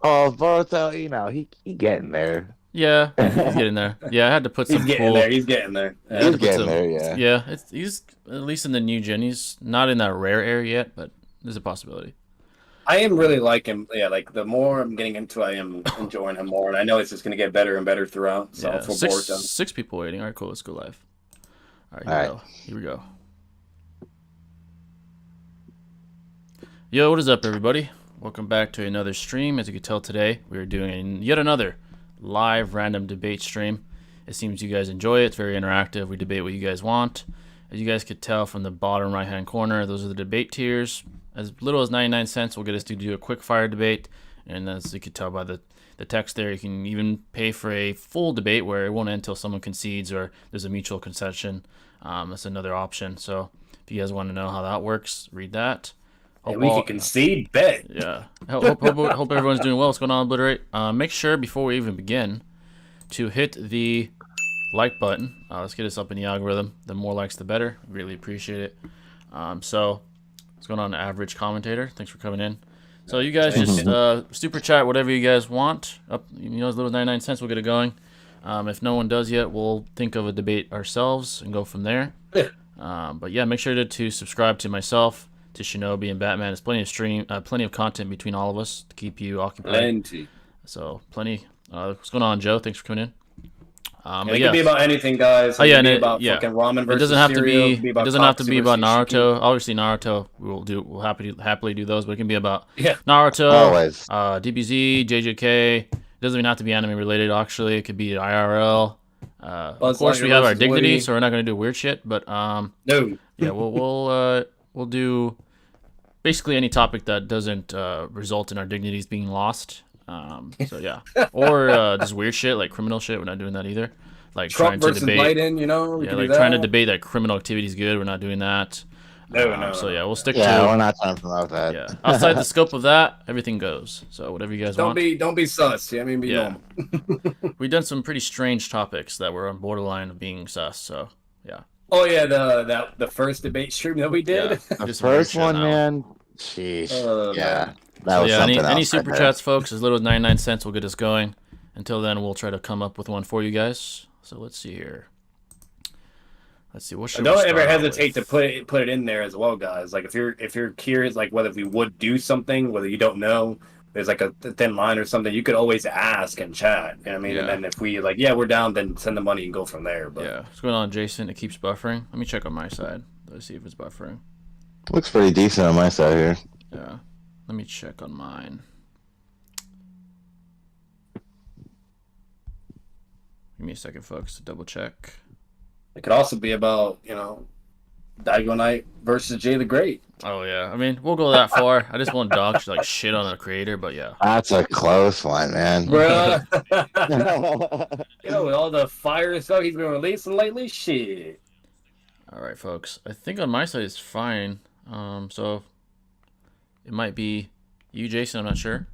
Oh, Boruto, he getting there. Yeah, he's getting there. Yeah, I had to put He's some getting there. cool. He's getting there. Yeah, I had Yeah. He's to put getting some. there, yeah. Yeah, he's at least in the new gen. He's not in that rare area yet, but there's a possibility. I am really liking. Yeah, like the more I'm getting into, I am enjoying him more, and I know it's just going to get better and better throughout. So Yeah, for six Boruto, six people waiting. All right, cool. Let's go live. All right, All here we right. go. Here we go. Yo, what is up, everybody? Welcome back to another stream. As you can tell, today we are doing yet another live random debate stream. It seems you guys enjoy it. It's very interactive. We debate what you guys want. As you guys could tell from the bottom right-hand corner, those are the debate tiers. As little as 99 cents will get us to do a quick fire debate. And as you could tell by the text there, you can even pay for a full debate where it won't end until someone concedes or there's a mutual concession. That's another option. So if you guys want to know how that works, read that. and we can concede. Bet. Yeah. Hope everyone's doing well. What's going on, Obliterate? Make sure before we even begin to hit the like button. Let's get us up in the algorithm. The more likes, the better. Really appreciate it. So what's going on, average commentator? Thanks for coming in. So you guys just super chat whatever you guys want. Up, as little as 99 cents. We'll get it going. If no one does yet, we'll think of a debate ourselves and go from there. But yeah, make sure to subscribe to myself, to Shinobi and Batman. There's plenty of content between all of us to keep you occupied. Plenty. So plenty. What's going on, Joe? Thanks for coming in. It can be about anything, guys. Oh yeah, it can be about fucking ramen versus it doesn't have cereal. to be. It doesn't have to be about Naruto. Obviously, Naruto we'll happily do those, but it can be about Naruto, Always. DBZ, JJK. It doesn't even have to be anime related. Actually, it could be IRL. Of course, we have our dignity, Woody. so we're not gonna do weird shit. But No. yeah, we'll do basically any topic that doesn't result in our dignities being lost. So yeah, or just weird shit like criminal shit. We're not doing that either. Like Trump trying to versus debate, Biden, yeah, like trying to debate that criminal activity is good. We're not doing that. No. So yeah, we'll stick Yeah, to. we're not trying to promote that. Yeah, outside the scope of that, everything goes. So whatever you guys want. Don't be sus. Yeah, I mean, be Yeah. normal. We've done some pretty strange topics that were on borderline of being sus. So yeah. Oh yeah, the first debate stream that we did. Yeah. The Just some weird first shit one, now. man. Sheesh. Yeah. Man. That So was yeah, something any else super right there. chats, folks, as little as 99 cents will get us going. Until then, we'll try to come up with one for you guys. So let's see here. Let's see. What should we Don't start ever out hesitate with? to put it in there as well, guys. Like if you're curious, like whether we would do something, whether you don't know, there's like a thin line or something, you could always ask and chat. You know what I mean? Yeah. And then if we like, yeah, we're down, then send the money and go from there. But Yeah. What's going on, Jason? It keeps buffering. Let me check on my side. Let's see if it's buffering. Looks pretty decent on my side here. Yeah. Let me check on mine. Give me a second, folks, to double check. it could also be about Daigo Knight versus Jay the Great. Oh yeah. I mean, we'll go that far. I just won't dog like shit on the creator, but yeah. That's a close one, man. Bruh. With all the fire stuff he's been releasing lately, shit. All right, folks. I think on my side it's fine. So it might be you, Jason. I'm not sure.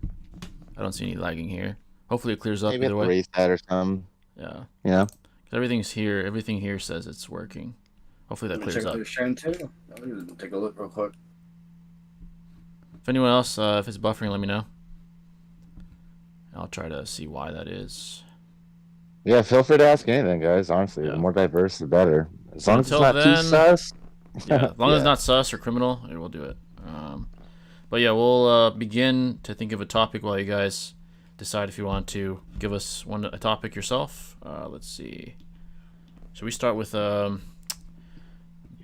I don't see any lagging here. Hopefully it clears up Maybe either a way. reset or something. Yeah. Yeah. Everything's here. Everything here says it's working. Hopefully that clears up. Check stream too. Take a look real quick. If anyone else, if it's buffering, let me know. I'll try to see why that is. Yeah, feel free to ask anything, guys. Honestly, Yeah. the more diverse, the better. As long as it's Until not too then- sus. Yeah, as long as it's Yeah. not sus or criminal, we'll do it. But yeah, we'll begin to think of a topic while you guys decide if you want to give us a topic yourself. Let's see. Should we start with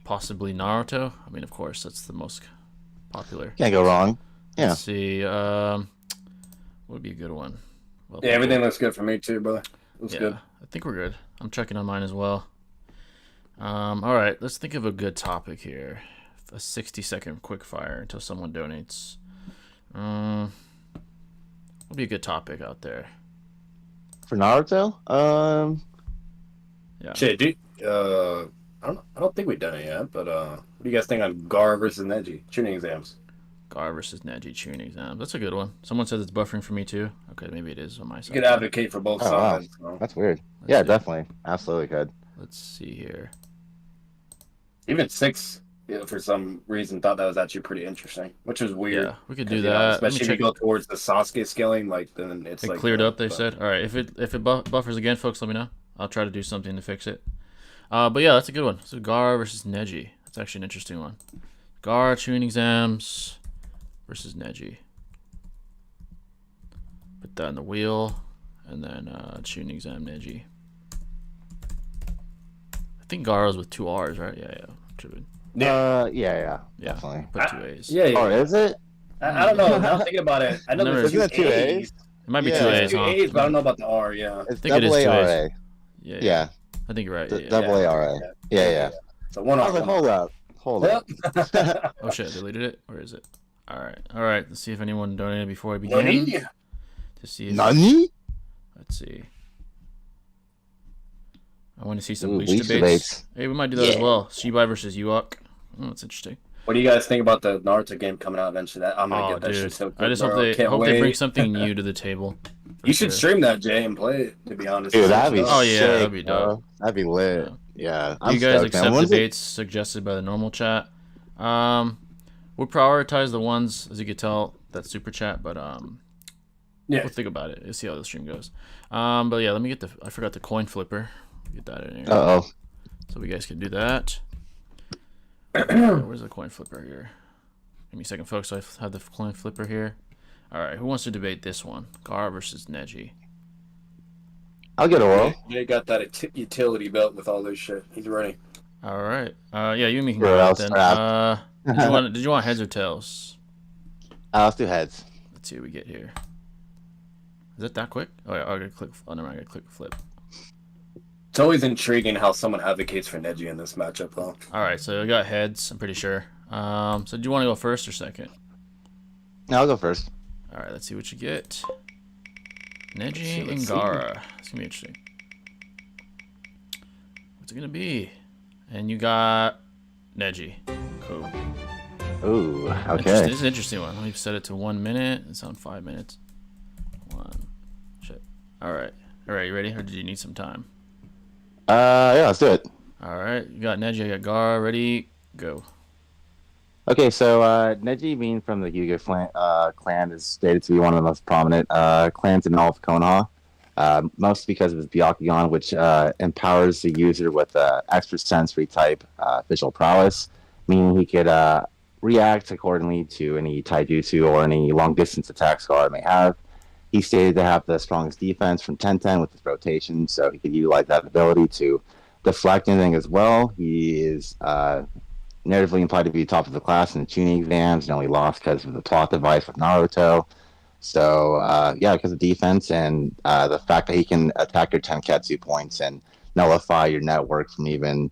possibly Naruto? I mean, of course, that's the most popular. Can't go wrong. Yeah. Let's see. What would be a good one? Well, Yeah, everything looks good for me too, brother. Looks yeah, good. I think we're good. I'm checking on mine as well. All right, let's think of a good topic here. A 60-second quick fire until someone donates. What would be a good topic out there? For Naruto? Yeah. Shit, dude. I don't think we've done it yet, but what do you guys think on Gara versus Neji tuning exams? Gara versus Neji tuning exam. That's a good one. Someone says it's buffering for me too. Okay, maybe it is on my You side. could advocate for both Oh, wow. sides. So. That's weird. Let's Yeah, see. definitely. Absolutely could. Let's see here. Even 6 for some reason thought that was actually pretty interesting, which was weird. Yeah, we could 'Cause, do you know, that. especially if you go towards the Sasuke scaling, like then it's It like cleared up. They but- said. All right, if it buffers again, folks, let me know. I'll try to do something to fix it. But yeah, that's a good one. So Gara versus Neji. That's actually an interesting one. Gara tuning exams versus Neji. Put that in the wheel, and then tuning exam Neji. I think Gara's with 2 R's, right? Yeah. True. Yeah, Yeah. definitely. Put 2 A's. Yeah, Oh, is it? I don't know. Now I'm thinking about it. I know Never- there's Isn't it 2 A's. A's? It might be Yeah. 2 There's A's, two huh? A's, but I don't know about the R. Yeah. It's think it is double 2 A's. ARA. Yeah. Yeah, I think you're right. Yeah. double ARA. Yeah. So one I R. was like, hold up. Oh shit, I deleted it. Where is it? All right. Let's see if anyone donated before I No begin. need. To see if, Nani? let's see. I want to see some Ooh, Bleach Bleach debates. debates. Hey, we might do that as well. Shibai versus Uok. Oh, that's interesting. What do you guys think about the Naruto game coming out eventually? I'm gonna Oh, get that shit dude. so I just bro. hope they Can't hope they bring wait. something new to the table. for You should sure. stream that, Jay, and play it. To be honest, Dude, that'd be Oh, yeah, sick, that'd be bro. dope. That'd be lit. Yeah. Do I'm you guys stoked, man. accept When's it- debates suggested by the normal chat? We'll prioritize the ones, as you could tell, that super chat, but Yeah. we'll think about it. We'll see how the stream goes. But yeah, let me get I forgot the coin flipper. Get that in here. Uh-oh. So we guys can do that. Where's the coin flipper here? Give me a second, folks. So I have the coin flipper here. All right, who wants to debate this one? Gara versus Neji. I'll get a roll. Jay got that utility belt with all this shit. He's ready. All right. Yeah, you and me can Or go out else then. Did you want heads or tails? Let's do heads. Let's see what we get here. Is it that quick? Oh yeah, I gotta click. Oh no, I gotta click flip. It's always intriguing how someone advocates for Neji in this matchup, though. All right, so I got heads. I'm pretty sure. So do you want to go first or second? No, I'll go first. All right, let's see what you get. Neji see, and let's see. Gara. It's gonna be interesting. What's it gonna be? And you got Neji. Cool. Ooh, Interesting. okay. This is an interesting one. Let me set it to 1 minute. It's on 5 minutes. Shit. All right. You ready? Or do you need some time? Yeah, let's do it. All right. You got Neji. I got Gara. Ready? Go. Okay, so Neji, being from the Hyuga clan, is stated to be one of the most prominent clans in all of Konoha. Mostly because of his Byakugan, which empowers the user with extra sensory type visual prowess, meaning he could react accordingly to any taijutsu or any long distance attacks Gara may have. He's stated to have the strongest defense from 10-10 with his rotation, so he could utilize that ability to deflect anything as well. He is narratively implied to be top of the class in the tuning exams, and only lost because of the plot device with Naruto. So, because of defense and the fact that he can attack your Tenketsu points and nullify your network from even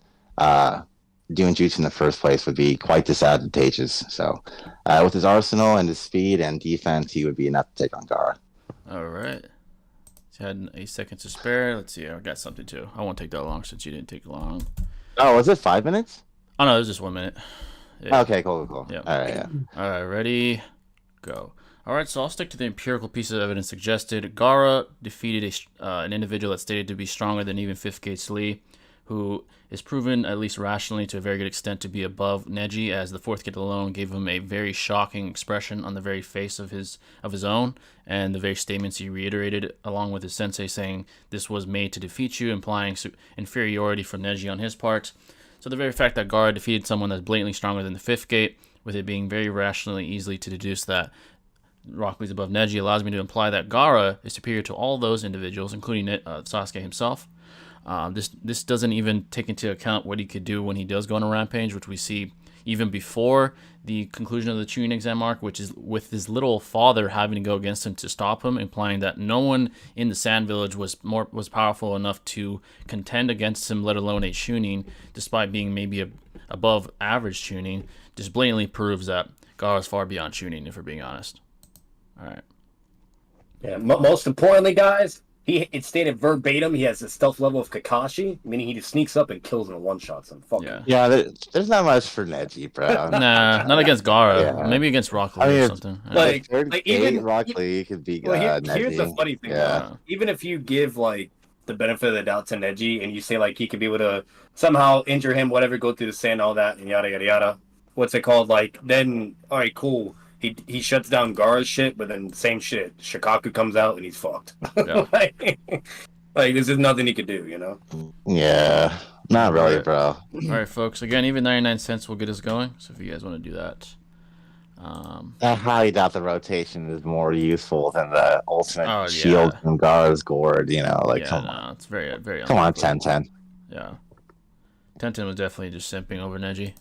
doing jutsu in the first place would be quite disadvantageous. So, with his arsenal and his speed and defense, he would be enough to take on Gara. All right. So had 8 seconds to spare. Let's see. I got something too. I won't take that long since you didn't take long. Oh, was it 5 minutes? Oh no, it was just 1 minute. Yeah. Okay, cool. Yeah. All right, yeah. All right, ready, go. All right, so I'll stick to the empirical piece of evidence suggested. Gara defeated an individual that's stated to be stronger than even 5th Gate's Lee, who is proven, at least rationally, to a very good extent to be above Neji, as the 4th Gate alone gave him a very shocking expression on the very face of his own, and the very statements he reiterated, along with his sensei saying this was made to defeat you, implying inferiority from Neji on his part. So the very fact that Gara defeated someone that's blatantly stronger than the 5th Gate, with it being very rationally easily to deduce that Rock Lee's above Neji, allows me to imply that Gara is superior to all those individuals, including Sasuke himself. This doesn't even take into account what he could do when he does go on a rampage, which we see even before the conclusion of the Chunin exam arc, which is with his little father having to go against him to stop him, implying that no one in the Sand Village was powerful enough to contend against him, let alone a Chunin, despite being maybe above average Chunin. Just blatantly proves that Gara is far beyond Chunin, if we're being honest. All right. Yeah. Most importantly, guys, it stated verbatim he has the stealth level of Kakashi, meaning he just sneaks up and kills in a one-shot. So fuck Yeah. Yeah, there's not much for Neji, bro. Nah, not against Gara. Yeah. Maybe against Rock Lee I mean, or it's something. like- Third even- Rock Lee could be Well, Neji. here's the funny thing, Yeah. though. Even if you give like the benefit of the doubt to Neji, and you say like he could be able to somehow injure him, whatever, go through the sand, all that, and yada yada yada. What's it called? Like then, all right, cool. He shuts down Gara's shit, but then same shit. Shikaku comes out and he's fucked. Yeah. like this is nothing he could do, you know? Yeah, not really, bro. All right, folks. Again, even 99 cents will get us going. So if you guys want to do that. I highly doubt the rotation is more useful than the ultimate Oh, yeah. shield from Gara's gourd. You know, like Yeah, come no, on, it's very, very come on, unlikely. 10-10. Yeah. Tenten was definitely just simping over Neji.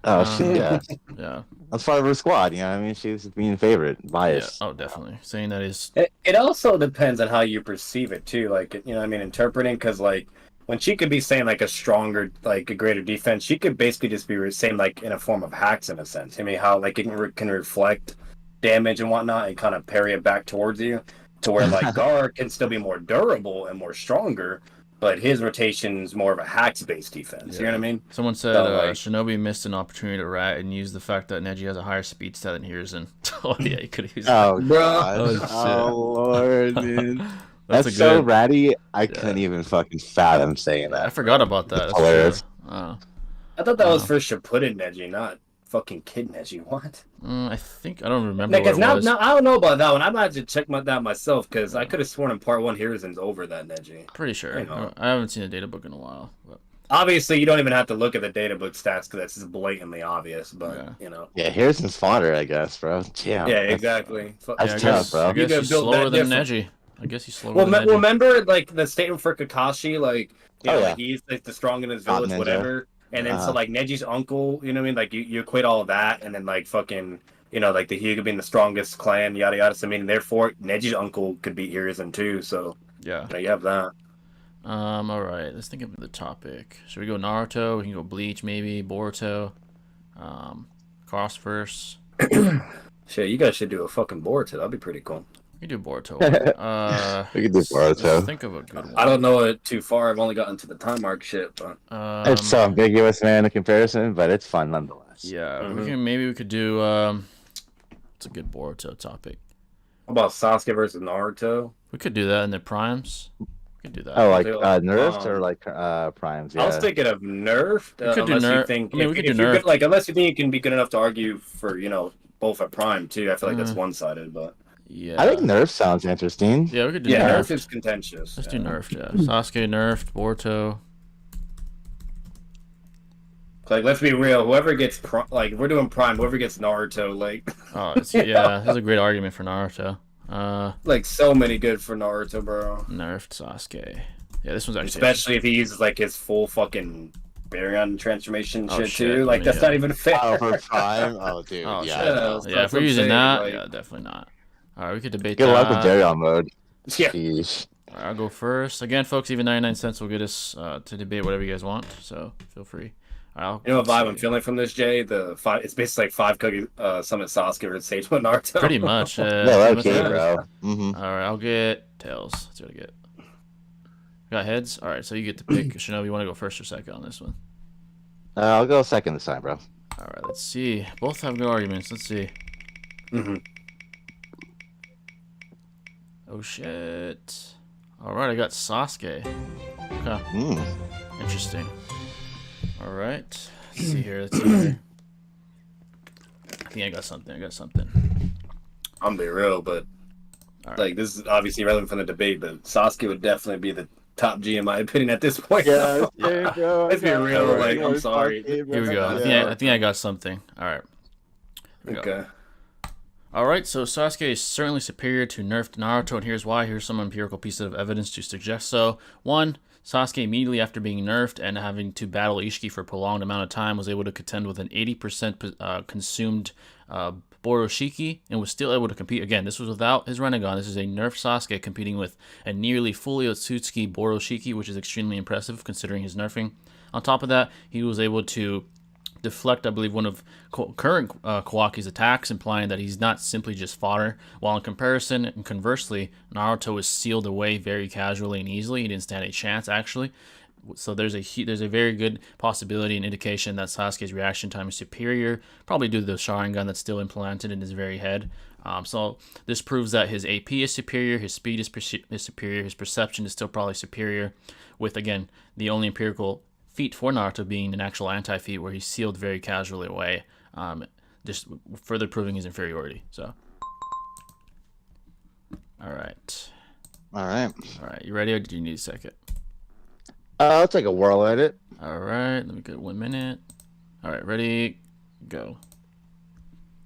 Oh shit, yeah. Yeah. That's part of her squad. You know what I mean? She was being a favorite, Yeah. biased. Oh, definitely. Saying that is. It also depends on how you perceive it too. Like you know, what I mean, interpreting because like when she could be saying like a stronger, like a greater defense, she could basically just be saying like in a form of hacks in a sense. I mean, how like it can reflect damage and whatnot and kind of parry it back towards you, to where like Gar can still be more durable and more stronger, but his rotation is more of a hacks based defense. Yeah. You know what I mean? Someone said So, like- Shinobi missed an opportunity to rat and use the fact that Neji has a higher speed stat than Hiruzen. Oh yeah, he could have used Oh, Bro. God. Oh, shit. Oh, Lord, dude. That's That's a so good. ratty. I couldn't even fucking fathom saying I that. forgot about that. That's Hilarious. true. I thought that was Wow. for Shippuden Neji, not fucking Kid Neji. What? I think I don't remember Because what it was. now I don't know about that one. I might have to check that myself because I could have sworn in part one Hiruzen's over that Neji. Pretty sure. I know. I haven't seen a data book in a while. But Obviously, you don't even have to look at the data book stats because that's just blatantly obvious. But Yeah. you know, Yeah, here's some fodder, I guess, bro. Damn. yeah, exactly. That's I tough, guess, bro. I guess You he's could build slower that than different. Neji. I guess he's slower Well, than Neji. remember like the statement for Kakashi, like you know, Oh, yeah. like he's like the strong in his Top village, ninja. whatever. And then so like Neji's uncle, you know what I mean? Like you equate all of that, and then like fucking, you know, like the Hyuga being the strongest clan, yada yada. So I mean, therefore Neji's uncle could beat Hiruzen too. So Yeah. you know, you have that. All right. Let's think of the topic. Should we go Naruto? We can go Bleach, maybe Boruto. Crossverse. Shit, you guys should do a fucking Boruto. That'd be pretty cool. We can do Boruto. We could do Let's Boruto. think of a good one. I don't know it too far. I've only gotten to the time mark shit, but It's so ambiguous, man, in comparison, but it's fun nonetheless. Yeah, we could do. It's a good Boruto topic. how about Sasuke versus Naruto? We could do that in the primes. We could do that. Oh, like Like, nerfed or like primes? Yeah. I was thinking of nerfed. We could do unless you nerf- think, I mean, we if, could do if you're nerfed. good, like unless you think you can be good enough to argue for both at prime too. I feel like that's one sided, but Yeah. I think nerf sounds interesting. Yeah, we could do yeah, nerf. nerf is contentious. Let's yeah. do nerfed. Yeah, Sasuke nerfed. Boruto. Like, let's be real. Whoever gets like, if we're doing prime. Whoever gets Naruto, like, Oh, yeah. That's a great argument for Naruto. like so many good for Naruto, bro. Nerfed Sasuke. Yeah, this one's actually. Especially if he uses like his full fucking Baryon transformation Oh, shit shit. too. Like, I mean, that's yeah. not even fair. Oh, for prime? Oh, dude. Oh, yeah. shit. I know. so Yeah, that's if we're what I'm using saying, that, like- yeah, definitely not. All right, we could debate Good that. luck with Baryon mode. Yeah. Sheesh. All right, I'll go first. Again, folks, even 99 cents will get us to debate whatever you guys want, so feel free. All right, You know what vibe I'm feeling from this, Jay? It's basically like 5 cookie Summit Sasuke versus Sage with Naruto. Pretty much. Yeah, pretty okay, much. bro. Mm-hmm. All right, I'll get tails. Let's see what I get. Got heads? All right, so you get to pick. Shinobi, you want to go first or second on this one? I'll go second this time, bro. All right, let's see. Both have good arguments. Let's see. Mhm. Oh, shit. All right, I got Sasuke. Okay, Mm. interesting. All right. Let's see here. Let's see here. I think I got something. I'm being real, but All right. like this is obviously relevant from the debate, but Sasuke would definitely be the top G in my opinion at this point. Yeah, okay, bro. Let's be real, Alright. like, I'm sorry. Here we go. I think I got something. All right. Here we go. Okay. All right, so Sasuke is certainly superior to nerfed Naruto, and here's why. Here's some empirical pieces of evidence to suggest so. One, Sasuke immediately after being nerfed and having to battle Ishiki for a prolonged amount of time was able to contend with an 80% consumed Boroshiki and was still able to compete. Again, this was without his Rinnegan. This is a nerfed Sasuke competing with a nearly fully Otsutsuki Boroshiki, which is extremely impressive considering his nerfing. On top of that, he was able to deflect, I believe, one of current Kawaki's attacks, implying that he's not simply just fodder. While in comparison and conversely, Naruto was sealed away very casually and easily. He didn't stand a chance, actually. So there's a very good possibility and indication that Sasuke's reaction time is superior, probably due to the Sharingan that's still implanted in his very head. So this proves that his AP is superior, his speed is superior, his perception is still probably superior, with, again, the only empirical feat for Naruto being an actual anti-feat where he's sealed very casually away, just further proving his inferiority. So, all right. All right. You ready, or do you need a second? I'll take a whirl at it. All right, let me get 1 minute. All right, ready, go.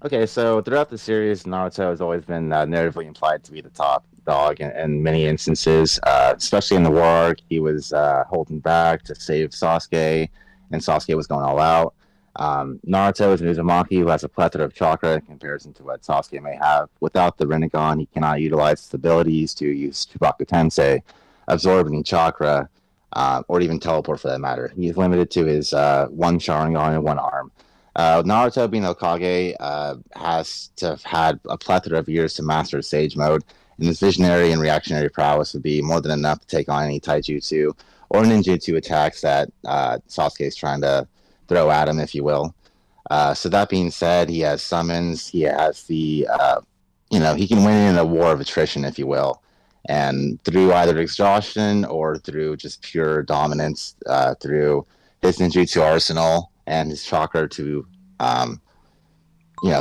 Okay, so throughout the series, Naruto has always been narratively implied to be the top dog in many instances, especially in the war arc. He was holding back to save Sasuke, and Sasuke was going all out. Naruto is an Uzumaki who has a plethora of chakra in comparison to what Sasuke may have. Without the Rinnegan, he cannot utilize his abilities to use Chubaku Tensei, absorb any chakra, or even teleport for that matter. He's limited to his one Sharingan and one arm. Naruto, being Hokage, has to have had a plethora of years to master Sage Mode, and his visionary and reactionary prowess would be more than enough to take on any taijutsu or ninjutsu attacks that Sasuke is trying to throw at him, if you will. So that being said, he has summons, he has the, he can win in a war of attrition, if you will. And through either exhaustion or through just pure dominance, through his ninjutsu arsenal and his chakra to,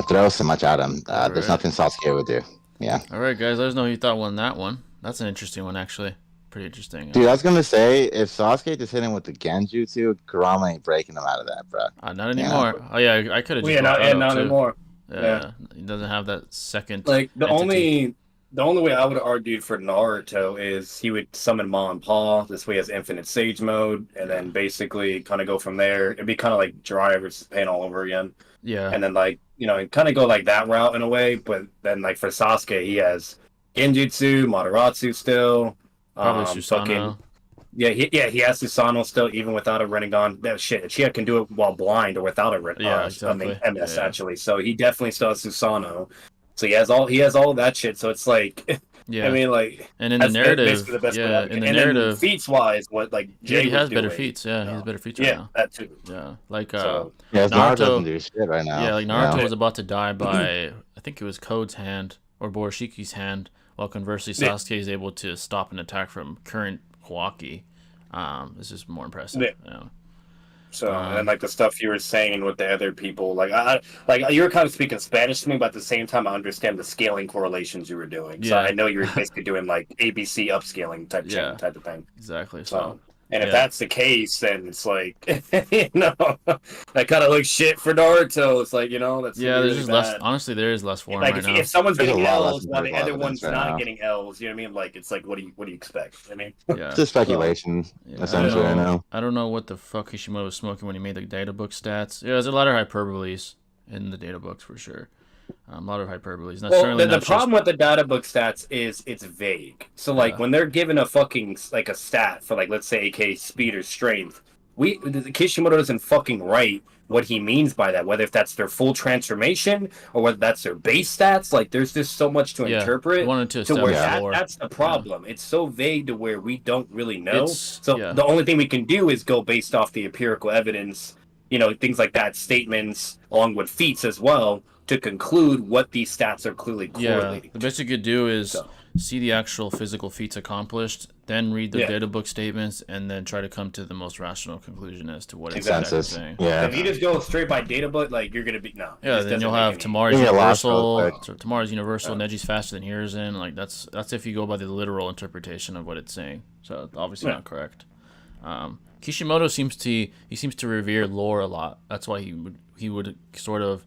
throw so much at him. There's nothing Sasuke would do. Yeah. All right, guys, let us know who you thought won that one. That's an interesting one, actually. Pretty interesting. Dude, I was going to say, if Sasuke just hit him with the Genjutsu, Kurama ain't breaking him out of that, bro. Not anymore. Yeah. Oh, yeah, I could have just not anymore. Yeah, he doesn't have that second Like, the entity. only way I would have argued for Naruto is he would summon Ma and Pa. This way he has infinite Sage Mode, and then basically kind of go from there. It'd be kind of like Dry versus Pain all over again. Yeah. And then, kind of go like that route in a way, but then, like, for Sasuke, he has Genjutsu, Mataratsu still. Probably Susanoo. He has Susanoo still, even without a Rinnegan. That shit, Uchiha can do it while blind or without a Rinnegan. Yeah, exactly. MS actually. So he definitely still has Susanoo. So he has all that shit. So it's like, yeah. I mean, like, and in the narrative, the best in the narrative, feats wise, what like Jay he has was better doing, feats. Yeah, he has better feats right now. That too. Yeah, like Naruto doesn't do shit right now. Yeah, like Naruto was about to die by I think it was Code's hand or Boroshiki's hand. While conversely, Sasuke is able to stop an attack from current Kawaki. This is more impressive. Yeah. So and like the stuff you were saying with the other people, like you were kind of speaking Spanish to me, but at the same time I understand the scaling correlations you were doing. So I know you were basically doing like ABC upscaling type of thing. Exactly. So and if that's the case, then it's like that kind of looks shit for Naruto. It's like that's there's just less. Honestly, there is less for him right now. If someone's getting L's while the other one's not getting L's, you know what I mean? Like it's like what do you expect? I mean, it's just speculation essentially. I know. I don't know what the fuck Kishimoto was smoking when he made the data book stats. Yeah, there's a lot of hyperboles in the data books for sure. A lot of hyperboles. The problem with the data book stats is it's vague. So when they're given a fucking like a stat for like let's say AK speed or strength, Kishimoto doesn't fucking write what he means by that. Whether if that's their full transformation or whether that's their base stats, like there's just so much to interpret. To where that's the problem. It's so vague to where we don't really know. The only thing we can do is go based off the empirical evidence. Things like that, statements along with feats as well, to conclude what these stats are clearly correlating. Yeah, the best you could do is see the actual physical feats accomplished, then read the data book statements, and then try to come to the most rational conclusion as to what it's actually saying. Yeah. If you just go straight by data book, like you're gonna be Yeah, then you'll have tomorrow's universal. Tomorrow's universal. Neji's faster than Hiruzen. Like that's if you go by the literal interpretation of what it's saying. So it's obviously not correct. Kishimoto seems to revere lore a lot. That's why he would sort of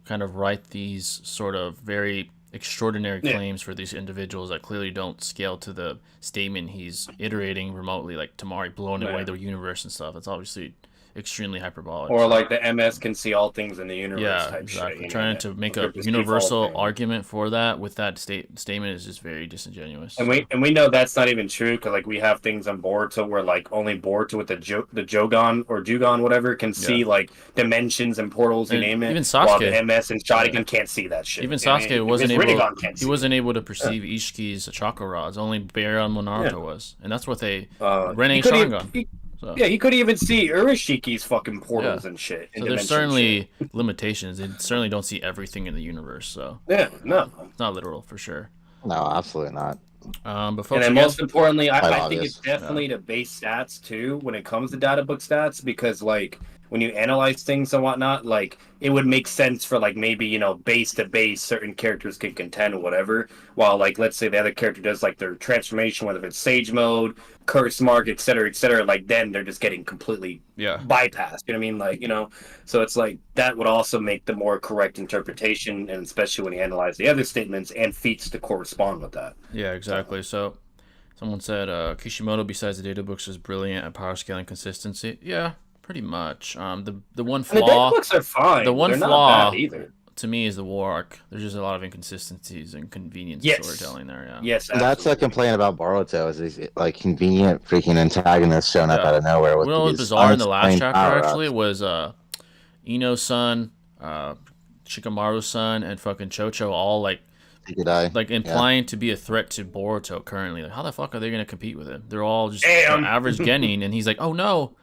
kind of write these sort of very extraordinary claims for these individuals that clearly don't scale to the statement he's iterating remotely, like Tamari blowing away the universe and stuff. It's obviously extremely hyperbolic. Or like the MS can see all things in the universe type exactly. shit. Trying to make a universal argument for that with that statement is just very disingenuous. And we know that's not even true because like we have things on Boruto where like only Boruto with the Jogan or Jugon whatever can see like dimensions and portals, you name it. Even Sasuke, while the MS and Sharingan can't see that shit. Even Sasuke wasn't able to perceive Ishiki's chakra rods. Only Bear on Naruto was, and that's what they Rinne Sharingan. So Yeah, he could even see Urashiki's fucking portals Yeah. and shit. so there's certainly limitations. They certainly don't see everything in the universe. So Yeah, no. it's not literal for sure. No, absolutely not. But And folks, then again, most importantly, Quite I think obvious. it's definitely the base stats too when it comes to data book stats, because like when you analyze things and whatnot, like it would make sense for like maybe, you know, base to base certain characters can contend or whatever, while like let's say the other character does like their transformation, whether it's Sage mode, Curse Mark, etc., like then they're just getting completely yeah, bypassed. You know what I mean? Like, you know, so it's like that would also make the more correct interpretation, and especially when you analyze the other statements and feats to correspond with that. yeah, exactly. So someone said Kishimoto, besides the data books, is brilliant at power scaling consistency. Yeah, pretty much. The one And the data flaw books are fine. the one They're flaw not bad either. to me is the war arc. There's just a lot of inconsistencies and convenience Yes. storytelling there. Yeah. Yes, That's a absolutely. complaint about Boruto, is these like convenient freaking antagonists showing up Yeah. out of nowhere with You know what was these bizarre in the last unexplained chapter power-ups. actually was Ino's son, Shikamaru's son, and fucking Chocho all like implying to be a threat to Boruto currently. Like, how the fuck are they gonna compete with him? They're all just average Genin, and he's like, oh no,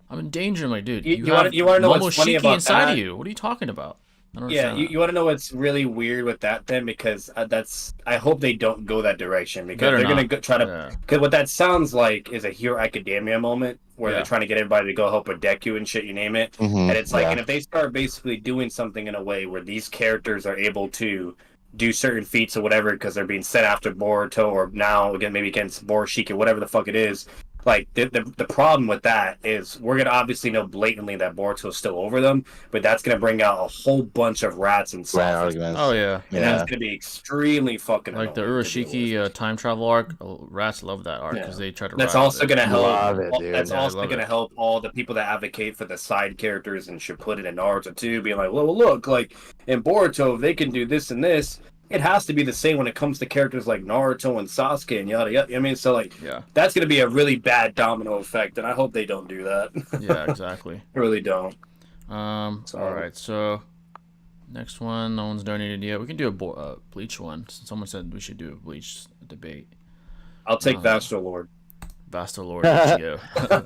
I'm in danger. I'm like, dude, you have wanna know what's funny Momoshiki about inside that? of you. What are you talking about? I don't Yeah, understand you want to know what's really weird with that then? Because I hope they don't go that direction, because they're going to try to. Yeah. Because what that sounds like is a Hero Academia moment where Yeah. they're trying to get everybody to go help with Deku and shit, you name it. Mhm, And it's like, yeah. and if they start basically doing something in a way where these characters are able to do certain feats or whatever because they're being sent after Boruto, or now again maybe against Borishiki, whatever the fuck it is. Like the problem with that is we're gonna obviously know blatantly that Boruto's still over them, but that's gonna bring out a whole bunch of rats and Right stuff. arguments. Oh yeah. And that's gonna be extremely fucking Like the annoying to deal Urashiki with. time travel arc, rats love that arc Yeah. because they try to. That's ride also with it. gonna help. Love it, dude. That's Yeah, I also love gonna it. help all the people that advocate for the side characters and should put it in Naruto too, being like, well, look, like in Boruto, if they can do this and this, it has to be the same when it comes to characters like Naruto and Sasuke and yada yada. I mean, so like, Yeah. that's gonna be a really bad domino effect, and I hope they don't do that. Yeah, exactly. I really don't. All right, so next one, no one's donated yet. We can do a Bleach one. Someone said we should do a Bleach debate. I'll take Vaster Lord. Vasto Lord Ichigo.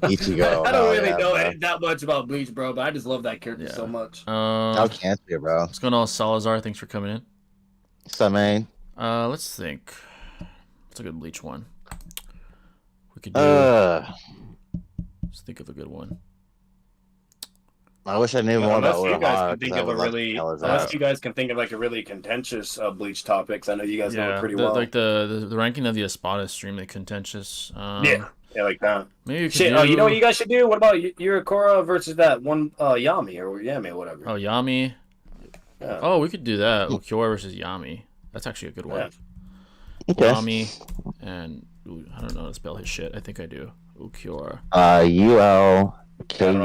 Ichigo. I don't oh, really yeah, know bro. that much about Bleach, bro, but I just love that character Yeah. so much. How can't you, bro? What's going on, Salazar? Thanks for coming in. So, man. Let's think. What's a good Bleach one? We could do. Let's think of a good one. I wish I knew more Unless about you guys Urahara, can think 'cause I of a would love to really, tell us unless that. you guys can think of like a really contentious Bleach topics. I know you guys know it pretty the, well. like the ranking of the Espada is extremely contentious. Yeah, like that. Maybe you could Shit, do... you know what you guys should do? What about Yurikora versus that one Yami or Yami or whatever? Oh, Yami. Yeah. Oh, we could do that. Ukiora versus Yami. That's actually a good one. Yeah. Okay. Yami and I don't know how to spell his shit. I think I do. Ukiora. I don't know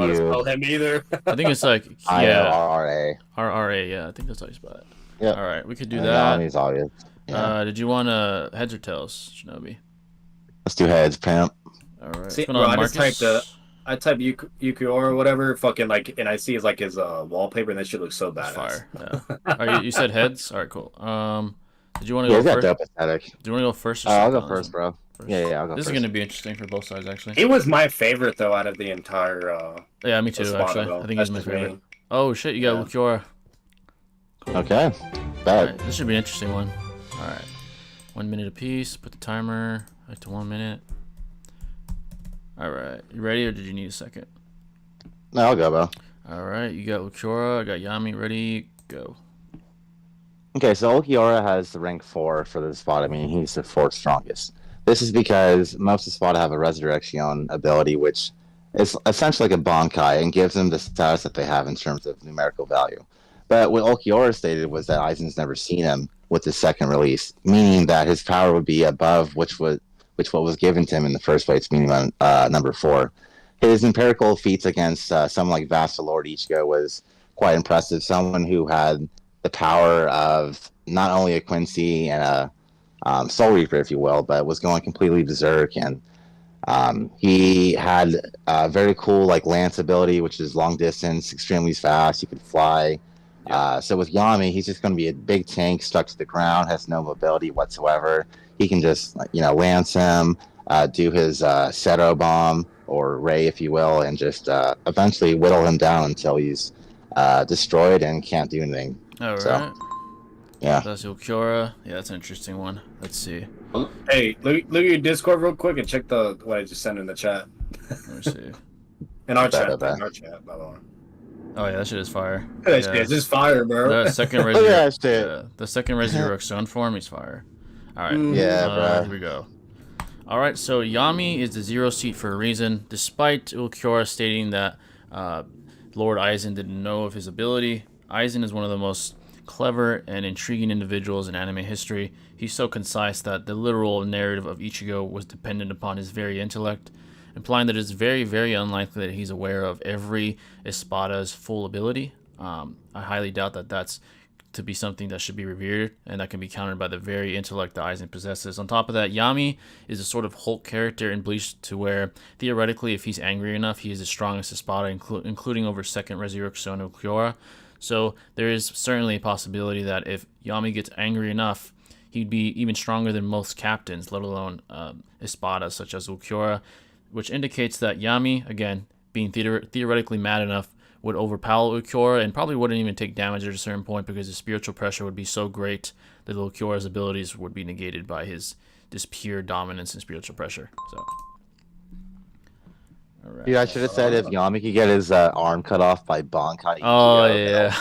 how to ULKU spell him either. I think it's like IORRA. RRA. Yeah, I think that's how you spell it. Yeah. All right, we could do And that. Yami's obvious. Yeah. Did you want heads or tails, Shinobi? Let's do heads, pimp. All right. See, What's going on, bro, I just Marcus? I type Yukiora or whatever, fucking like, and I see his like his wallpaper, and that shit looks so That's badass. fire. Yeah. All right, you said heads. All right, cool. Did you want to Yeah, go he's got first? dope aesthetic. Do you want to go first? Or I'll second go on this first, one? bro. First. Yeah, I'll go This first. is gonna be interesting for both sides, actually. He was my favorite though out of the entire. Yeah, me too. Espada, Actually, though. I think That's he's my just favorite. me. Oh shit, you got Yeah. Ukiora. Okay. All Bad. right, this should be an interesting one. All right, 1 minute apiece. Put the timer back to 1 minute. All right, you ready, or did you need a second? No, I'll go, bro. All right, you got Ukiora. I got Yami. Ready? Go. Okay, so Ulquiorra has the rank 4 for the spot. I mean, he's the 4th strongest. This is because most of the spot have a Resurrection ability, which is essentially like a Bankai and gives them the status that they have in terms of numerical value. But what Ulquiorra stated was that Aizen's never seen him with his second release, meaning that his power would be above what was given to him in the first place, meaning on number 4. His empirical feats against someone like Vassal Lord Ichigo was quite impressive. Someone who had the power of not only a Quincy and a Soul Reaper, if you will, but was going completely berserk. And he had a very cool like lance ability, which is long distance, extremely fast. He could fly. So with Yami, he's just going to be a big tank stuck to the ground, has no mobility whatsoever. He can just lance him, do his Seto bomb, or ray, if you will, and just eventually whittle him down until he's destroyed and can't do anything. All So, right. yeah. That's Ulquiorra. Yeah, that's an interesting one. Let's see. Hey, look at your Discord real quick and check what I just sent in the chat. Let me see. In our Bet, chat, bet. in our chat, by the way. Oh yeah, that shit is fire. That Yeah. shit is fire, bro. The second Look at that shit. the second Resurrection form is fire. All right. Yeah, bro. Here we go. All right, so Yami is the 0 seat for a reason, despite Ulquiorra stating that Lord Aizen didn't know of his ability. Aizen is one of the most clever and intriguing individuals in anime history. He's so concise that the literal narrative of Ichigo was dependent upon his very intellect, implying that it's very, very unlikely that he's aware of every Espada's full ability. I highly doubt that that's to be something that should be revered, and that can be countered by the very intellect that Aizen possesses. On top of that, Yami is a sort of Hulk character in Bleach, to where theoretically, if he's angry enough, he is the strongest Espada, including over second Resurrection Ulquiorra. So there is certainly a possibility that if Yami gets angry enough, he'd be even stronger than most captains, let alone Espadas such as Ulquiorra, which indicates that Yami, again, being theoretically mad enough, would overpower Ulquiorra and probably wouldn't even take damage at a certain point because the spiritual pressure would be so great that Ulquiorra's abilities would be negated by this pure dominance and spiritual pressure. So, all right. Dude, I should have said if Yami could get his arm cut off by Bankai. Oh yeah.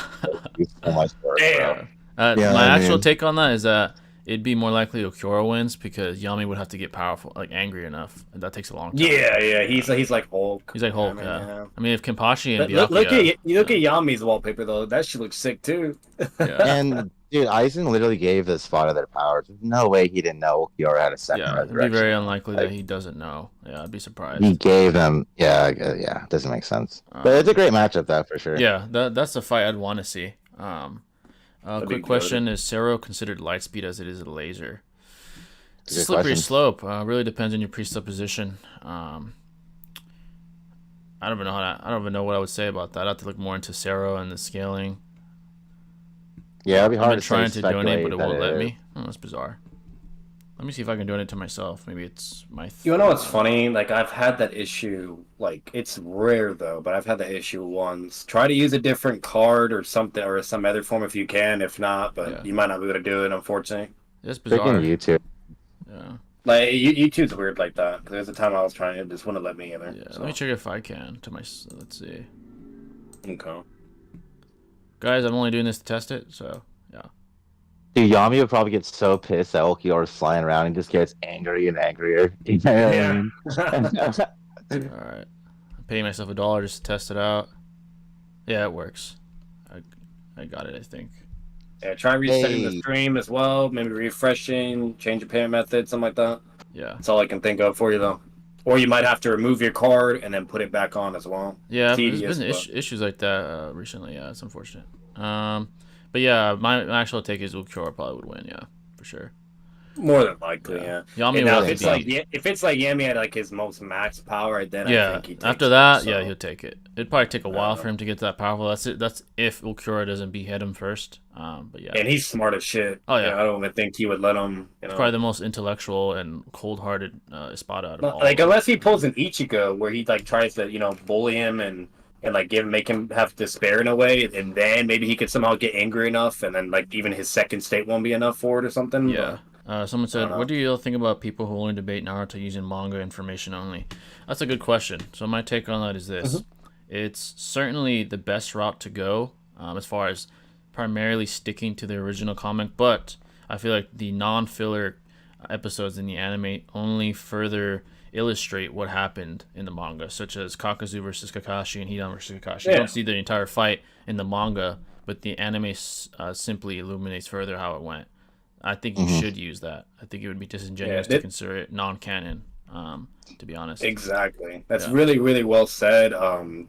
So much work, Damn. Yeah, My I actual mean- take on that is that it'd be more likely Ulquiorra wins because Yami would have to get powerful, like angry enough, and that takes a long time. Yeah, he's like Hulk. He's like Hulk. Yeah. I mean, if Kenpachi and Look Byakuya, at Yami's wallpaper though. That shit looks sick too. yeah. And dude, Aizen literally gave this Espada their powers. There's no way he didn't know Ulquiorra had a second Yeah, it'd be resurrection. very unlikely that Like, he doesn't know. Yeah, I'd be surprised. He gave them, yeah, it doesn't make sense. But it's a great matchup, though, for sure. Yeah, that's the fight I'd want to see. That'd be Quick question: is Sero considered light speed as it is a laser? It's a Good slippery question. slope. Really depends on your presupposition. I don't even know I don't even know what I would say about that. I'd have to look more into Sero and the scaling. Yeah, it'd be I've hard been to trying to donate, but it won't let is. me. Oh, that's bizarre. Let me see if I can donate to myself. Maybe it's my. You know what's funny? Like I've had that issue. Like it's rare though, but I've had that issue once. Try to use a different card or something, or some other form if you can. If not, but Yeah. you might not be able to do it, unfortunately. It's bizarre. Freaking YouTube. Yeah. Like YouTube's weird like that. There's a time I was trying, it just wouldn't let me either. Yeah. So. Let me check if I can to my. Let's see, Okay. guys. I'm only doing this to test it. So yeah. Dude, Yami would probably get so pissed that Ulquiorra's flying around and just gets angry and angrier. You know what I mean? All right. I'm paying myself $1 just to test it out. Yeah, it works. I got it, I think. Yeah, try resetting the Hey. stream as well. Maybe refreshing, change your payment method, something like that. Yeah. That's all I can think of for you though. Or you might have to remove your card and then put it back on as well. Yeah, there's Tedious, been but- issues like that recently. Yeah, it's unfortunate. But yeah, my actual take is Ulquiorra probably would win. Yeah, for sure. More than likely, yeah. Yami And now, would if it's be- like if it's like Yami had like his most max power, then I Yeah. think he takes After it, that, so. yeah, he'll take it. It'd probably take a while Yeah. for him to get that powerful. That's it. That's if Ulquiorra doesn't behead him first. But yeah, And he's smart as shit. Oh, yeah. I don't even think he would let him. You know, probably the most intellectual and cold-hearted Espada out of all. like unless he pulls an Ichigo where he like tries to bully him and like make him have despair in a way, and then maybe he could somehow get angry enough, and then like even his second state won't be enough for it or something. Yeah. Someone said, know. what do you think about people who only debate Naruto using manga information only? That's a good question. So my take on that is this. It's certainly the best route to go as far as primarily sticking to the original comic, but I feel like the non-filler episodes in the anime only further illustrate what happened in the manga, such as Kakazu versus Kakashi and Hidan versus Kakashi. You Yeah. don't see the entire fight in the manga, but the anime simply illuminates further how it went. I think you should use that. I think it would be disingenuous to consider it non-canon, to be honest. Exactly. That's Yeah. really, really well said.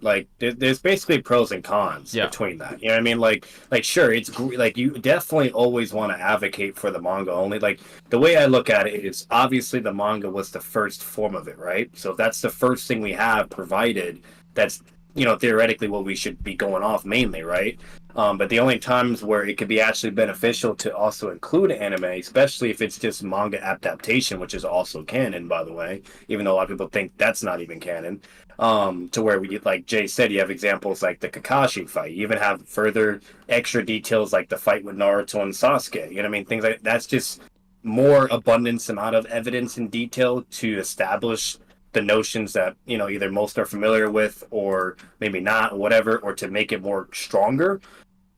Like there's basically pros and cons Yeah. between that. You know what I mean? Like sure, it's like you definitely always want to advocate for the manga only. Like the way I look at it is obviously the manga was the first form of it, right? So if that's the first thing we have provided, that's theoretically what we should be going off mainly, right? But the only times where it could be actually beneficial to also include anime, especially if it's just manga adaptation, which is also canon, by the way, even though a lot of people think that's not even canon. To where we, like Jay said, you have examples like the Kakashi fight. You even have further extra details like the fight with Naruto and Sasuke. You know what I mean? Things like that's just more abundance amount of evidence and detail to establish the notions that either most are familiar with or maybe not, or whatever, or to make it more stronger,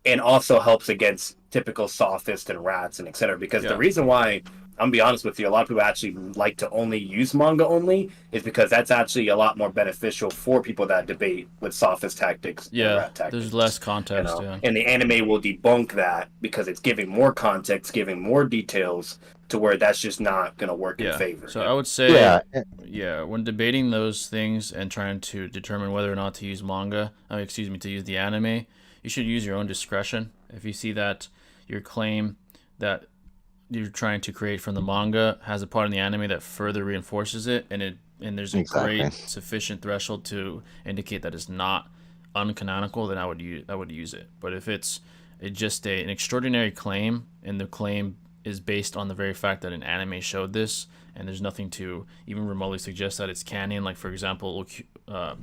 and also helps against typical sophists and rats and etc. Because the reason why, I'm gonna be honest with you, a lot of people actually like to only use manga only is because that's actually a lot more beneficial for people that debate with sophist tactics and rat tactics. There's less context, and the anime will debunk that because it's giving more context, giving more details, to where that's just not going to work in favor. So I would say, when debating those things and trying to determine whether or not to use to use the anime, you should use your own discretion. If you see that your claim that you're trying to create from the manga has a part in the anime that further reinforces it, and there's a great sufficient threshold to indicate that it's not uncanonical, then I would use it. But if it's just an extraordinary claim, and the claim is based on the very fact that an anime showed this, and there's nothing to even remotely suggest that it's canon. Like, for example, the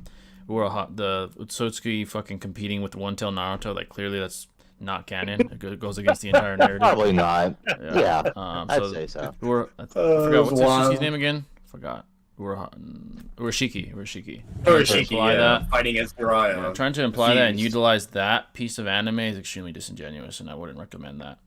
Utsutsuki fucking competing with one-tail Naruto, like, clearly that's not canon. It goes against the entire narrative. Probably not. I'd say so. I forgot, what's Utsuki's name again? Forgot. Urashiki. Fighting against Jiraiya. Trying to imply that and utilize that piece of anime is extremely disingenuous, and I wouldn't recommend that.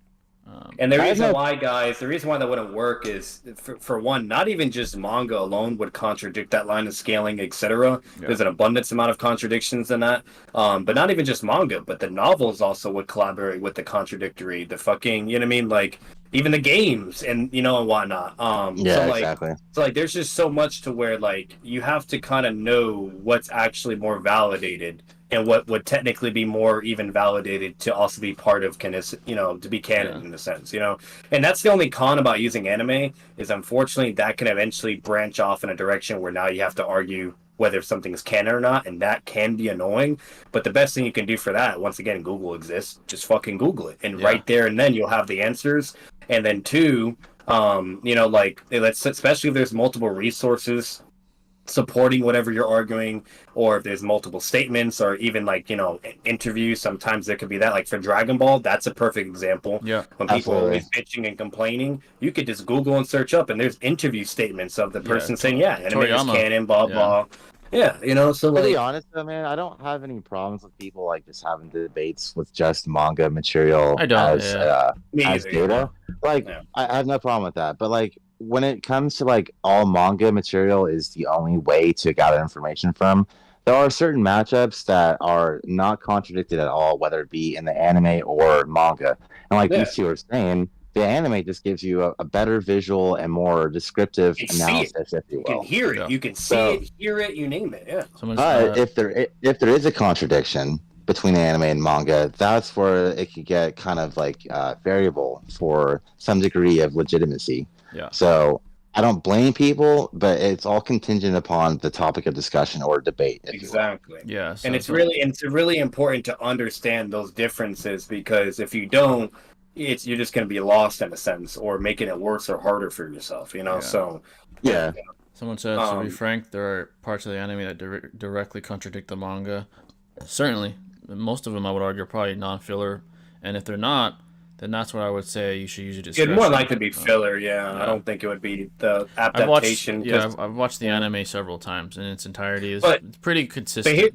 And the reason why that wouldn't work is, for one, not even just manga alone would contradict that line of scaling, etc. There's an abundance amount of contradictions in that. But not even just manga, but the novels also would collaborate with the contradictory. The fucking, you know what I mean? Like, even the games and, and whatnot. Exactly. So, like, there's just so much to where, like, you have to kind of know what's actually more validated and what would technically be more even validated to also be part of to be canon in a sense, And that's the only con about using anime is, unfortunately, that can eventually branch off in a direction where now you have to argue whether something is canon or not, and that can be annoying. But the best thing you can do for that, once again, Google exists, just fucking Google it, and right there and then you'll have the answers. And then two, especially if there's multiple resources supporting whatever you're arguing, or if there's multiple statements, or even interviews, sometimes there could be that. Like for Dragon Ball, that's a perfect example. When people are always bitching and complaining, you could just Google and search up, and there's interview statements of the person saying, anime is canon, blah blah. So to be honest though, man, I don't have any problems with people like just having debates with just manga material as data. I have no problem with that. But like, when it comes to like all manga material is the only way to gather information from, there are certain matchups that are not contradicted at all, whether it be in the anime or manga. And like these two are saying, the anime just gives you a better visual and more descriptive analysis, if you will. You can hear it, you can see it, hear it, you name it. If there is a contradiction between anime and manga, that's where it could get kind of like variable for some degree of legitimacy. So I don't blame people, but it's all contingent upon the topic of discussion or debate. Exactly. And it's really important to understand those differences, because if you don't, you're just going to be lost in a sense, or making it worse or harder for yourself. So someone said, to be frank, there are parts of the anime that directly contradict the manga. Certainly, most of them I would argue are probably non-filler, and if they're not, then that's what I would say you should use your discretion. It'd more likely to be filler, I don't think it would be the adaptation. I've watched the anime several times in its entirety. It's pretty consistent.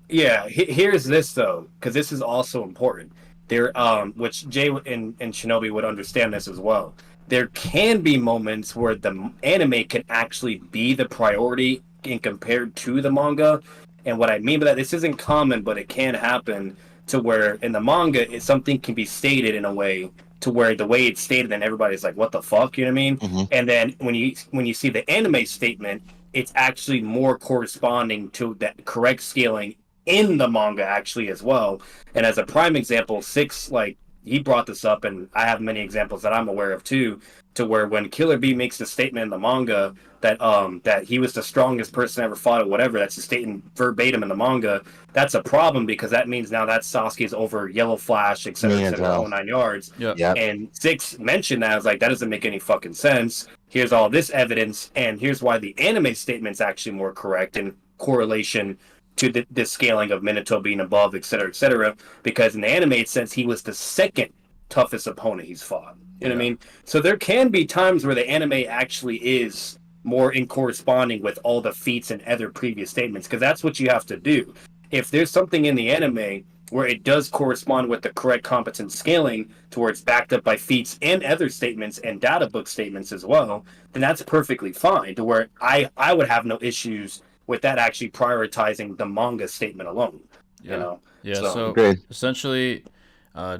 Here's this though, because this is also important. There, which Jay and Shinobi would understand this as well. There can be moments where the anime can actually be the priority in compared to the manga. And what I mean by that, this isn't common, but it can happen, to where in the manga, something can be stated in a way to where the way it's stated, then everybody's like, what the fuck, you know what I mean? Mm-hmm. And then when you see the anime statement, it's actually more corresponding to that correct scaling in the manga actually as well. And as a prime example, Six, like, he brought this up, and I have many examples that I'm aware of too, to where when Killer Bee makes the statement in the manga that he was the strongest person ever fought or whatever, that's a statement verbatim in the manga, that's a problem because that means now that Sasuke's over Yellow Flash, etc., etc., the whole 9 yards. Yeah. And Six mentioned that. I was like, that doesn't make any fucking sense. Here's all this evidence, and here's why the anime statement's actually more correct in correlation to the scaling of Minato being above, etc., because in the anime it says he was the second toughest opponent he's fought. You know what I mean? So there can be times where the anime actually is more in corresponding with all the feats and other previous statements, because that's what you have to do. If there's something in the anime where it does correspond with the correct competence scaling towards backed up by feats and other statements and data book statements as well, then that's perfectly fine, to where I would have no issues with that actually prioritizing the manga statement alone. Yeah. You know? Yeah, so essentially,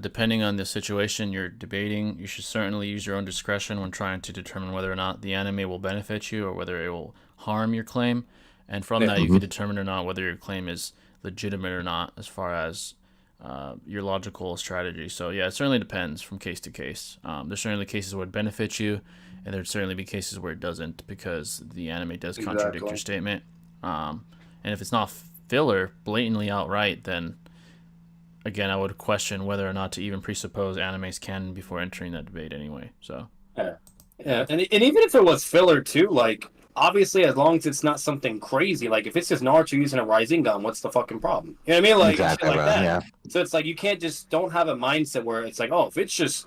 depending on the situation you're debating, you should certainly use your own discretion when trying to determine whether or not the anime will benefit you or whether it will harm your claim. And from that, you can determine or not whether your claim is legitimate or not as far as your logical strategy. So, yeah, it certainly depends from case to case. There's certainly cases where it benefits you, and there'd certainly be cases where it doesn't because the anime does contradict your statement. And if it's not filler blatantly outright, then again I would question whether or not to even presuppose animes canon before entering that debate anyway. So yeah, and even if it was filler too, like obviously as long as it's not something crazy, like if it's just Naruto using a rising gun, what's the fucking problem? You know what I mean? Like exactly, shit like that. Yeah. So it's like you can't just don't have a mindset where it's like, oh, if it's just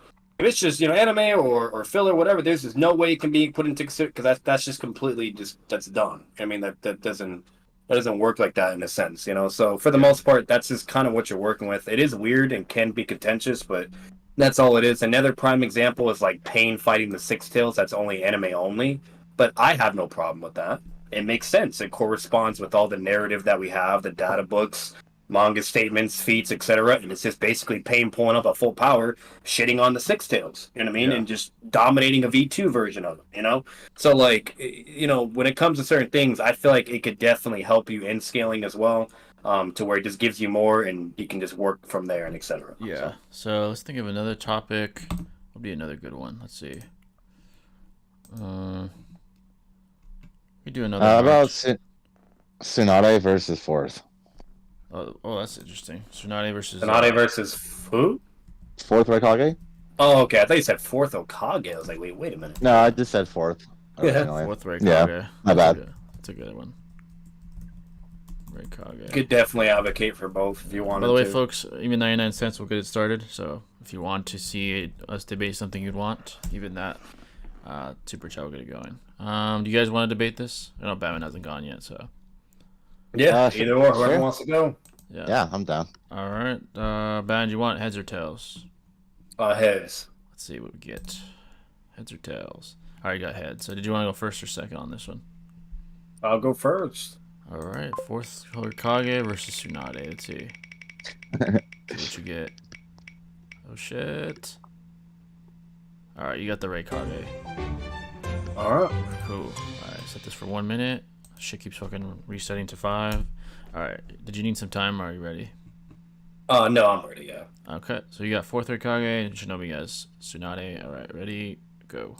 anime or filler, whatever, there's just no way it can be put into consideration, because that's just completely that's done. I mean that doesn't work like that in a sense, you know. So for the most part, that's just kind of what you're working with. It is weird and can be contentious, but that's all it is. Another prime example is like Pain fighting the Six Tails. That's only anime only, but I have no problem with that. It makes sense. It corresponds with all the narrative that we have, the data books, manga statements, feats, etc. And it's just basically Pain pulling up at full power, shitting on the Six Tails, you know what I mean? Yeah. And just dominating a V2 version of them, you know? So, like, you know, when it comes to certain things, I feel like it could definitely help you in scaling as well, to where it just gives you more and you can just work from there and etc. Yeah. So let's think of another topic. Will be another good one. Let's see. We do another. About Tsunade versus Fourth. Oh, that's interesting. Tsunade versus who? Fourth Raikage? Oh, okay. I thought you said fourth Okage. I was like, wait a minute. No, I just said fourth. Fourth Raikage. Yeah, my bad. That's a good one. Raikage. You could definitely advocate for both if you wanted to. By the way, folks, even 99 cents will get it started. So if you want to see us debate something you'd want, even that, super chat will get it going. Do you guys want to debate this? I know Batman hasn't gone yet, so. Yeah, either or, whoever wants to go. Yeah, I'm down. All right, Batman, you want heads or tails? Heads. Let's see what we get. Heads or tails? All right, you got heads. So did you want to go first or second on this one? I'll go first. All right, fourth Hokage versus Tsunade. Let's see. See what you get. Oh shit! All right, you got the Raikage. All right. Cool. All right, set this for 1 minute. Shit keeps fucking resetting to 5. All right. Did you need some time, or are you ready? No, I'm ready. Yeah. Okay. So you got fourth Hokage and Shinobi has Tsunade. All right. Ready? Go.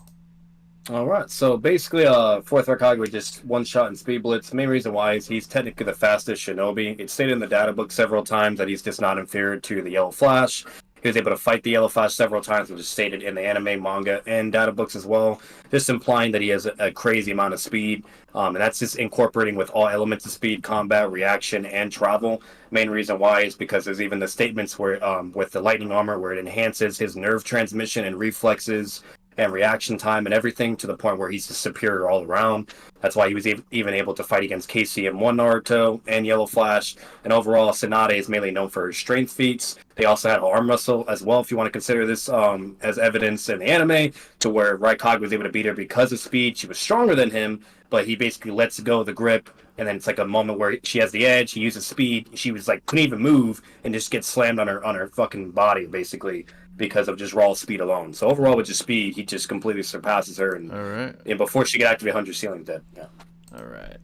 All right. So basically, fourth Hokage with just one shot and speed blitz. The main reason why is he's technically the fastest Shinobi. It's stated in the data book several times that he's just not inferior to the Yellow Flash. He was able to fight the Yellow Flash several times, which is stated in the anime, manga, and data books as well, just implying that he has a crazy amount of speed. And that's just incorporating with all elements of speed, combat, reaction, and travel. Main reason why is because there's even the statements where, with the lightning armor, where it enhances his nerve transmission and reflexes and reaction time and everything to the point where he's just superior all around. That's why he was even able to fight against KCM1 Naruto and Yellow Flash. And overall, Tsunade is mainly known for her strength feats. They also had arm wrestle as well, if you want to consider this as evidence in the anime, to where Raikage was able to beat her because of speed. She was stronger than him, but he basically lets go of the grip, and then it's like a moment where she has the edge, he uses speed, she was like, couldn't even move, and just gets slammed on her fucking body, basically, because of just raw speed alone. So overall, with just speed, he just completely surpasses her, and, all right. And before she could activate 100 ceiling dead. Yeah. All right.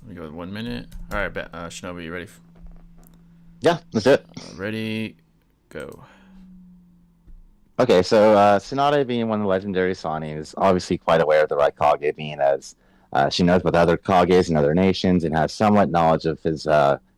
Let me go with 1 minute. All right, Shinobi, you ready? Yeah, that's it. Ready, go. Okay, so Tsunade being one of the legendary Sani is obviously quite aware of the Raikage, being as she knows about other Kages and other nations and has somewhat knowledge of his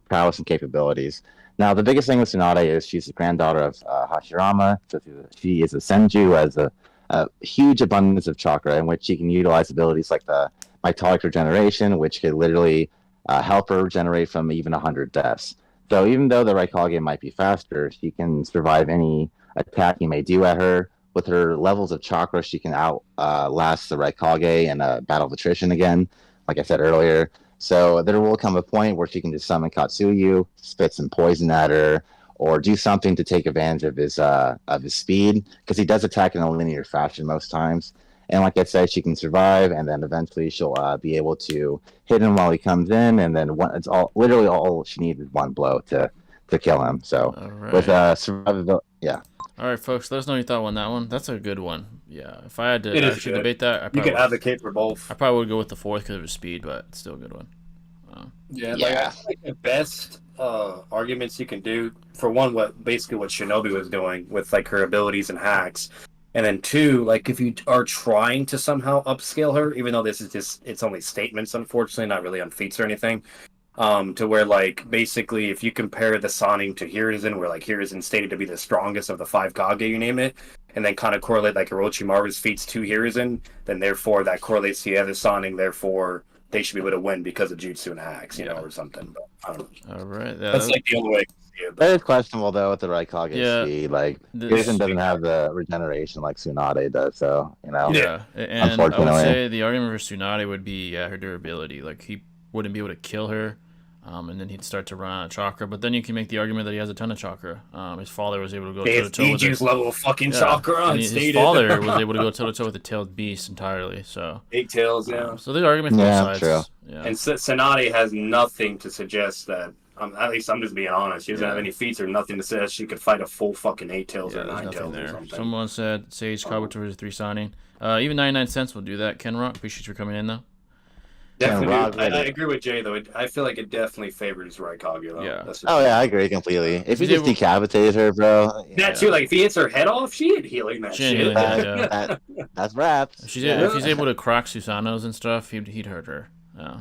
prowess and capabilities. Now, the biggest thing with Tsunade is she's the granddaughter of Hashirama, so she is a Senju, has a huge abundance of chakra in which she can utilize abilities like the Mitolic Regeneration, which could literally help her regenerate from even 100 deaths. So even though the Raikage might be faster, she can survive any attack you may do at her. With her levels of chakra, she can outlast the Raikage in a battle of attrition again, like I said earlier. So there will come a point where she can just summon Katsuyu, spit some poison at her, or do something to take advantage of his speed, because he does attack in a linear fashion most times. And like I said, she can survive, and then eventually she'll be able to hit him while he comes in, and then it's all literally all she needs is one blow to kill him. So All with right. survivability, yeah. All right, folks. Let us know your thought on that one. That's a good one. Yeah. If I had to It is actually good. debate that, You can advocate for both. I probably would go with the fourth because of his speed, but it's still a good one. Yeah, like Yeah. I feel like the best arguments you can do for one, what Shinobi was doing with like her abilities and hacks, and then two, like if you are trying to somehow upscale her, even though this is just it's only statements, unfortunately, not really on feats or anything. To where like basically if you compare the Sonic to Hiruzen, where like Hiruzen stated to be the strongest of the five Kage, you name it, and then kind of correlate like Orochimaru's feats to Hiruzen, then therefore that correlates to the other Sonic, therefore they should be able to win because of jutsu and hacks, you know, or something. But I don't know. All right. Yeah, That's like the only way I can see it. That is questionable though with the Raikage Yeah, speed. Like this- Jason doesn't have the regeneration like Tsunade does, so you know. yeah. And I would Unfortunately. say the argument for Tsunade would be her durability. Like he wouldn't be able to kill her. And then he'd start to run out of chakra. But then you can make the argument that he has a ton of chakra. His father was able to go toe to toe with Neji's it. level of fucking Yeah. chakra. And His his father was able to go toe to toe with the tailed beast entirely. So, eight tails, yeah. so there's argument for both Yeah, sides. true. Yeah. And Tsunade has nothing to suggest that. At least I'm just being honest. She doesn't have any feats or nothing to suggest she could fight a full fucking eight tails Yeah, or there's nine nothing tails or there. something. Someone said Sage Kabuto versus 3 signing. Even 99 cents will do that. Ken Rock, appreciate you for coming in though. Definitely, Rob, I agree with Jay though. I feel like it definitely favors Raikage though. Yeah. That's Oh yeah, I agree completely. If you He's just able- decapitated her, bro, that too. Like if he hits her head off, she ain't healing that She ain't shit. healing that, that's raps. If Yeah. he's able to crack Susanos and stuff, he'd hurt her. Yeah.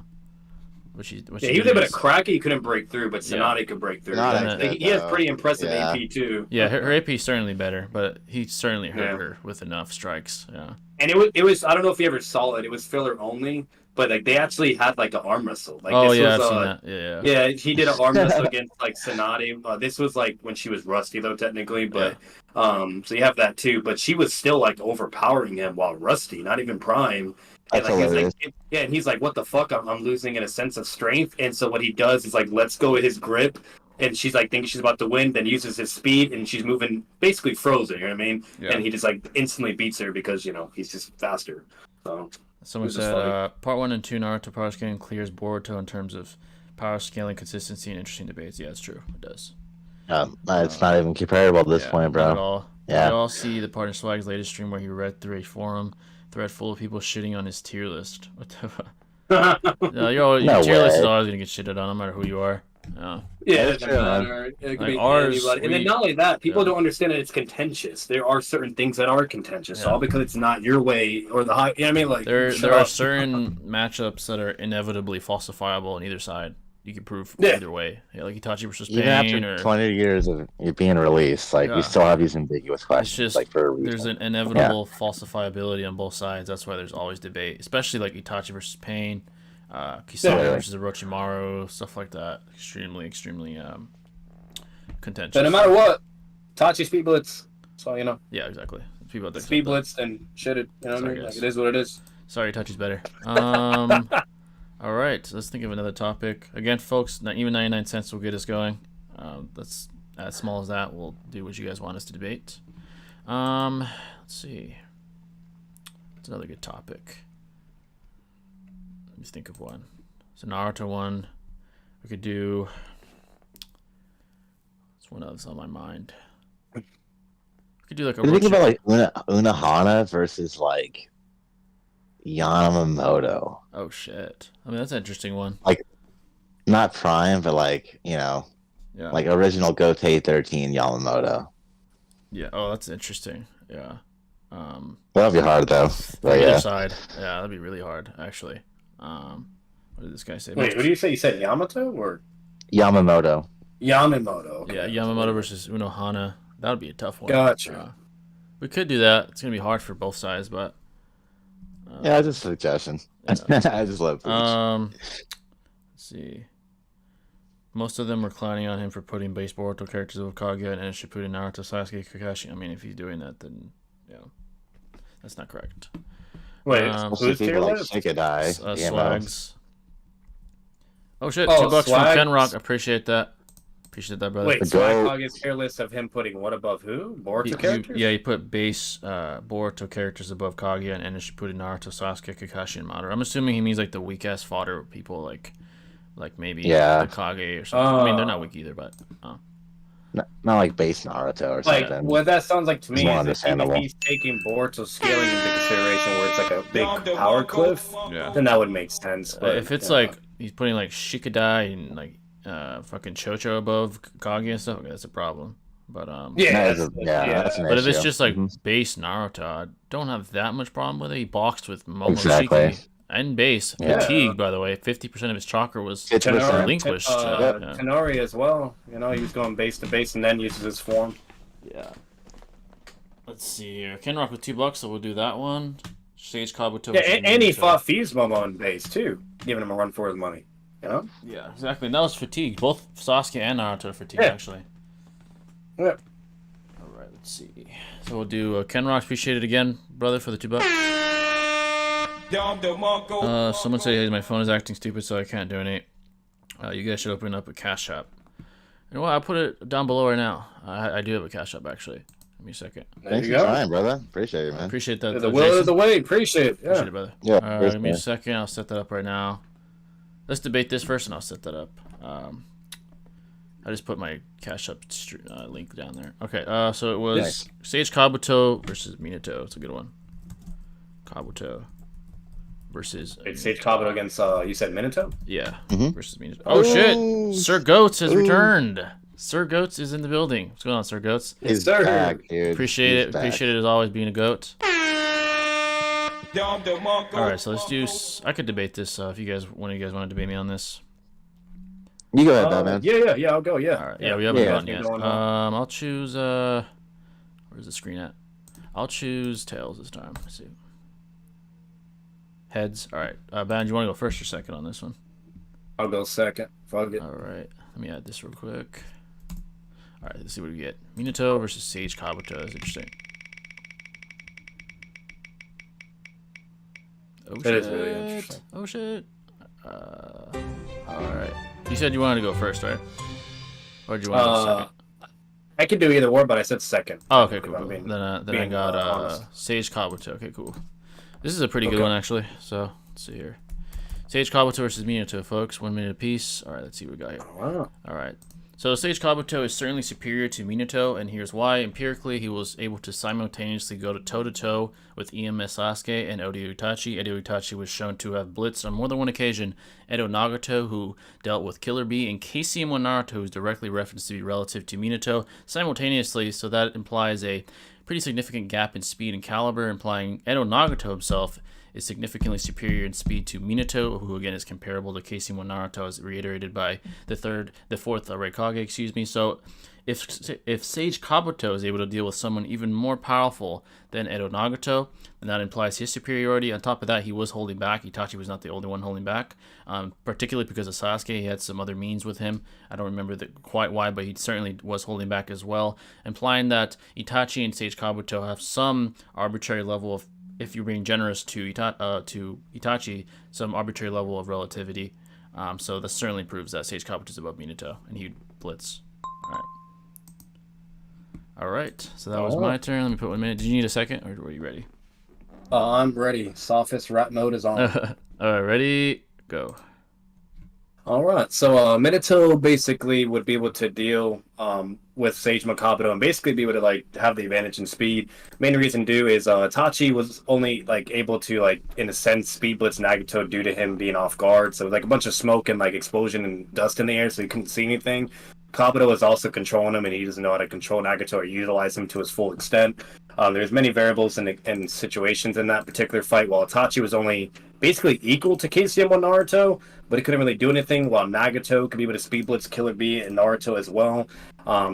Which Yeah, he was able to crack it. He couldn't break through, but Yeah. Tsunade could break through. Tsunade Like, could, he has though. pretty impressive Yeah. AP too. Yeah, her AP is certainly better, but he certainly hurt Yeah. her with enough strikes. Yeah. And it was I don't know if you ever saw it. It was filler only, but like they actually had like an arm wrestle. Like Oh this yeah, was, I've seen that. Yeah. Yeah, he did an arm wrestle against like Tsunade. This was like when she was rusty though, technically, but so you have that too. But she was still like overpowering him while rusty, not even prime. And That's like, he's hilarious. like, yeah, and he's like, "What the fuck? I'm losing in a sense of strength." And so what he does is like, "Let's go with his grip." And she's like thinking she's about to win, then uses his speed, and she's moving basically frozen. You know what I mean? Yeah. And he just like instantly beats her because he's just faster. So Someone This is said funny. part 1 and 2 Naruto power scaling clears Boruto in terms of power scaling, consistency, and interesting debates. Yeah, it's true. It does. It's not even comparable at this Yeah, point, not at bro. all. Yeah. I all see the partner Swag's latest stream where he read through a forum thread full of people shitting on his tier list. What the fuck? No, your tier list is way. always gonna get shitted on, no matter who you are. Yeah. yeah, That's it true, doesn't man. matter. It could Like be ours, anybody. And then we- not only that, people yeah. don't understand that it's contentious. There are certain things that are contentious. So Yeah. all because it's not your way or the high. You know what I mean? Like There shut are up. certain matchups that are inevitably falsifiable on either side. You can prove Yeah. either way. Yeah, like Itachi versus Even Pain, after or 20 years of it being released, like Yeah. we still have these ambiguous it's questions, just like for a reason. there's an inevitable falsifiability on both sides. That's why there's always debate, especially like Itachi versus Pain, Kisame Yeah. versus Orochimaru, stuff like that. Extremely contentious. But no matter what, Tachi speed blitz. So Yeah, exactly. People out there speed accept that. blitz and shit. It. You know what I Sorry, mean? Like guys. it is what it is. Sorry, Itachi's better. All right, let's think of another topic. Again, folks, not even 99 cents will get us going. That's as small as that. We'll do what you guys want us to debate. Let's see. What's another good topic? Let me think of one. It's a Naruto one. We could do. What's one that's on my mind? We could do like a. Think Orochi- about like Unohana versus like Yamamoto. Oh shit! I mean, that's an interesting one. Not Prime, but like Yeah. like original Gotei 13 Yamamoto. Yeah. Oh, that's interesting. Yeah. That'll be hard though. But Either yeah, side. Yeah, that'd be really hard, actually. What did this guy say? Wait, who do you say? You said Yamato or Yamamoto. Yamamoto? Okay. Yeah, Yamamoto versus Unohana. That would be a tough one. Gotcha. We could do that. It's gonna be hard for both sides, but Yeah, just a suggestion. Yeah. I just love Bleach. let's see. Most of them were clowning on him for putting base Boruto characters of Kaguya and Shippuden, Naruto, Sasuke, Kakashi. I mean, if he's doing that, then yeah, that's not correct. Wait, Mostly who's tier people like list? Shikadai. Swags. Oh shit! Oh, $2 from Swags. Kenrock. Appreciate that. Appreciate that, brother. Wait, The Swag goat. Hog is tier list of him putting what above who? Boruto He- characters? yeah, he put base Boruto characters above Kaguya and Enen Shippuden, Naruto, Sasuke, Kakashi, and Madara. I'm assuming he means like the weak ass fodder people like maybe Yeah. the Kage or something. I mean, they're not weak either, but Not like base Naruto or Like, something. what that sounds like to me It's more is that even understandable. if he's taking Boruto scaling into consideration where it's like a big power cliff, yeah. then that would make sense. But If it's yeah. like he's putting like Shikadai and like fucking Chocho above Kage and stuff, okay, that's a problem. But Yeah, That's that's an but if it's issue. just like Mhm. base Naruto, I don't have that much problem with it. He boxed with Momoshiki Exactly. and base. Yeah. Fatigued, by the way. 50% of his chakra was 50%. relinquished. Yeah. Tenori as well. You know, he was going base to base and then uses his form. Yeah. Let's see here. Kenrock with $2, so we'll do that one. Sage Kabuto. Yeah, versus and he Minato. fought Fuse Momo in base too, giving him a run for his money. You know? Yeah, exactly. And that was fatigued. Both Sasuke and Naruto are fatigued, Yeah. actually. Yeah. Alright, let's see. So we'll do Kenrock. Appreciate it again, brother, for the $2. Someone said hey, my phone is acting stupid, so I can't donate. You guys should open up a Cash App. You know what? I'll put it down below right now. I do have a Cash App, actually. Give me a second. There Thanks you for your go. time, brother. Appreciate it, man. Appreciate that. The will of the way. Appreciate it. Appreciate Yeah. it, brother. Yeah, Alright, give me a man. second. I'll set that up right now. Let's debate this first, and I'll set that up. I just put my Cash App link down there. Okay, so it was Nice. Sage Kabuto versus Minato. It's a good one. Kabuto versus It's Sage Kabuto against, you said Minato? yeah, Mhm. versus Minato. Oh shit! Ooh. Sir Goats has Ooh. returned. Sir Goats is in the building. What's going on, Sir Goats? He's sir. back, dude. Appreciate He's it. back. Appreciate it as always being a goat. All right, so let's do. I could debate this if you guys, one of you guys want to debate me on this. You go ahead, Batman. Yeah, I'll go, yeah. All right, yeah, we haven't Yeah. gone yet. Going on. I'll choose. Where's the screen at? I'll choose tails this time. Let's see. Heads. All right, Ben, do you want to go first or second on this one? I'll go second. Fuck it. All right, let me add this real quick. All right, let's see what we get. Minato versus Sage Kabuto. That's interesting. Oh shit! It is really interesting. Oh shit! All right. You said you wanted to go first, right? Or do you want to go second? I could do either or, but I said second. Oh, okay, cool. If I'm cool. being- Then I being, got honest. Sage Kabuto. Okay, cool. This is a pretty good Okay. one actually. So let's see here. Sage Kabuto versus Minato, folks. 1 minute apiece. All right, let's see what we got here. Wow. All right. So Sage Kabuto is certainly superior to Minato, and here's why. Empirically, he was able to simultaneously go toe-to-toe with EMS Sasuke and Oda Itachi. Edo Itachi was shown to have blitzed on more than one occasion Edo Nagato, who dealt with Killer Bee, and KCM1 Naruto, who is directly referenced to be relative to Minato simultaneously, so that implies a pretty significant gap in speed and caliber, implying Edo Nagato himself is significantly superior in speed to Minato, who again is comparable to KC1 Naruto, as reiterated by the fourth Raikage, excuse me. So if Sage Kabuto is able to deal with someone even more powerful than Edo Nagato, then that implies his superiority. On top of that, he was holding back. Itachi was not the only one holding back, particularly because of Sasuke. He had some other means with him. I don't remember quite why, but he certainly was holding back as well, implying that Itachi and Sage Kabuto have some arbitrary level of, if you're being generous to Itachi, some arbitrary level of relativity. So this certainly proves that Sage Kabuto is above Minato, and he'd blitz. All right. So that was my turn. Let me put 1 minute. Did you need a second, or were you ready? I'm ready. Sophist rap mode is on. All right, ready, go. All right. So Minato basically would be able to deal with Sage Kabuto and basically be able to like have the advantage in speed. Main reason due is Itachi was only like able to like in a sense speed blitz Nagato due to him being off guard. So it was like a bunch of smoke and like explosion and dust in the air, so he couldn't see anything. Kabuto is also controlling him, and he doesn't know how to control Nagato or utilize him to his full extent. There's many variables and situations in that particular fight. While Itachi was only basically equal to KCM on Naruto, but he couldn't really do anything. While Nagato could be able to speed blitz Killer Bee and Naruto as well.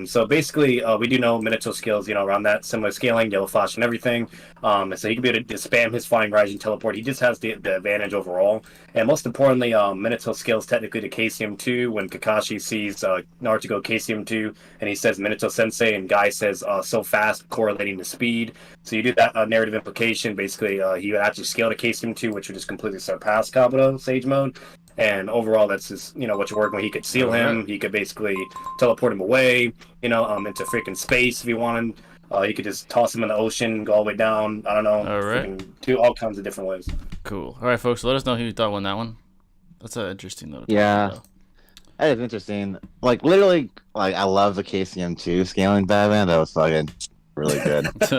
So basically, we do know Minato skills, around that similar scaling, Yellow Flash and everything. And so he can be able to spam his Flying Rise and Teleport. He just has the advantage overall. And most importantly, Minato skills technically to KCM2 when Kakashi sees Naruto go KCM2 and he says Minato Sensei and Guy says so fast, correlating to speed. So you do that narrative implication. Basically, he would actually scale to KCM2, which would just completely surpass Kabuto Sage Mode. And overall, that's just, what you're working with. He could seal him. He could basically teleport him away, into freaking space if he wanted. You could just toss him in the ocean, go all the way down. I don't know. All right. Do all kinds of different ways. Cool. All right, folks. Let us know who you thought won that one. That's interesting, though. Yeah. That is interesting. Like, literally, like, I love the KCM2 scaling Batman. That was fucking really good. But,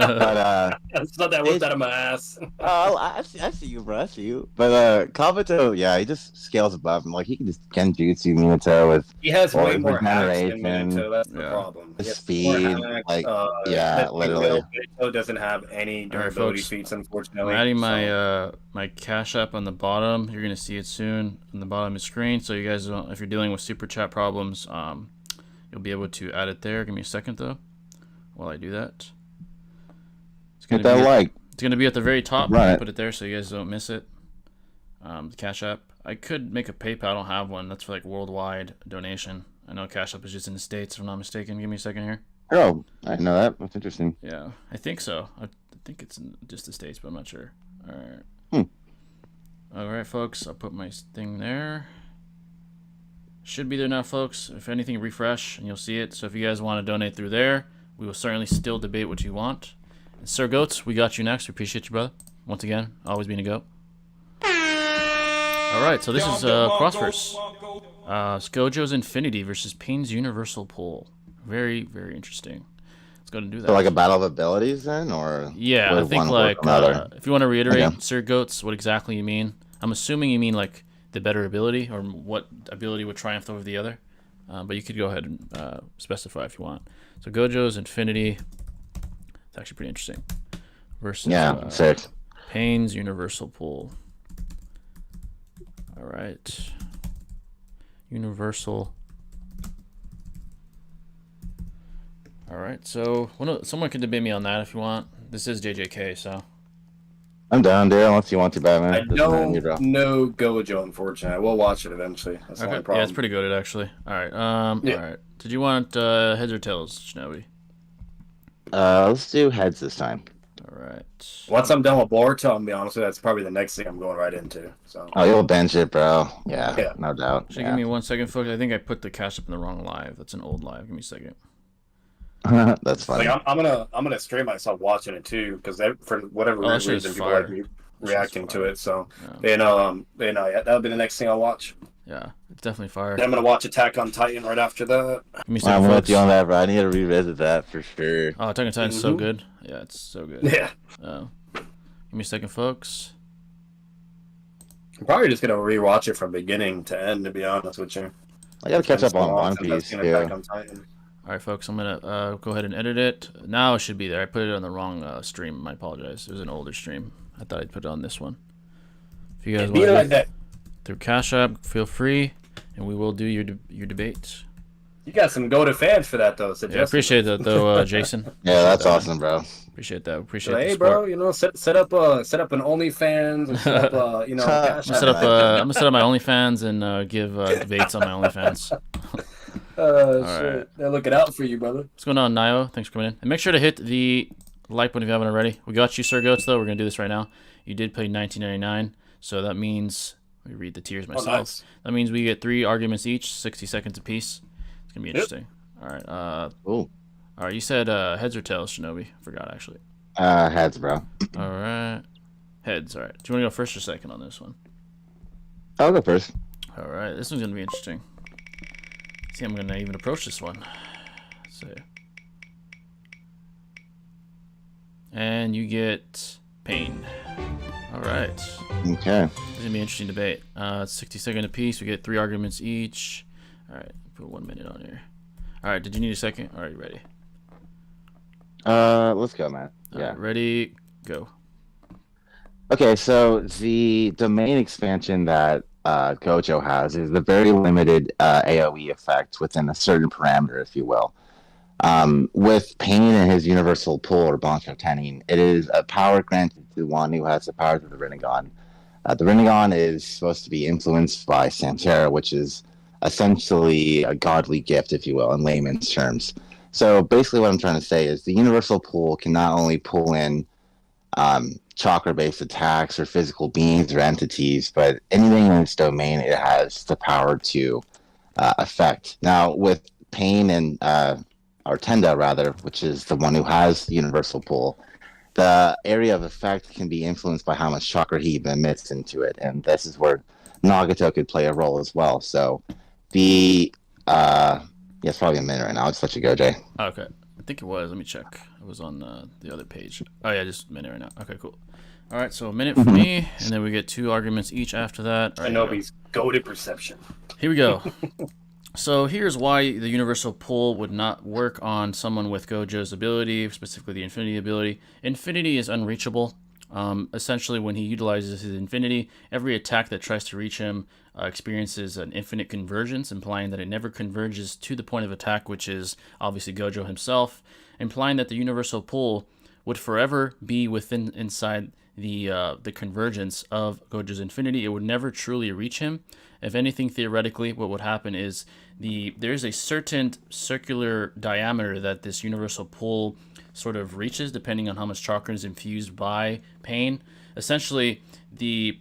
it's not that whipped out of my ass. I see you, bro. I see you. But, Kabuto, yeah, he just scales above him. Like, he can just Genjutsu Minato with... He has way more hacks than Minato. That's the problem. The speed, hacks, literally. Minato doesn't have any durability feats, unfortunately. I'm adding my my Cash App on the bottom. You're gonna see it soon on the bottom of the screen. So you guys, if you're dealing with super chat problems, you'll be able to add it there. Give me a second though, while I do that. It's gonna It's gonna be at the very top. Right. Put it there so you guys don't miss it. The Cash App. I could make a PayPal. I don't have one. That's for like worldwide donation. I know Cash App is just in the States, if I'm not mistaken. Give me a second here. Oh, I didn't know that. That's interesting. Yeah, I think so. I think it's in just the States, but I'm not sure. All right. All right, folks. I'll put my thing there. Should be there now, folks. If anything, refresh and you'll see it. So if you guys want to donate through there, we will certainly still debate what you want. And Sir Goats, we got you next. We appreciate you, brother. Once again, always being a goat. All right, so this is cross-verse. It's Gojo's Infinity versus Pain's Universal Pull. Very, very interesting. Let's go and do that. So like a battle of abilities then, or yeah, I think like if you want to reiterate, Sir Goats, what exactly you mean? I'm assuming you mean like the better ability, or what ability would triumph over the other. But you could go ahead and specify if you want. So Gojo's Infinity. It's actually pretty interesting. Versus sick. Pain's Universal Pull. All right. Universal. All right. So someone can debate me on that if you want. This is JJK, so. I'm down there unless you want to, Batman. I don't know Gojo, unfortunately. We'll watch it eventually. That's the only problem. Yeah, it's pretty good actually. All right. All right. Did you want heads or tails, Shinobi? Let's do heads this time. All right. Once I'm done with Boruto, I'll be honest with you, that's probably the next thing I'm going right into. So. Oh, you'll bench it, bro. Yeah. No doubt. Actually, give me 1 second, folks. I think I put the Cash Up in the wrong live. That's an old live. Give me a second. That's funny. Like, I'm gonna stream myself watching it too, because for whatever reason people like reacting to it. So that'll be the next thing I'll watch. Yeah, it's definitely fire. Then I'm gonna watch Attack on Titan right after that. Give me a second, I'm with you on that, bro. I need to revisit that for sure. Oh, Attack on Titan's so good. Yeah, it's so good. Yeah. Give me a second, folks. I'm probably just gonna rewatch it from beginning to end, to be honest with you. I gotta catch up on One Piece. Yeah. All right, folks. I'm gonna go ahead and edit it. Now it should be there. I put it on the wrong stream. I apologize. It was an older stream. I thought I'd put it on this one. If you guys want to that through Cash App, feel free, and we will do your debate. You got some go-to fans for that though. Yeah, I appreciate that though, Jason. Yeah, that's awesome, bro. Appreciate that. Appreciate hey, the support. bro, set up an OnlyFans and set up Cash App. I'm gonna set up my OnlyFans and give debates on my OnlyFans. Shit. Right. They're looking out for you, brother. What's going on, Nio? Thanks for coming in. And make sure to hit the like button if you haven't already. We got you, Sir Goats, though. We're going to do this right now. You did pay $19.99, so that means... Let me read the tiers myself. Oh, nice. That means we get 3 arguments each, 60 seconds apiece. It's going to be interesting. All right. Cool. All right, you said heads or tails, Shinobi? I forgot, actually. Heads, bro. All right. Heads, all right. Do you want to go first or second on this one? I'll go first. All right, this one's going to be interesting. See, I'm gonna even approach this one. So, and you get Pain. All right. Okay. This is gonna be an interesting debate. It's 60 seconds apiece. We get 3 arguments each. All right. Put 1 minute on here. All right. Did you need a second? All right. You ready? Let's go, man. All Yeah. right, ready, go. Okay, so the domain expansion that Gojo has is the very limited AoE effect within a certain parameter, if you will. With Pain and his universal pull or Bancho Tenin, it is a power granted to one who has the powers of the Rinnegan. The Rinnegan is supposed to be influenced by Samsara, which is essentially a godly gift, if you will, in layman's terms. So basically, what I'm trying to say is the universal pull can not only pull in chakra-based attacks or physical beings or entities, but anything in its domain, it has the power to affect. Now, with Pain and or Tenda, rather, which is the one who has the universal pull, the area of effect can be influenced by how much chakra he emits into it, and this is where Nagato could play a role as well. So, the yeah, it's probably a minute right now. I'll just let you go, Jay. Okay, I think it was. Let me check. It was on the other page. Oh yeah, just a minute right now. Okay, cool. All right, so a minute for me, and then we get 2 arguments each after that. All right, Shinobi's goated perception. here we go. So here's why the universal pull would not work on someone with Gojo's ability, specifically the infinity ability. Infinity is unreachable. Essentially, when he utilizes his infinity, every attack that tries to reach him experiences an infinite convergence, implying that it never converges to the point of attack, which is obviously Gojo himself, implying that the universal pull would forever be inside the convergence of Gojo's infinity. It would never truly reach him. If anything, theoretically, what would happen is there's a certain circular diameter that this universal pull sort of reaches, depending on how much chakra is infused by Pain. Essentially, the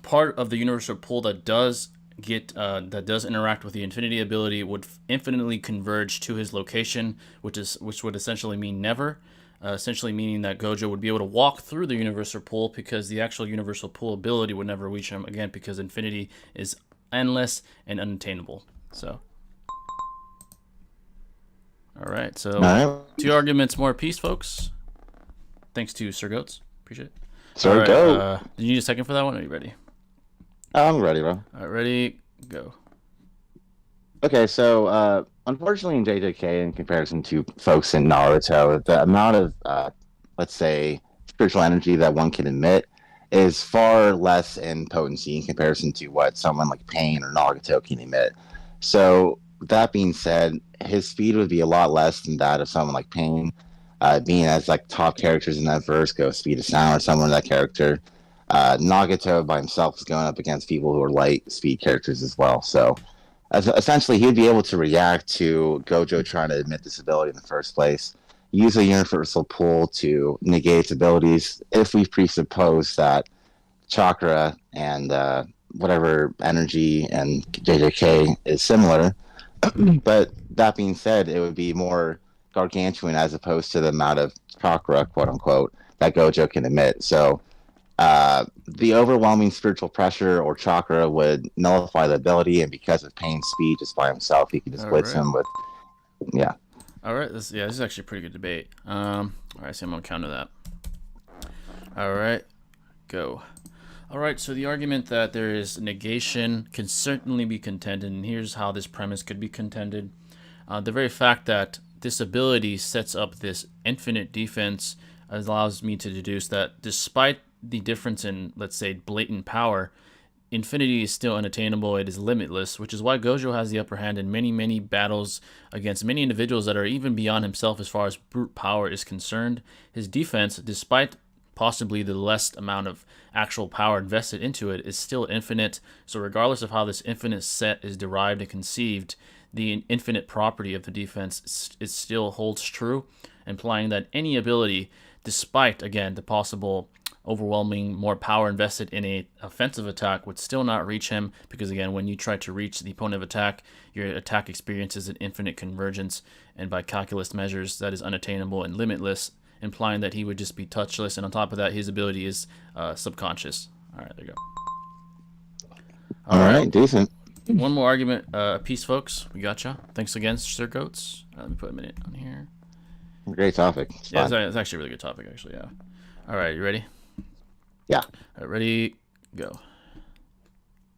part of the universal pull that does interact with the infinity ability would infinitely converge to his location, which would essentially mean never. Essentially meaning that Gojo would be able to walk through the universal pull because the actual universal pull ability would never reach him, again, because infinity is endless and unattainable. So, all right, so All right. 2 arguments more apiece, folks. Thanks to Sir Goats. Appreciate it. Sir, right, go. Did you need a second for that one? Are you ready? I'm ready, bro. All right, ready, go. Okay, so unfortunately in JJK, in comparison to folks in Naruto, the amount of, let's say, spiritual energy that one can emit is far less in potency in comparison to what someone like Pain or Nagato can emit. So that being said, his speed would be a lot less than that of someone like Pain, being as like top characters in that verse go speed of sound or someone that character. Nagato by himself is going up against people who are light speed characters as well. So essentially, he'd be able to react to Gojo trying to admit this ability in the first place, use a universal pull to negate its abilities if we presuppose that chakra and whatever energy and JJK is similar. But that being said, it would be more gargantuan as opposed to the amount of chakra, quote unquote, that Gojo can emit. So the overwhelming spiritual pressure or chakra would nullify the ability, and because of Pain's speed just by himself, he can just blitz him with, yeah. All right, this is actually a pretty good debate. All right, so I'm gonna counter that. All right, go. All right, so the argument that there is negation can certainly be contended, and here's how this premise could be contended. The very fact that this ability sets up this infinite defense allows me to deduce that despite the difference in, let's say, blatant power, infinity is still unattainable. It is limitless, which is why Gojo has the upper hand in many, many battles against many individuals that are even beyond himself as far as brute power is concerned. His defense, despite possibly the less amount of actual power invested into it, is still infinite. So regardless of how this infinite set is derived and conceived, the infinite property of the defense it still holds true, implying that any ability, despite, again, the possible overwhelming more power invested in a offensive attack, would still not reach him, because again, when you try to reach the point of attack, your attack experiences an infinite convergence, and by calculus measures that is unattainable and limitless, implying that he would just be touchless, and on top of that, his ability is subconscious. All right, there you go. All right, decent. One more argument apiece, folks. We gotcha. Thanks again, Sir Goats. Let me put a minute on here. Great topic. It's actually a really good topic, actually, yeah. All right, you ready? Yeah. All right, ready, go.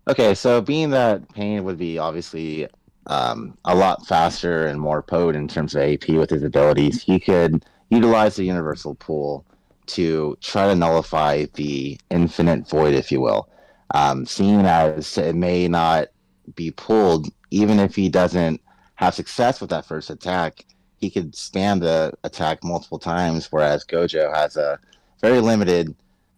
Okay, so being that Pain would be obviously a lot faster and more potent in terms of AP with his abilities, he could utilize the universal pool to try to nullify the infinite void, if you will. Seeing as it may not be pulled, even if he doesn't have success with that first attack, he could spam the attack multiple times, whereas Gojo has a very limited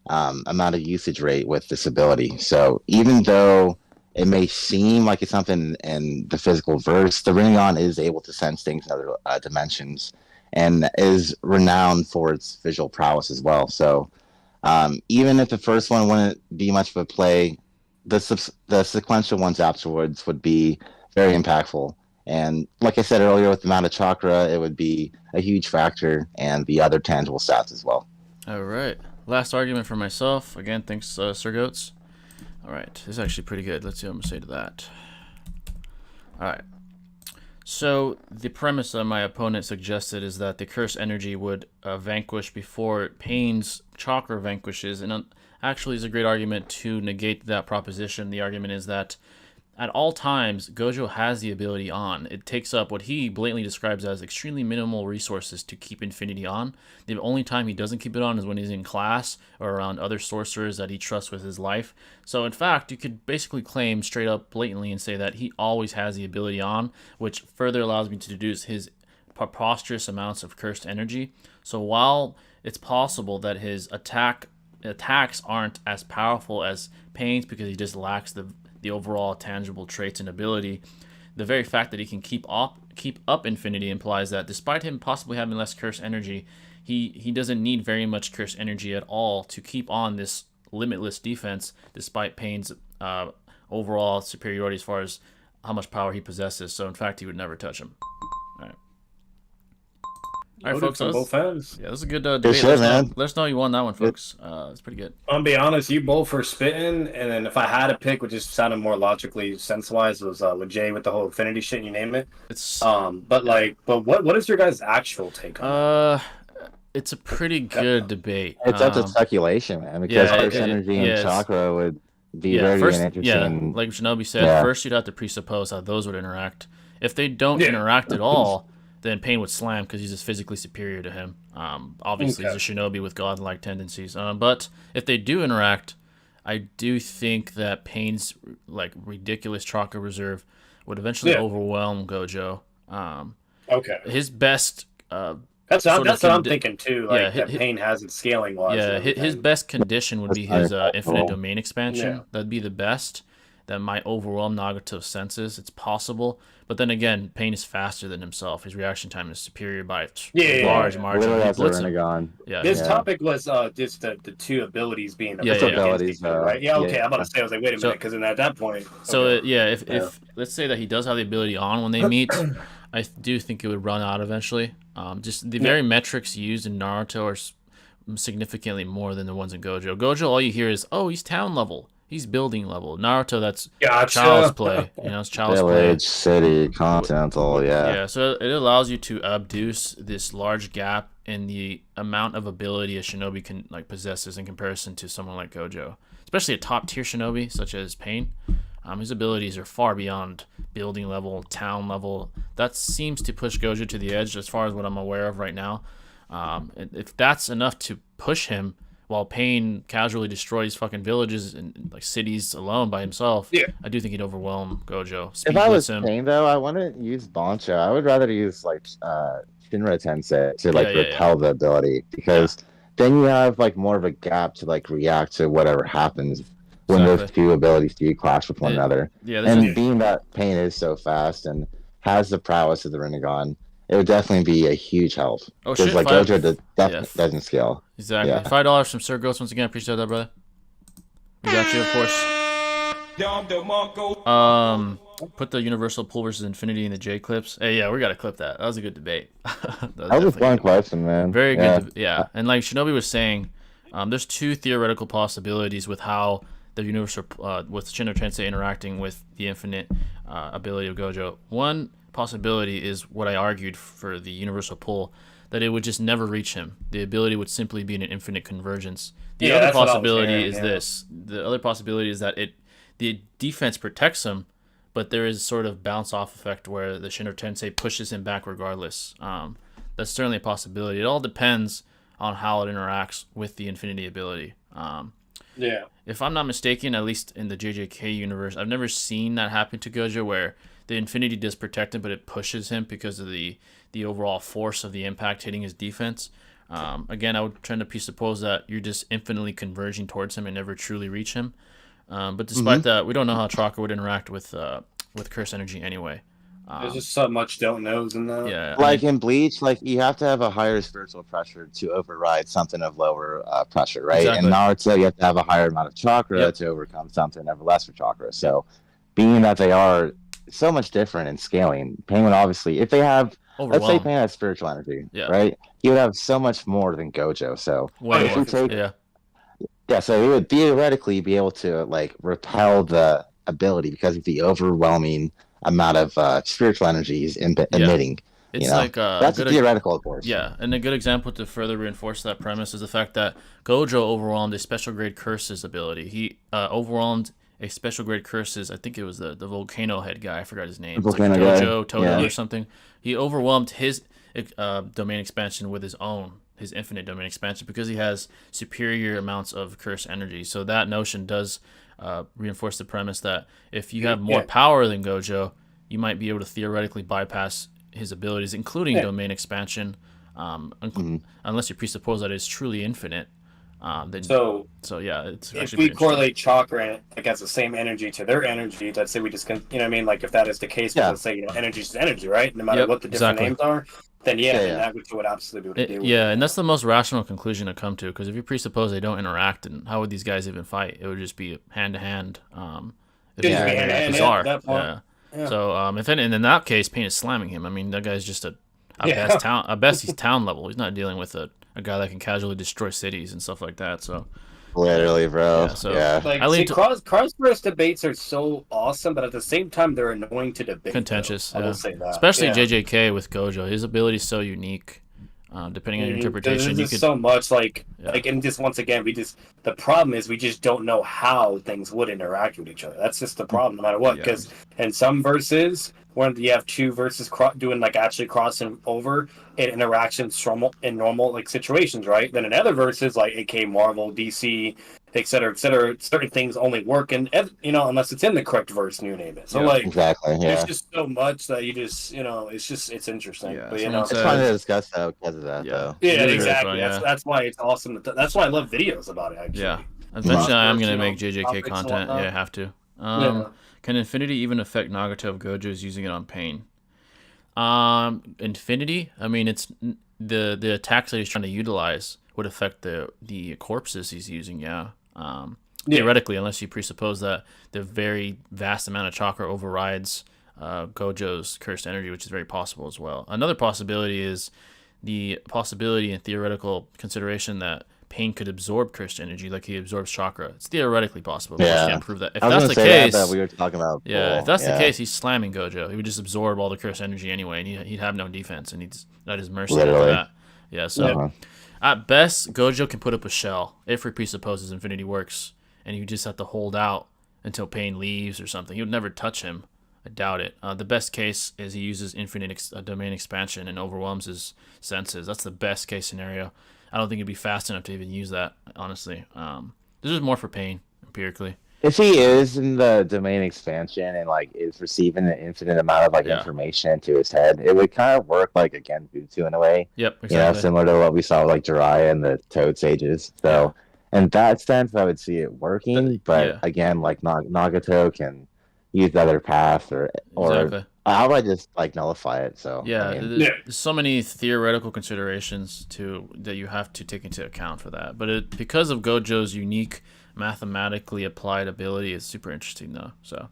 amount of usage rate with this ability. So even though it may seem like it's something in the physical verse, the Rinnegan is able to sense things in other dimensions and is renowned for its visual prowess as well. So even if the first one wouldn't be much of a play, the sequential ones afterwards would be very impactful. And like I said earlier, with the amount of chakra, it would be a huge factor, and the other tangible stats as well. All right. Last argument for myself. Again, thanks, Sir Goats. All right. This is actually pretty good. Let's see what I'm going to say to that. All right. So the premise that my opponent suggested is that the cursed energy would vanquish before Pain's chakra vanquishes, and actually is a great argument to negate that proposition. The argument is that at all times, Gojo has the ability on. It takes up what he blatantly describes as extremely minimal resources to keep Infinity on. The only time he doesn't keep it on is when he's in class or around other sorcerers that he trusts with his life. So in fact, you could basically claim straight up blatantly and say that he always has the ability on, which further allows me to deduce his preposterous amounts of cursed energy. So while it's possible that his attacks aren't as powerful as Pain's because he just lacks the overall tangible traits and ability, the very fact that he can keep up Infinity implies that despite him possibly having less cursed energy, he doesn't need very much cursed energy at all to keep on this limitless defense, despite Pain's overall superiority as far as how much power he possesses. So in fact, he would never touch him. All right, folks. Both ends. Yeah, this is a good debate. Let us know you won that one, folks. It's pretty good. I'll be honest, you both were spitting, and then if I had to pick, which just sounded more logically sense-wise, was with Jay with the whole Infinity shit, you name it. It's but what is your guys' actual take on it? It's a pretty good debate. It's up to speculation, man, because cursed energy and chakra would be very interesting. Yeah, like Shinobi said, first you'd have to presuppose how those would interact. If they don't interact at all, then Pain would slam because he's just physically superior to him. Obviously, he's a shinobi with godlike tendencies. But if they do interact, I do think that Pain's ridiculous chakra reserve would eventually overwhelm Gojo. His best. That's what I'm thinking too. That Pain has it scaling wise. Yeah, his best condition would be his infinite domain expansion. Yeah. That'd be the best. That might overwhelm Nagato's senses. It's possible. But then again, Pain is faster than himself. His reaction time is superior by a large margin. This topic was just the two abilities being abilities, right? Yeah, okay. I'm about to say, I was like, wait a minute, because at that point. If let's say that he does have the ability on when they meet, I do think it would run out eventually. Just the very metrics used in Naruto are significantly more than the ones in Gojo. Gojo, all you hear is, oh, he's town level. He's building level. Naruto, that's child's play. It's child's Village, city, continental, Yeah, so it allows you to abduce this large gap in the amount of ability a shinobi can possesses in comparison to someone like Gojo. Especially a top tier shinobi such as Pain. His abilities are far beyond building level, town level. That seems to push Gojo to the edge as far as what I'm aware of right now. If that's enough to push him, while Pain casually destroys fucking villages and cities alone by himself, I do think he'd overwhelm Gojo. If I was Pain, though, I wouldn't use Bancho. I would rather use Shinra Tensei to repel the ability, because then you have more of a gap to react to whatever happens when those two abilities do clash with one another. Being that Pain is so fast and has the prowess of the Rinnegan, it would definitely be a huge help. Because Gojo doesn't scale. Exactly. $5 from Sir Ghost once again. Appreciate that, brother. We got you, of course. Put the Universal Pool versus Infinity in the J clips. Hey, yeah, we got to clip that. That was a good debate. that was a fun question, man. Very good. And like Shinobi was saying, there's two theoretical possibilities with how the Universal, with Shinra Tensei interacting with the infinite ability of Gojo. One possibility is what I argued for the Universal Pull, that it would just never reach him. The ability would simply be an infinite convergence. The other possibility is this. The other possibility is that the defense protects him, but there is sort of bounce off effect where the Shinra Tensei pushes him back regardless. that's certainly a possibility. It all depends on how it interacts with the Infinity ability. Yeah. If I'm not mistaken, at least in the JJK universe, I've never seen that happen to Gojo where the Infinity does protect him, but it pushes him because of the overall force of the impact hitting his defense. Again, I would tend to presuppose that you're just infinitely converging towards him and never truly reach him. But despite that, we don't know how Chakra would interact with Curse Energy anyway. There's just so much don't knows in that. Yeah, Like in Bleach, like you have to have a higher spiritual pressure to override something of lower pressure, right? Exactly. In Naruto, you have to have a higher amount of chakra to overcome something of lesser chakra. So, being that they are so much different in scaling, Pain would obviously, if they have, let's say Pain has spiritual energy, right? He would have so much more than Gojo. So, way more. Yeah, so he would theoretically be able to like repel the ability because of the overwhelming amount of spiritual energy he's emitting. It's like that's theoretical, of course. Yeah, and a good example to further reinforce that premise is the fact that Gojo overwhelmed a special grade curses ability. He overwhelmed a special grade curses. I think it was the volcano head guy. I forgot his name. It's like Gojo Todo or something. He overwhelmed his domain expansion with his infinite domain expansion because he has superior amounts of curse energy. So that notion does reinforce the premise that if you have more power than Gojo, you might be able to theoretically bypass his abilities, including domain expansion, unless you presuppose that it's truly infinite. So yeah, it's if we correlate chakra like has the same energy to their energy, let's say we just you know what I mean, like if that is the case, let's say energy is energy, right? No matter what the different names are. Then Naruto would absolutely deal with it. And that's the most rational conclusion to come to, because if you presuppose they don't interact, and how would these guys even fight? It would just be hand to hand. Bizarre. So if in that case, Pain is slamming him. I mean, that guy's just at best he's town level. He's not dealing with a guy that can casually destroy cities and stuff like that. So. Literally, bro. Cross-verse debates are so awesome, but at the same time, they're annoying to debate. Contentious, I will say that. Especially JJK with Gojo. His ability is so unique. Depending on your interpretation, there's so much and just once again, the problem is we just don't know how things would interact with each other. That's just the problem, no matter what. Because in some verses, when you have two verses doing actually crossing over in interactions in normal situations, right? Then in other verses like AK, Marvel, DC, etc., certain things only work unless it's in the correct verse, you name it. So there's just so much that you just it's interesting. Yeah, but it's fun to discuss though because of that. Though. Yeah, exactly. That's why it's awesome. That's why I love videos about it. Actually. Yeah, eventually I'm gonna make JJK content. Yeah, I have to. Can Infinity even affect Nagato if Gojo is using it on Pain? Infinity? I mean, it's the attacks that he's trying to utilize would affect the corpses he's using. Theoretically, unless you presuppose that the very vast amount of chakra overrides Gojo's cursed energy, which is very possible as well. Another possibility is the possibility and theoretical consideration that Pain could absorb cursed energy like he absorbs chakra. It's theoretically possible. But I can't prove that. If that's the case, that we were talking about. If that's the case, he's slamming Gojo. He would just absorb all the cursed energy anyway, and he'd have no defense, and he's at his mercy after that. Yeah. So at best, Gojo can put up a shell if he presupposes Infinity works, and you just have to hold out until Pain leaves or something. He would never touch him. I doubt it. The best case is he uses infinite domain expansion and overwhelms his senses. That's the best case scenario. I don't think it'd be fast enough to even use that, honestly. This is more for Pain, empirically. If he is in the domain expansion and is receiving an infinite amount of information into his head, it would kind of work like again Jutsu in a way. Yep, exactly. Similar to what we saw with Jiraiya and the Toad Sages. So in that sense, I would see it working. But again, Nagato can use the other path or how would I just nullify it? So there's so many theoretical considerations that you have to take into account for that. But because of Gojo's unique mathematically applied ability, it's super interesting though. So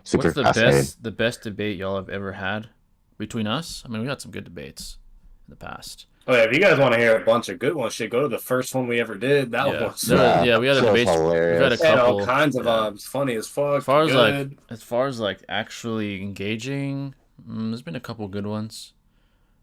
super what's the best debate y'all have ever had between us? I mean, we had some good debates in the past. Oh yeah, if you guys want to hear a bunch of good ones, go to the first one we ever did. That was we had a debate. We've had a couple. All kinds of it's funny as fuck. As far as actually engaging, there's been a couple good ones.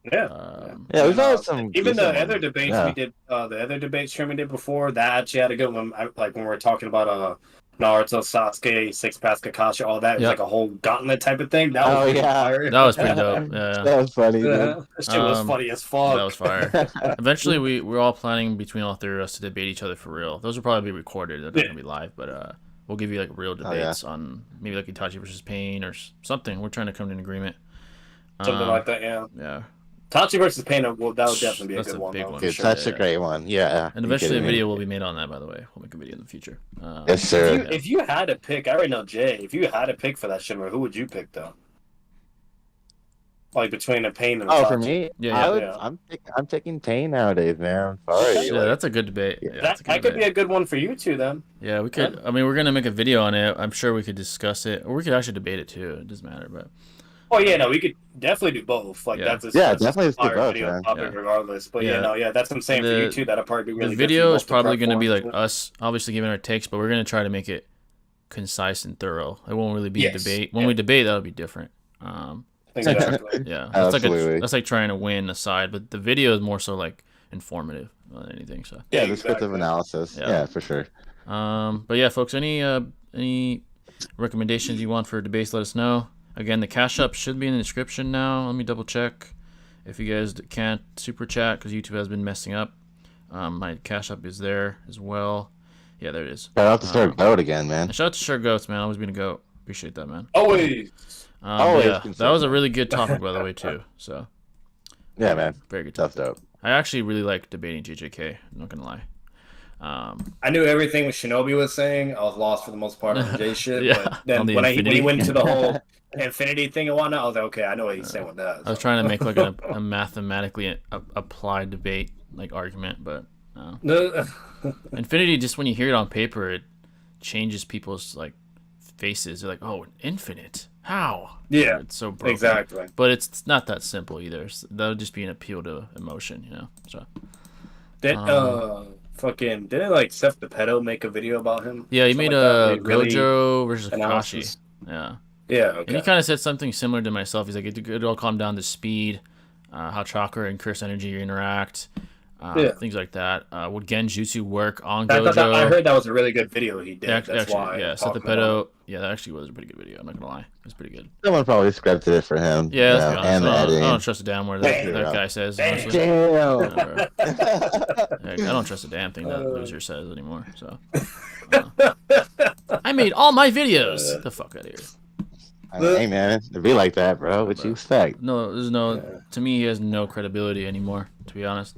We've had some. Even the other debates we did, the other debate stream we did before, that actually had a good one. When we were talking about Naruto, Sasuke, Six Paths Kakashi, all that. It was Yep. like a whole gauntlet type of thing. That was Oh really yeah, fire. That was pretty dope. Yeah. that was funny, dude. That shit was funny as fuck. That was fire. Eventually, we're all planning between all three of us to debate each other for real. Those will probably be recorded. They're not gonna be live, but we'll give you like real debates on maybe like Itachi versus Pain or something. We're trying to come to an agreement. Something like that, yeah. Yeah. Tachi versus Pain, that would definitely be a That's good a one. big Though, one. for Dude, sure. such a great one. Yeah. And eventually a video will be made on that, by the way. We'll make a video in the future. Yes, sir. If you had to pick, I already know Jay. If you had to pick for that Shinra, who would you pick though? Like between a Pain and Oh, for Itachi. me, Yeah. I'm taking Pain nowadays, man. Sorry. Yeah, that's a good debate. Yeah, that's a good That could debate. be a good one for you two then. Yeah, we could. I mean, we're gonna make a video on it. I'm sure we could discuss it, or we could actually debate it too. It doesn't matter, but Oh yeah, no, we could definitely do both. Like Yeah. that's Definitely let's do fire both, video man. topic Yeah. regardless. But Yeah. that's what I'm saying for The- you too. That'll probably be really the good for you video both is to probably prep gonna be for. like us, obviously giving our takes, but we're gonna try to make it concise and thorough. It won't really be Yes. a debate. When we debate, that'll be different. Exactly. Yeah, Absolutely. that's like trying to win a side, but the video is more so like informative than anything. So. Yeah, descriptive exactly. analysis. Yeah. Yeah, for sure. But yeah, folks, any recommendations you want for debates, let us know. Again, the cash up should be in the description now. Let me double check. If you guys can't super chat because YouTube has been messing up, my cash up is there as well. Yeah, there it is. Shout out to Sir Goat again, man. And shout out to Sure Goats, man. Always been a goat. Appreciate that, man. Always. Always Yeah, consider that was a really good topic, by the way, too. So Yeah, man. very good That's topic. dope. I actually really like debating JJK. I'm not gonna lie. I knew everything what Shinobi was saying. I was lost for the most part on Jay shit. Yeah, But then on the when he Infinity. went into the whole Infinity thing and whatnot, I was like, okay, I know what he's saying with that. I was trying to make like a mathematically applied debate like argument, but no. No. Infinity, just when you hear it on paper, it changes people's like faces. They're like, "Oh, infinite? How?" Yeah, it's so broken. exactly. But it's not that simple either. That would just be an appeal to emotion, you know. So Didn't like Seth DePeto make a video about him? yeah, he Something made like a that? Really Gojo versus Kakashi. analysis. Yeah, Yeah, and okay. he kind of said something similar to myself. He's like, it all come down to speed, how chakra and curse energy interact. Things like that. Would Genjutsu work on Gojo? I heard that was a really good video he did. Yeah, That's actually, why. yeah, I'm Seth talking about DePeto. Yeah, that actually was a pretty good video. I'm not gonna lie, it was pretty good. Someone probably scripted it for him. Yeah, you let's know, be honest. and the I editing. don't trust a damn word that Damn. guy says. Honestly. Damn. Whatever. I don't trust a damn thing that loser says anymore. So, I made all my videos. The fuck out of here. Hey, man. It'd be like that, bro. What you expect? No, there's no. To me, he has no credibility anymore. To be honest.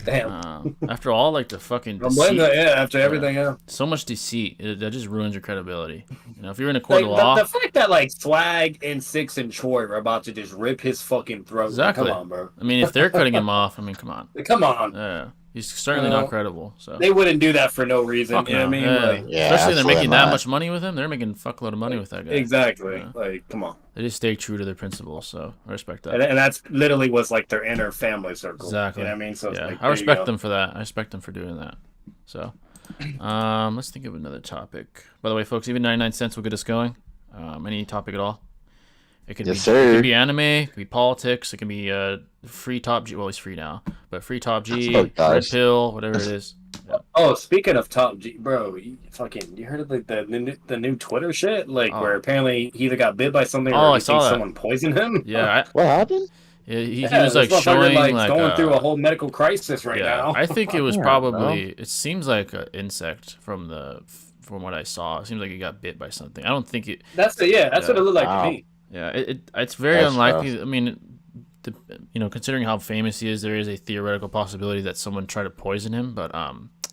Damn. After all, like the fucking I'm blaming deceit, that, after everything, yeah. so much deceit, that just ruins your credibility. You know, if you're in a court Like, of law, the fact that like Swag and Six and Troy are about to just rip his fucking throat. Exactly. Come on, bro. I mean, if they're cutting him off, I mean, come on. Come on. Yeah, he's certainly Well, not credible. So. They wouldn't do that for no reason. Fuck You know what I mean? no. Yeah. Like, Yeah, Especially they're making absolutely that not. much money with him. They're making a fuckload of money with that guy. exactly. Yeah. Like, come on. They just stay true to their principles, so I respect that. And that's literally was like their inner family circle. Exactly. You know what I mean? So it's Yeah, like, I there you respect go. them for that. I respect them for doing that. So, let's think of another topic. By the way, folks, even 99 cents will get us going. Any topic at all. It could Yes, be sir. It could be anime. It could be politics. It can be free top G. Well, he's free now, but free top G, Oh, red gosh. pill, whatever it is. Oh, speaking of Top G, bro, you heard of like the new Twitter shit? Like Oh. where apparently he either got bit by something Oh, or I he saw thinks that. someone poisoned him. Yeah, What happened? he Yeah, was like this motherfucker, showing like going through a whole medical crisis right yeah, now. I think it was Yeah, probably. It seems like an insect from what I saw. It seems like it got bit by something. I don't think it. That's what it looked like Wow. to me. Yeah, it's very That's unlikely. I mean, considering how famous he is, there is a theoretical possibility that someone tried to poison him. But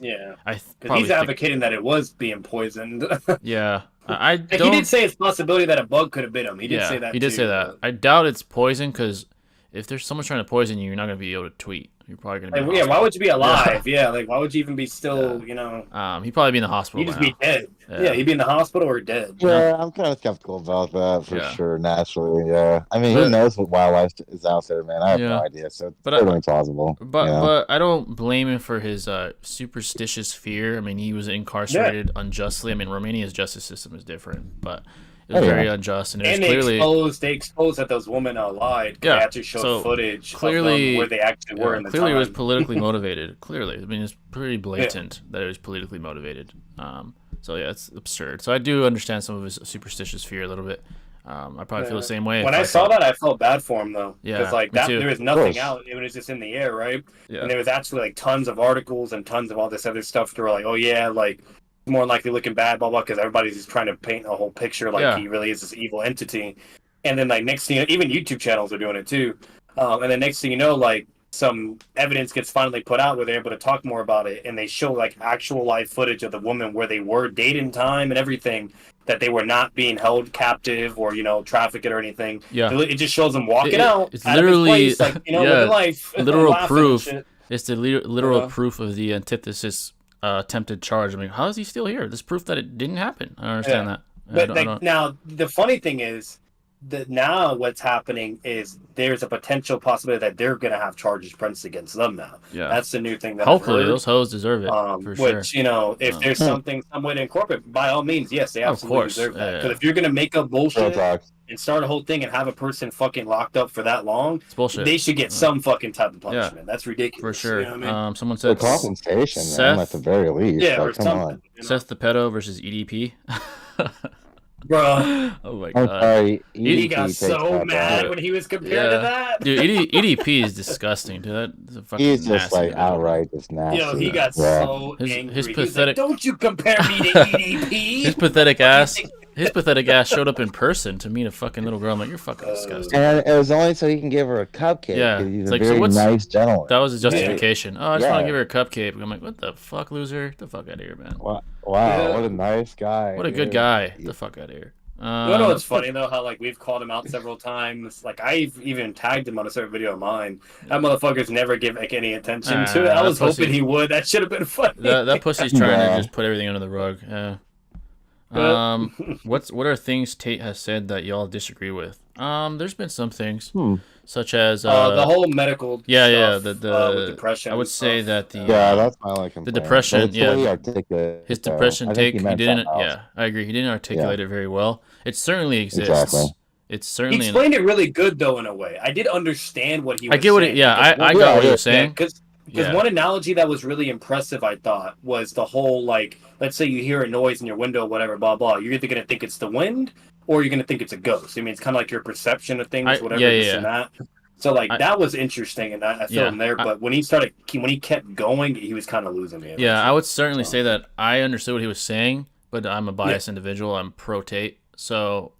Yeah, I because probably he's advocating that it was being poisoned. yeah, I And he don't. did say it's a possibility that a bug could have bit him. He did yeah, say that. he did too, say that. I doubt it's poison because if there's someone trying to poison you, you're not gonna be able to tweet. You're probably gonna be. Like, in the yeah, why hospital. would you be alive? Yeah, like why would you even be still? You know, He'd probably be in the hospital. he'd just by be now. dead. Yeah. Yeah, he'd be in the hospital or dead. Yeah, I'm kind of skeptical about that for Yeah. sure. Naturally, yeah. I mean, But- who knows what wildlife is out there, man? I have Yeah. no idea. So it's But I- totally plausible. But you know? but I don't blame him for his superstitious fear. I mean, he was incarcerated unjustly. I mean, Romania's justice system is different, but it was Oh, yeah. very unjust, and it was And clearly they exposed that those women lied. Yeah, They actually showed so footage clearly- of them where they actually were in the clearly time. it was politically motivated. Clearly, I mean, it's pretty blatant that it was politically motivated. So yeah, it's absurd. So I do understand some of his superstitious fear a little bit. I probably feel the same way. When I saw that, I felt bad for him though, because Yeah, like me that, too. there was nothing out; it was just in the air, right? Yeah. And there was actually like tons of articles and tons of all this other stuff that were like, "Oh yeah, like more likely looking bad, blah blah," because everybody's just trying to paint a whole picture like he really is this evil entity. And then like next thing, even YouTube channels are doing it too. And then next thing you know, like some evidence gets finally put out where they're able to talk more about it, and they show like actual live footage of the woman where they were date and time and everything, that they were not being held captive or trafficked or anything. Yeah, it just shows them walking out. It's literally place, like living life, literal proof. It's the literal proof of the antithesis attempted charge. I mean, how is he still here? This proof that it didn't happen. I don't understand that. But now the funny thing is that now what's happening is there's a potential possibility that they're going to have charges pressed against them now. Yeah, that's the new thing. That hopefully those hoes deserve it. For which sure. If there's some way to incorporate, by all means, yes, they absolutely deserve that. Because if you're going to make up bullshit and start a whole thing and have a person fucking locked up for that long, it's bullshit. They should get some fucking type of punishment. That's ridiculous. For sure. You know what I mean? Someone said compensation, man, at the very least. Yeah, like, or come something. on. Seth the pedo versus EDP. Bro, oh my I'm god, sorry, he got so mad when he was compared to that. Dude, EDP is disgusting, dude. That's a fucking he's just like dude. outright just nasty. Yo, he got so angry. His Like, pathetic. don't you compare me to EDP? His pathetic ass. His pathetic ass showed up in person to meet a fucking little girl. I'm like, you're fucking disgusting. And it was only so he can give her a cupcake. Yeah, He's it's a like, very so nice gentleman. That was his justification. Oh, I just want to Yeah. give her a cupcake. I'm like, what the fuck, loser? Get the fuck out of here, man. Wow, what a nice guy. What a good guy. Get the fuck out of here. You know what's funny though? How like we've called him out several times. Like I've even tagged him on a certain video of mine. That motherfucker's never give like any attention to it. I was hoping he would. That should have been funny. That pussy's trying to just put everything under the rug. Yeah. What are things Tate has said that y'all disagree with? There's been some things, such as the whole medical. Yeah, stuff, the depression. I would say that the that's my only complaint. The depression, his depression take. He didn't. Yeah, I agree. He didn't articulate it very well. It certainly exists. Exactly. It's certainly. He explained it really good though, in a way. I did understand what he was. I get what saying. I got what he was saying. Because one analogy that was really impressive, I thought, was the whole, like, let's say you hear a noise in your window, whatever, blah, blah. You're either going to think it's the wind or you're going to think it's a ghost. I mean, it's kind of like your perception of things, whatever, this and that. So, like, that was interesting, and I feel him there. But when he kept going, he was kind of losing me. Yeah, I would certainly say that I understood what he was saying, but I'm a biased individual. I'm pro-Tate. So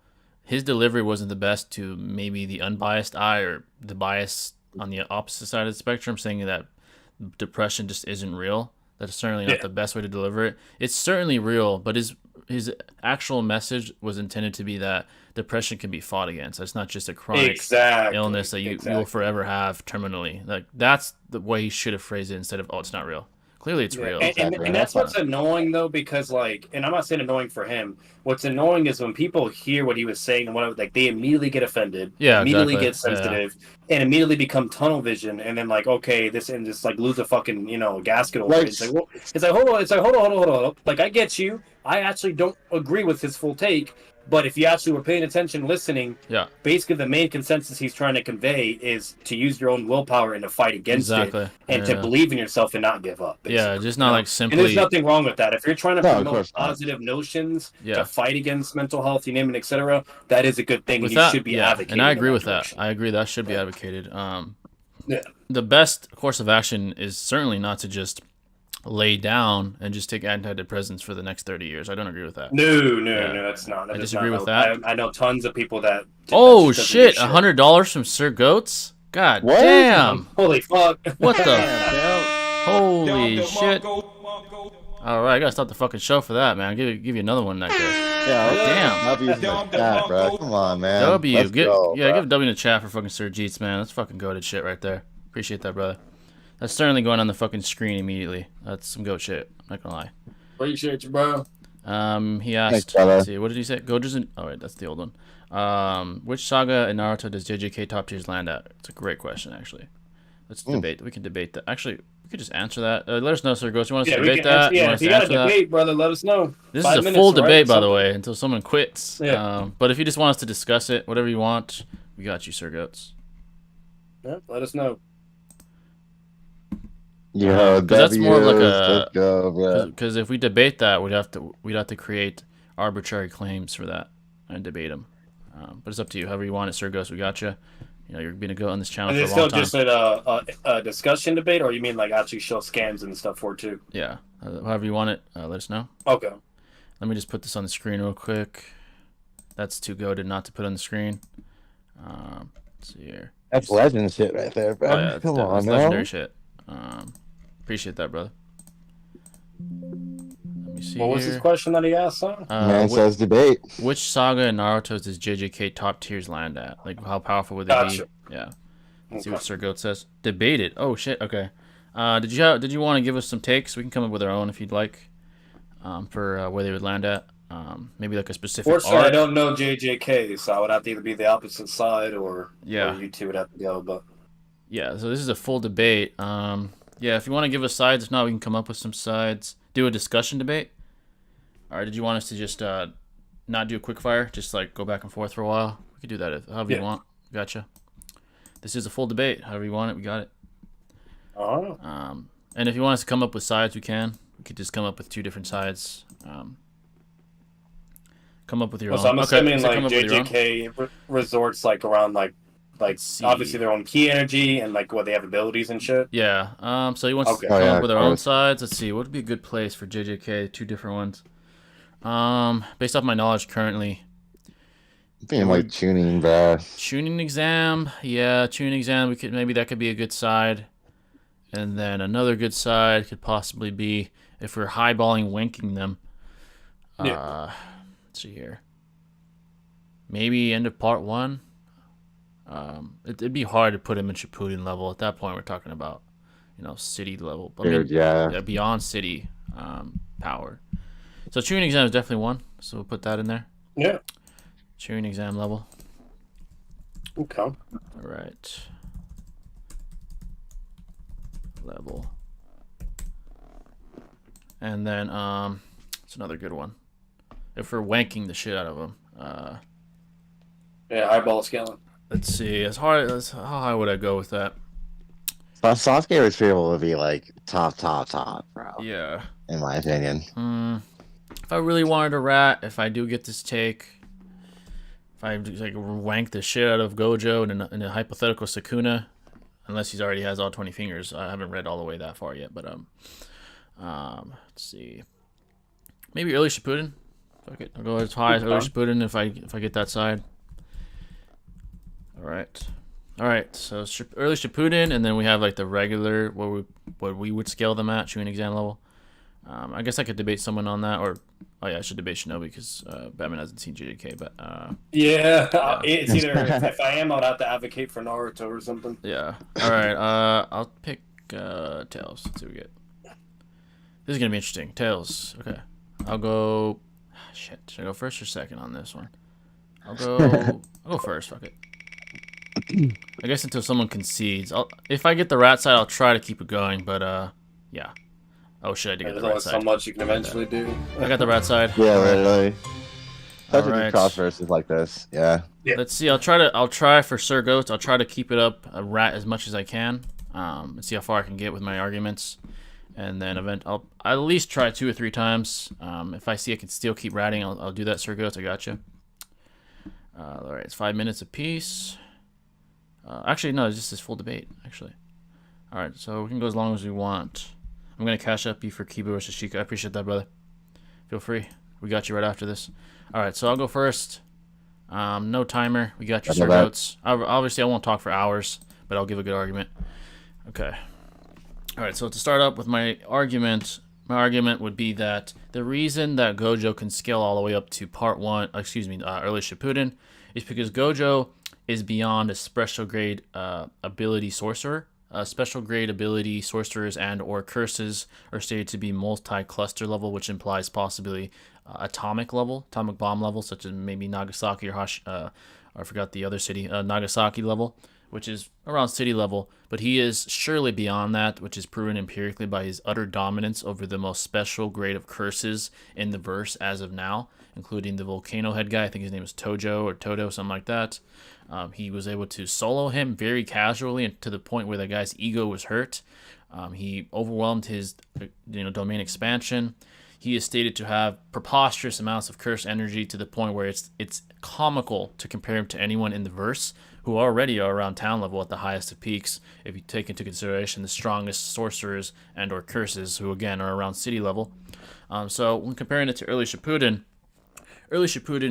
his delivery wasn't the best to maybe the unbiased eye or the bias on the opposite side of the spectrum, saying that depression just isn't real. That's certainly not the best way to deliver it. It's certainly real, but his actual message was intended to be that depression can be fought against. It's not just a chronic illness that you will forever have terminally. Like that's the way he should have phrased it instead of, oh, it's not real. Clearly it's real. And that's what's annoying though, because like, and I'm not saying annoying for him. What's annoying is when people hear what he was saying and what, like, they immediately get offended, immediately get sensitive, and immediately become tunnel vision, and then like, okay, this and just like lose a fucking gasket over it. It's like, well, hold on. Like, I get you. I actually don't agree with his full take. But if you actually were paying attention, listening, basically the main consensus he's trying to convey is to use your own willpower and to fight against it, and to believe in yourself and not give up. Basically. Yeah, just not like simply. And there's nothing wrong with that. If you're trying to promote positive notions to fight against mental health, you name it, etc., that is a good thing, and you should be advocating. And I agree with that. I agree that should be advocated. The best course of action is certainly not to just lay down and just take antidepressants for the next 30 years. I don't agree with that. No, that's not. I disagree with that. I know tons of people that. Oh shit! $100 from Sir Goats. God damn! Holy fuck! What the hell? Holy shit! All right, I gotta stop the fucking show for that, man. I'll give you another one that day. Damn. W's in the chat, bro. Come on, man. W. Give a W in the chat for fucking Sir Jeets, man. That's fucking goated shit right there. Appreciate that, brother. That's certainly going on the fucking screen immediately. That's some goat shit. I'm not gonna lie. Appreciate you, bro. He asked. Let's see, what did he say? Gojo's in. Oh wait, that's the old one. Which saga in Naruto does JJK top tiers land at? It's a great question, actually. Let's debate. We can debate that. Actually, we could just answer that. Let us know, Sir Ghost. You want us to debate that? Yeah, if you got a debate, brother, let us know. This is a full debate, by the way, until someone quits. Yeah. But if you just want us to discuss it, whatever you want, we got you, Sir Goats. Yeah, let us know. Yo, Because that's more of like let's go, bro. because if we debate that, we'd have to create arbitrary claims for that and debate them. But it's up to you. However you want it, Sir Ghost. We got you. You know, you're being a goat on this channel And for a it's long still time. just a discussion debate, or you mean like actually show scans and stuff for it too? Yeah. However you want it, let us know. Okay. Let me just put this on the screen real quick. That's too goated not to put on the screen. Let's see here. That's legend shit right there, bro. Oh, yeah, Come on, that's now. legendary shit. Appreciate that, brother. Let me see What was here. his question that he asked? Son? Man says debate. Which saga in Naruto does JJK top tiers land at? Like, how powerful would they Gotcha. be? Yeah. Okay. See what Sir Goat says. Debate it. Oh shit. Okay. Did you want to give us some takes? We can come up with our own if you'd like. For where they would land at. Maybe like a specific. Fortunately, I arc. don't know JJK, so I would have to either be the opposite side or you two would have to go. But Yeah. So this is a full debate. Yeah. If you want to give us sides, if not, we can come up with some sides. Do a discussion debate. Or did you want us to just not do a quick fire? Just like go back and forth for a while. We could do that however you want. Gotcha. This is a full debate. However you want it, we got it. oh, And if you want us to come up with sides, we can. We could just come up with two different sides. Come up with your own. so I'm assuming so like come up with your own. JJK resorts like around like See. obviously their own key energy and like what they have abilities and shit. Yeah. So you want Okay. to come Oh, yeah, up with our of own course. sides. Let's see. What would be a good place for JJK? Two different ones. Based off my knowledge currently, Being like tuning, bro. tuning exam. Yeah, tuning exam. Maybe that could be a good side. And then another good side could possibly be if we're highballing winking them. Yeah. Let's see here. Maybe end of part 1. It'd be hard to put him in Shippuden level. At that point, we're talking about, city level. I mean, Dude, yeah. beyond city power. So tuning exam is definitely one. So we'll put that in there. Yeah. Tuning exam level. Okay. All right. Level. And then it's another good one. If we're wanking the shit out of them. Yeah, eyeball scaling. Let's see. How high would I go with that? Sasuke retrieval would be like top, bro. Yeah. In my opinion. If I really wanted to rat, if I do get this take, if I like wank the shit out of Gojo in a hypothetical Sukuna, unless he already has all 20 fingers. I haven't read all the way that far yet, but let's see. Maybe early Shippuden. Fuck it. I'll go as high as early Shippuden if I get that side. All right. So early Shippuden, and then we have like the regular what we would scale them at, Chunin exam level. I guess I could debate someone on that, or I should debate Shinobi because Batman hasn't seen JJK, but yeah, it's either if I am, I'd have to advocate for Naruto or something. yeah. All right. I'll pick Tails. Let's see what we get. This is gonna be interesting. Tails. Okay. I'll go. Shit. Should I go first or second on this one? I'll go first. Fuck it. I guess until someone concedes. If I get the rat side, I'll try to keep it going. But yeah. Oh shit! I did get There's the rat only side. so much you can eventually do. I got the rat side. Yeah, literally. Especially Alright. the cross verses like this. Yeah. Let's see. I'll try for Sir Ghost. I'll try to keep it up a rat as much as I can. And see how far I can get with my arguments. And then I'll at least try 2 or 3 times. If I see I can still keep ratting, I'll do that, Sir Ghost. I got you. All right, it's 5 minutes apiece. Actually, no, it's just this full debate. Actually, all right. So we can go as long as we want. I'm gonna cash up you for Kiba versus Sheikah. I appreciate that, brother. Feel free. We got you right after this. All right, so I'll go first. No timer. We got your Sir Goats. Obviously, I won't talk for hours, but I'll give a good argument. Okay. All right, so to start up with my argument would be that the reason that Gojo can scale all the way up to part 1, early Shippuden, is because Gojo is beyond a special grade ability sorcerer. Special grade ability sorcerers and or curses are stated to be multi-cluster level, which implies possibly atomic bomb level, such as maybe Nagasaki or I forgot the other city, Nagasaki level, which is around city level. But he is surely beyond that, which is proven empirically by his utter dominance over the most special grade of curses in the verse as of now, including the volcano head guy. I think his name is Tojo or Toto, something like that. He was able to solo him very casually and to the point where the guy's ego was hurt. He overwhelmed his domain expansion. He is stated to have preposterous amounts of curse energy to the point where it's comical to compare him to anyone in the verse who already are around town level at the highest of peaks. If you take into consideration the strongest sorcerers and or curses, who again are around city level. So when comparing it to early Shippuden,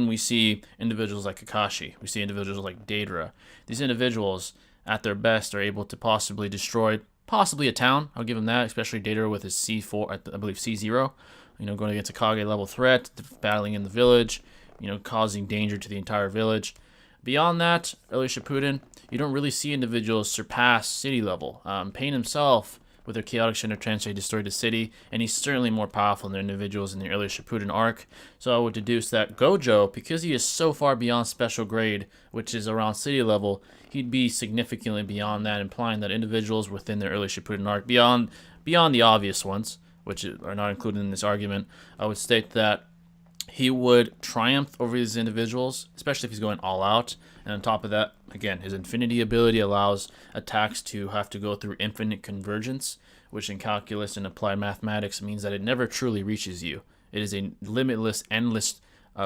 we see individuals like Kakashi. We see individuals like Deidara. These individuals, at their best, are able to possibly destroy possibly a town. I'll give him that, especially Deidara with his C4, I believe C0. Going against a Kage level threat, battling in the village, causing danger to the entire village. Beyond that, early Shippuden, you don't really see individuals surpass city level. Pain himself, with their chaotic Shindo transfer, he destroyed the city, and he's certainly more powerful than individuals in the early Shippuden arc. So I would deduce that Gojo, because he is so far beyond special grade, which is around city level, he'd be significantly beyond that, implying that individuals within the early Shippuden arc, beyond the obvious ones, which are not included in this argument, I would state that he would triumph over these individuals, especially if he's going all out. And on top of that, again, his infinity ability allows attacks to have to go through infinite convergence, which in calculus and applied mathematics means that it never truly reaches you. It is a limitless, endless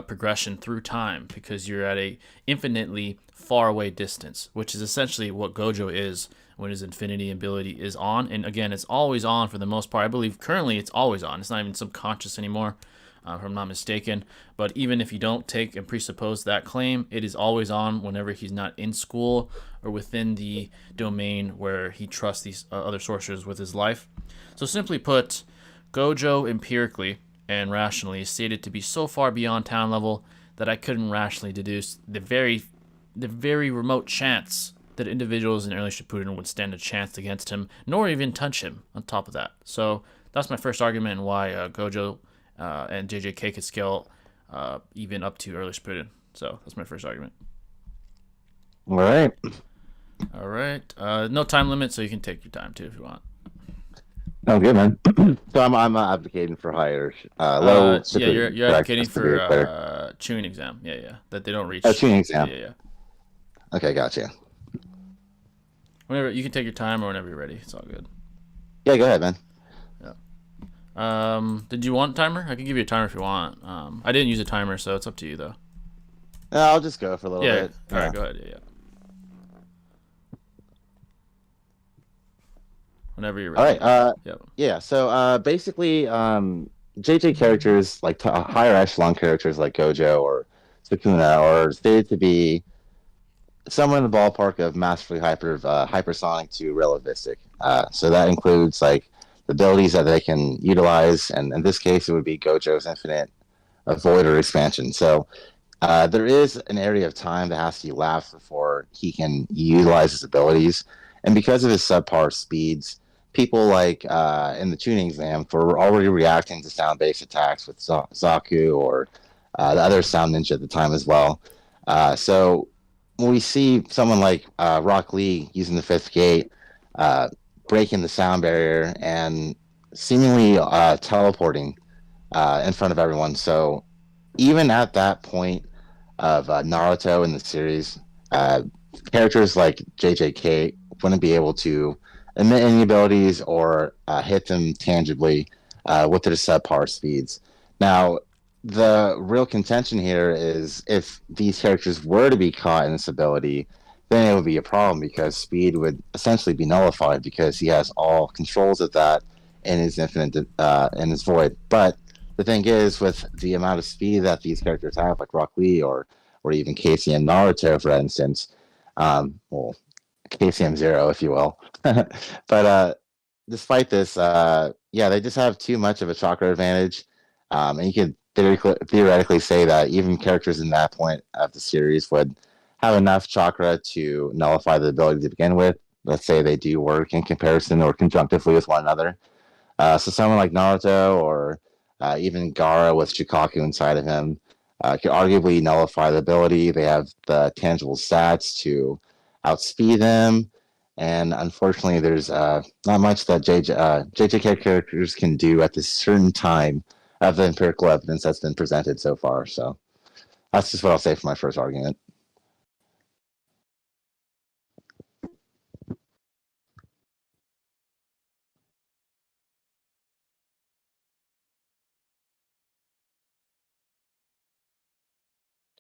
progression through time because you're at a infinitely far away distance, which is essentially what Gojo is when his infinity ability is on. And again, it's always on for the most part. I believe currently it's always on. It's not even subconscious anymore. If I'm not mistaken. But even if you don't take and presuppose that claim, it is always on whenever he's not in school or within the domain where he trusts these other sorcerers with his life. So simply put, Gojo empirically and rationally is stated to be so far beyond town level that I couldn't rationally deduce the very remote chance that individuals in early Shippuden would stand a chance against him, nor even touch him on top of that. So that's my first argument and why Gojo and JJK could scale even up to early Shippuden. So that's my first argument. All right. No time limit, so you can take your time too if you want. Oh, good, man. So I'm advocating for higher low. Yeah, you're advocating for Chunin exam. Yeah, that they don't reach. Oh, Chunin exam. Yeah. Okay, gotcha. Whenever you can take your time or whenever you're ready. It's all good. Yeah, go ahead, man. Did you want a timer? I can give you a timer if you want. I didn't use a timer, so it's up to you though. I'll just go for a little bit. All right, go ahead. Yeah. Whenever you're ready. All right. Yep. Yeah. So basically, JJ characters like higher echelon characters like Gojo or Sukuna are stated to be somewhere in the ballpark of massively hypersonic to relativistic. So that includes like the abilities that they can utilize, and in this case, it would be Gojo's infinite void or expansion. So there is an area of time that has to elapse before he can utilize his abilities, and because of his subpar speeds, people like in the tuning exam were already reacting to sound-based attacks with Zaku or the other sound ninja at the time as well. So when we see someone like Rock Lee using the fifth gate, breaking the sound barrier and seemingly teleporting in front of everyone. So even at that point of Naruto in the series, characters like JJK wouldn't be able to emit any abilities or hit them tangibly with their subpar speeds. Now, the real contention here is if these characters were to be caught in this ability, then it would be a problem because speed would essentially be nullified because he has all controls of that in his infinite in his void. But the thing is, with the amount of speed that these characters have, like Rock Lee or even KCM Naruto, for instance, well, KCM Zero, if you will. But despite this, they just have too much of a chakra advantage, and you could theoretically say that even characters in that point of the series would have enough chakra to nullify the ability to begin with. Let's say they do work in comparison or conjunctively with one another. So someone like Naruto or even Gara with Shikaku inside of him could arguably nullify the ability. They have the tangible stats to outspeed them. And unfortunately, there's not much that JJK characters can do at this certain time of the empirical evidence that's been presented so far. So that's just what I'll say for my first argument.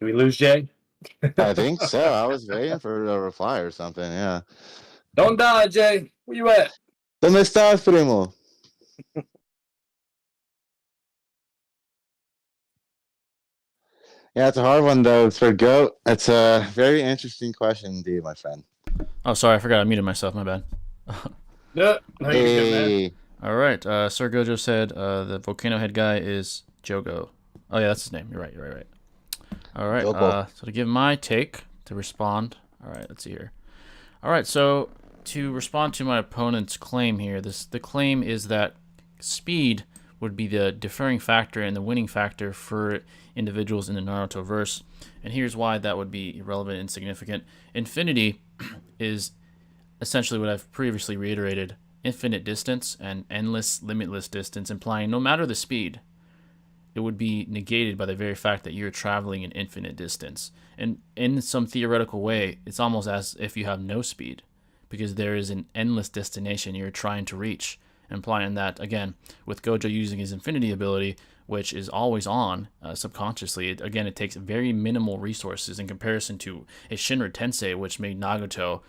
Did we lose Jay? I think so. I was waiting for a reply or something. Yeah. Don't die, Jay. Where you at? ¿Dónde estás, primo? Yeah, it's a hard one though. It's for goat. It's a very interesting question indeed, my friend. Oh, sorry, I forgot I muted myself. My bad. No, you're good, man. Hey, All right. Sir Gojo said the volcano head guy is Jogo. Oh yeah, that's his name. You're right. You're right. All right. Jogo. So to give my take to respond. All right. Let's see here. All right. So to respond to my opponent's claim here, the claim is that speed would be the deferring factor and the winning factor for individuals in the Naruto verse. And here's why that would be irrelevant and insignificant. Infinity is essentially what I've previously reiterated: infinite distance and endless, limitless distance, implying no matter the speed, it would be negated by the very fact that you're traveling an infinite distance. And in some theoretical way, it's almost as if you have no speed, because there is an endless destination you're trying to reach, implying that, again, with Gojo using his infinity ability, which is always on subconsciously, it takes very minimal resources in comparison to a Shinra Tensei, which made Nagato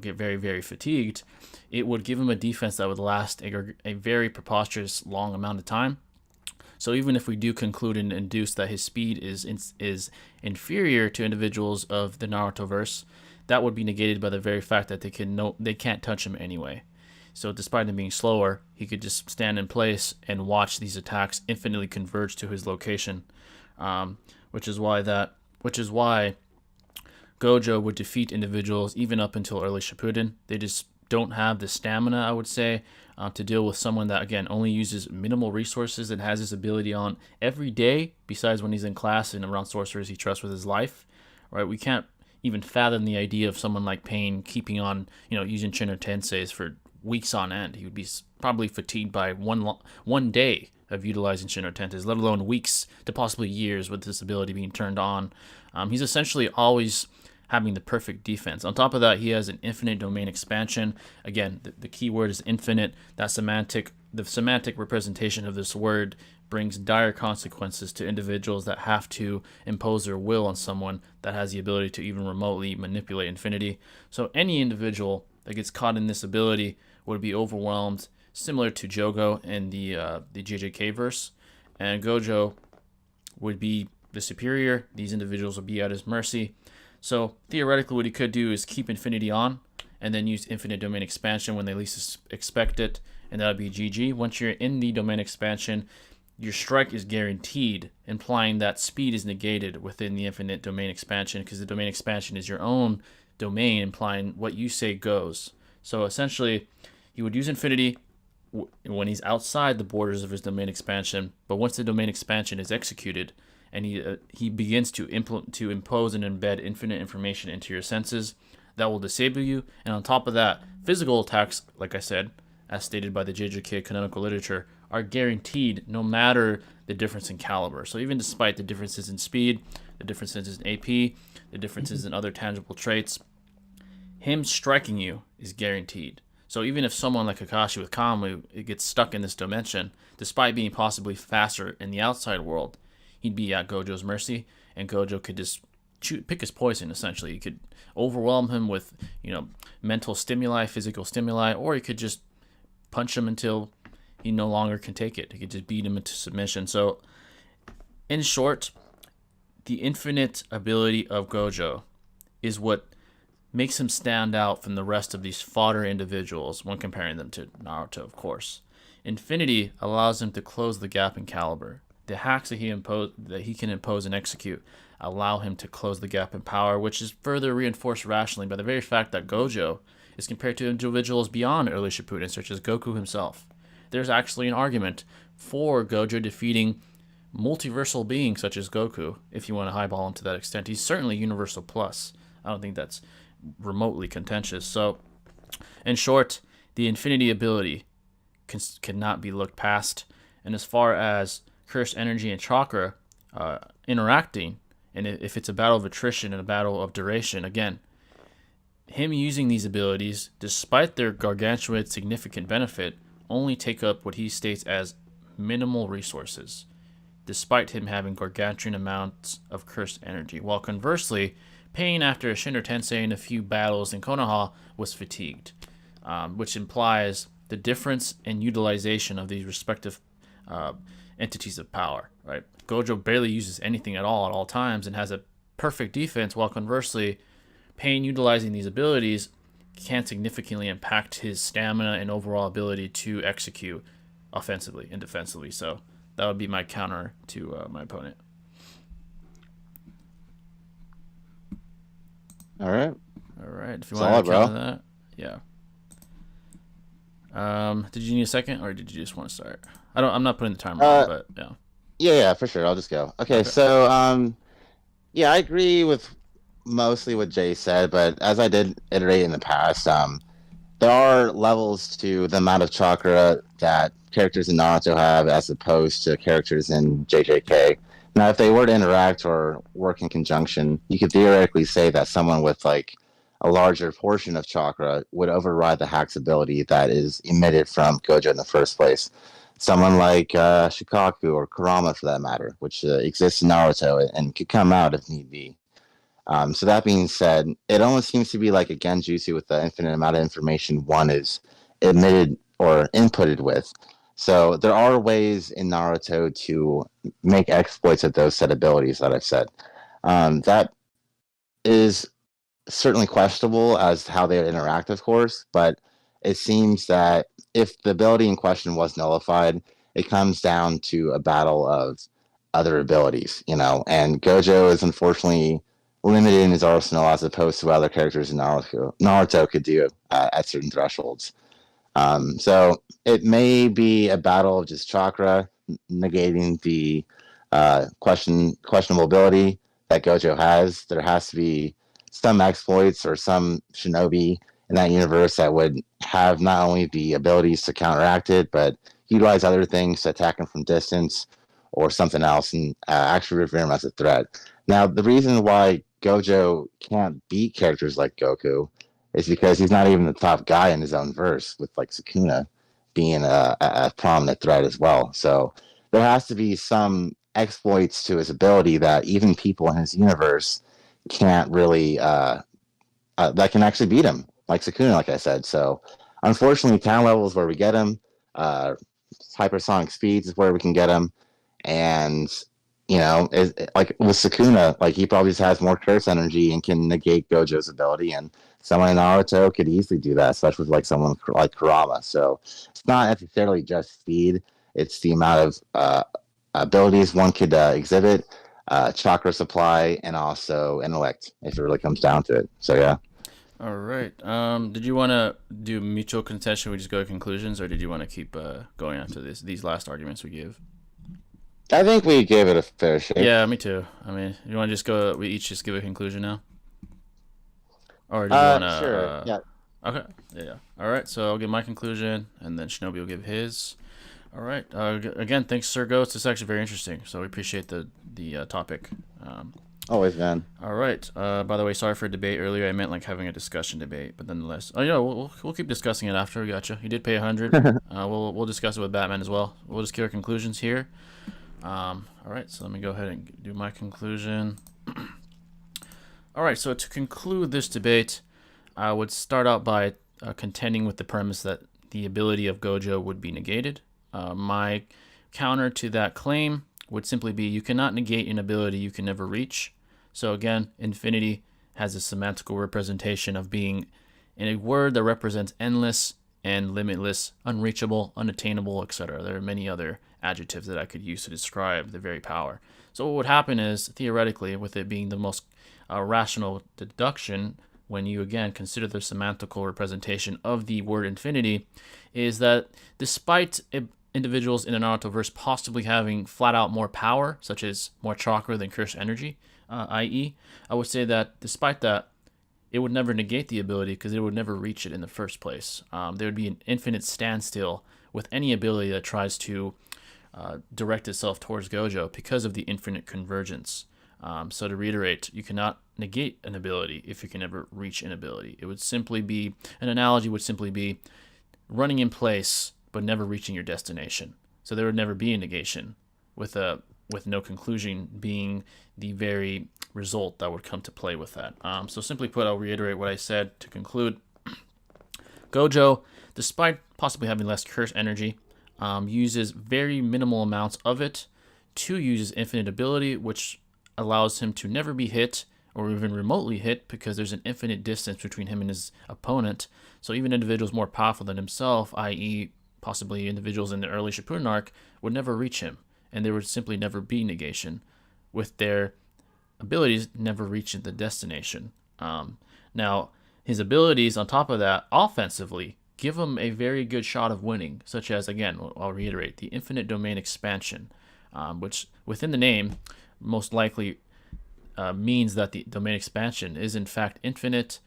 get very, very fatigued. It would give him a defense that would last a very preposterous long amount of time. So even if we do conclude and induce that his speed is inferior to individuals of the Naruto verse, that would be negated by the very fact that they can't touch him anyway. So despite him being slower, he could just stand in place and watch these attacks infinitely converge to his location, which is why Gojo would defeat individuals even up until early Shippuden. They just don't have the stamina, I would say, to deal with someone that, again, only uses minimal resources and has his ability on every day, besides when he's in class and around sorcerers he trusts with his life. Right? We can't even fathom the idea of someone like Pain keeping on, using Shinra Tenseis for weeks on end. He would be probably fatigued by one day of utilizing Shinra Tenseis, let alone weeks to possibly years with this ability being turned on. He's essentially always having the perfect defense. On top of that, he has an infinite domain expansion. Again, the key word is infinite. The semantic representation of this word brings dire consequences to individuals that have to impose their will on someone that has the ability to even remotely manipulate infinity. So any individual that gets caught in this ability would be overwhelmed, similar to Jogo in the JJK verse, and Gojo would be the superior. These individuals would be at his mercy. So theoretically, what he could do is keep infinity on and then use infinite domain expansion when they least expect it, and that would be GG. Once you're in the domain expansion, your strike is guaranteed, implying that speed is negated within the infinite domain expansion, because the domain expansion is your own domain, implying what you say goes. So essentially, he would use infinity when he's outside the borders of his domain expansion, but once the domain expansion is executed, and he begins to impose and embed infinite information into your senses, that will disable you. And on top of that, physical attacks, like I said, as stated by the JJK canonical literature, are guaranteed no matter the difference in caliber. So even despite the differences in speed, the differences in AP, the differences in other tangible traits, him striking you is guaranteed. So even if someone like Kakashi with Kamui gets stuck in this dimension, despite being possibly faster in the outside world, he'd be at Gojo's mercy, and Gojo could just pick his poison, essentially. He could overwhelm him with, mental stimuli, physical stimuli, or he could just punch him until he no longer can take it. He could just beat him into submission. So, in short, the infinite ability of Gojo is what makes him stand out from the rest of these fodder individuals when comparing them to Naruto, of course. Infinity allows him to close the gap in caliber. The hacks that he can impose and execute allow him to close the gap in power, which is further reinforced rationally by the very fact that Gojo is compared to individuals beyond early Shippuden, such as Goku himself. There's actually an argument for Gojo defeating multiversal beings such as Goku, if you want to highball him to that extent. He's certainly universal plus. I don't think that's remotely contentious. So, in short, the infinity ability cannot be looked past. And as far as cursed energy and chakra interacting, and if it's a battle of attrition and a battle of duration, again, him using these abilities, despite their gargantuan significant benefit, only take up what he states as minimal resources. despite him having gargantuan amounts of cursed energy, while conversely, Pain after a Shinra Tensei and a few battles in Konoha was fatigued, which implies the difference in utilization of these respective entities of power. Right, Gojo barely uses anything at all times and has a perfect defense, while conversely, Pain utilizing these abilities can significantly impact his stamina and overall ability to execute offensively and defensively. So that would be my counter to my opponent. All right. If you want to counter that, yeah. Did you need a second, or did you just want to start? I'm not putting the timer on, but yeah. Yeah, for sure. I'll just go. Okay. So yeah, I agree with mostly what Jay said, but as I did iterate in the past, there are levels to the amount of chakra that characters in Naruto have as opposed to characters in JJK. Now, if they were to interact or work in conjunction, you could theoretically say that someone with like a larger portion of chakra would override the hack's ability that is emitted from Gojo in the first place. Someone like Shikaku or Kurama, for that matter, which exists in Naruto and could come out if need be. So that being said, it almost seems to be like a genjutsu with the infinite amount of information one is emitted or inputted with. So there are ways in Naruto to make exploits of those set abilities that I've said. That is certainly questionable as to how they would interact, of course, but it seems that if the ability in question was nullified, it comes down to a battle of other abilities, and Gojo is unfortunately limited in his arsenal as opposed to other characters in Naruto could do at certain thresholds. So it may be a battle of just chakra negating the questionable ability that Gojo has. There has to be some exploits or some shinobi in that universe that would have not only the abilities to counteract it, but utilize other things to attack him from distance or something else and actually revere him as a threat. Now, the reason why Gojo can't beat characters like Goku is because he's not even the top guy in his own verse, with like Sukuna being a prominent threat as well. So there has to be some exploits to his ability that even people in his universe can't really that can actually beat him, like Sukuna, like I said. So unfortunately, town levels where we get him, hypersonic speeds is where we can get him, and like with Sukuna, like he probably just has more curse energy and can negate Gojo's ability, and someone in Naruto could easily do that, especially with like someone like Kurama. So it's not necessarily just speed; it's the amount of abilities one could exhibit, chakra supply, and also intellect, if it really comes down to it. So yeah. All right. Did you want to do mutual contention? We just go to conclusions, or did you want to keep going after these last arguments we give? I think we gave it a fair shake. Yeah, me too. I mean, you want to just go? We each just give a conclusion now, or do you want to? Sure. Yeah. Okay. Yeah. All right. So I'll give my conclusion, and then Shinobi will give his. All right. Again, thanks, Sir Ghost. It's actually very interesting. So we appreciate the topic. Always, man. All right. By the way, sorry for debate earlier. I meant like having a discussion debate, but nonetheless. Oh yeah, we'll keep discussing it after. We gotcha. You did pay 100. We'll discuss it with Batman as well. We'll just give our conclusions here. All right. So let me go ahead and do my conclusion. All right. So to conclude this debate, I would start out by contending with the premise that the ability of Gojo would be negated. My counter to that claim would simply be you cannot negate an ability you can never reach. So again, infinity has a semantical representation of being in a word that represents endless and limitless, unreachable, unattainable, etc. There are many other adjectives that I could use to describe the very power. So what would happen is, theoretically, with it being the most rational deduction, when you again consider the semantical representation of the word infinity, is that despite individuals in the Naruto-verse possibly having flat out more power, such as more chakra than cursed energy, i.e., I would say that despite that, it would never negate the ability because it would never reach it in the first place. There would be an infinite standstill with any ability that tries to direct itself towards Gojo because of the infinite convergence. So to reiterate, you cannot negate an ability if you can never reach an ability. It would simply be, an analogy would simply be running in place but never reaching your destination. So there would never be a negation with a with no conclusion being the very result that would come to play with that. So simply put, I'll reiterate what I said to conclude. Gojo, despite possibly having less curse energy, uses very minimal amounts of it to use his infinite ability, which allows him to never be hit or even remotely hit because there's an infinite distance between him and his opponent. So even individuals more powerful than himself, i.e. possibly individuals in the early Shippuden arc, would never reach him, and there would simply never be negation, with their abilities never reaching the destination. Now, his abilities on top of that, offensively, give him a very good shot of winning, such as, again, I'll reiterate, the infinite domain expansion, which within the name most likely means that the domain expansion is in fact infinite.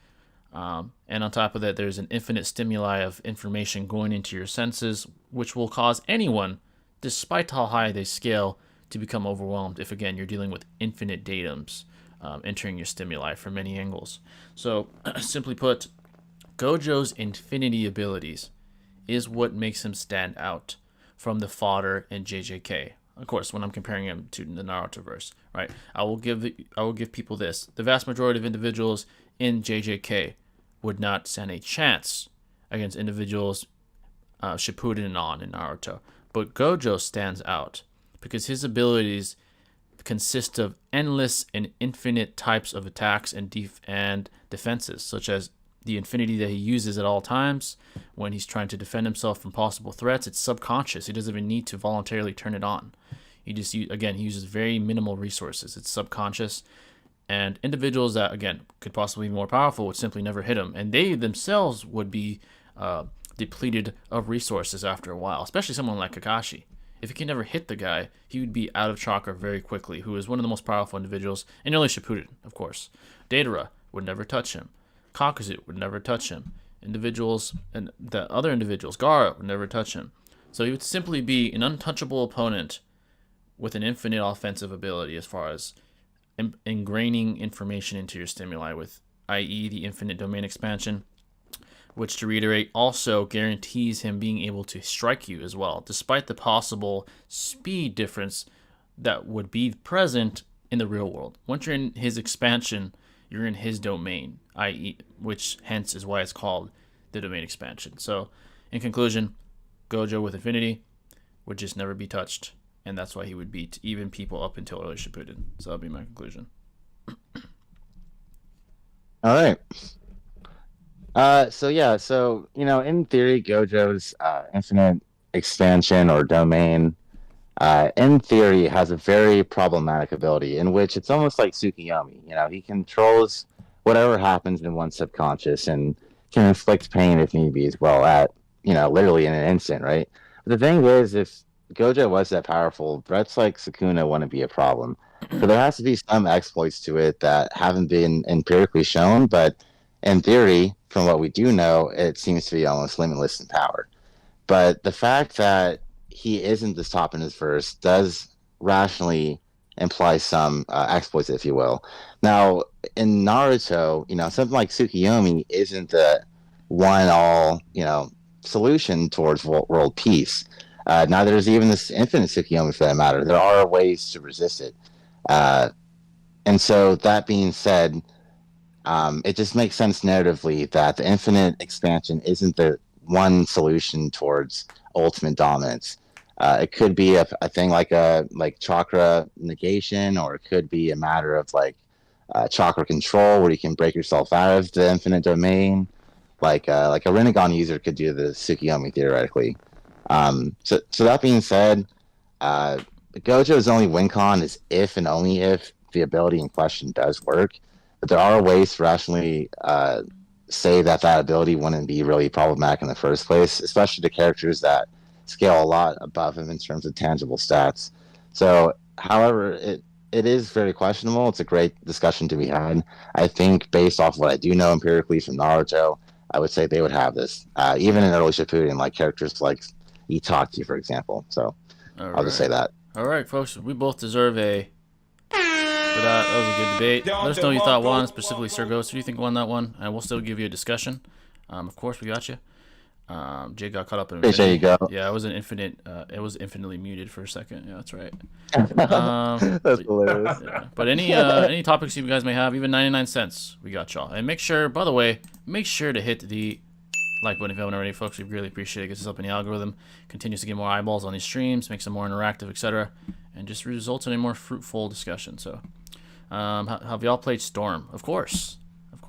And on top of that, there's an infinite stimuli of information going into your senses, which will cause anyone, despite how high they scale, to become overwhelmed if, again, you're dealing with infinite datums entering your stimuli from many angles. So, simply put, Gojo's infinity abilities is what makes him stand out from the fodder in JJK. Of course, when I'm comparing him to the Naruto verse, right? I will give people this: the vast majority of individuals in JJK would not stand a chance against individuals Shippuden and on in Naruto. But Gojo stands out because his abilities consist of endless and infinite types of attacks and defenses, such as the infinity that he uses at all times when he's trying to defend himself from possible threats. It's subconscious. He doesn't even need to voluntarily turn it on. He just, again, he uses very minimal resources. It's subconscious. And individuals that, again, could possibly be more powerful would simply never hit him. And they themselves would be depleted of resources after a while, especially someone like Kakashi. If he can never hit the guy, he would be out of chakra very quickly, who is one of the most powerful individuals in early Shippuden, of course. Deidara would never touch him. Kakashi would never touch him. Individuals, and the other individuals, Gara, would never touch him. So he would simply be an untouchable opponent with an infinite offensive ability as far as ingraining information into your stimuli with, i.e. the infinite domain expansion, which, to reiterate, also guarantees him being able to strike you as well, despite the possible speed difference that would be present in the real world. Once you're in his expansion, you're in his domain, i.e., which hence is why it's called the domain expansion. So, in conclusion, Gojo with infinity would just never be touched, and that's why he would beat even people up until early Shippuden. So that'll be my conclusion. All right. So in theory, Gojo's infinite expansion or domain, in theory, has a very problematic ability in which it's almost like Tsukiyomi. He controls whatever happens in one's subconscious and can inflict pain if need be as well at, literally in an instant, right? But the thing is, if Gojo was that powerful, threats like Sukuna wouldn't be a problem. So there has to be some exploits to it that haven't been empirically shown, but in theory, from what we do know, it seems to be almost limitless in power. But the fact that he isn't this top in his verse does rationally imply some exploits, if you will. Now, in Naruto, something like Tsukiyomi isn't the one-all, solution towards world peace. Neither is even this infinite Tsukiyomi, for that matter. There are ways to resist it. And so, that being said, it just makes sense narratively that the infinite expansion isn't the one solution towards ultimate dominance. It could be a thing like chakra negation, or it could be a matter of chakra control, where you can break yourself out of the infinite domain, like a Rinnegan user could do the Tsukiyomi theoretically. So that being said, Gojo's only win con is if and only if the ability in question does work. But there are ways to rationally say that ability wouldn't be really problematic in the first place, especially to characters that scale a lot above him in terms of tangible stats. So, however, it is very questionable. It's a great discussion to be had. I think based off what I do know empirically from Naruto, I would say they would have this. Even in early Shippuden, like characters like Itachi, for example. So, I'll just say that. All right, folks. We both deserve a... That was a good debate. Let us know what you thought won, specifically Sir Ghost. Who do you think won that one? And we'll still give you a discussion. Of course, we got you. Jay got caught up in There you infinity. go. Yeah, it was an infinite. It was infinitely muted for a second. Yeah, that's right. That's hilarious. Yeah. But any topics you guys may have, even 99 cents, we got y'all. And make sure, by the way, make sure to hit the like button if you haven't already, folks. We really appreciate it. Gets us up in the algorithm, continues to get more eyeballs on these streams, makes them more interactive, etc., and just results in a more fruitful discussion. So, have y'all played Storm? Of course.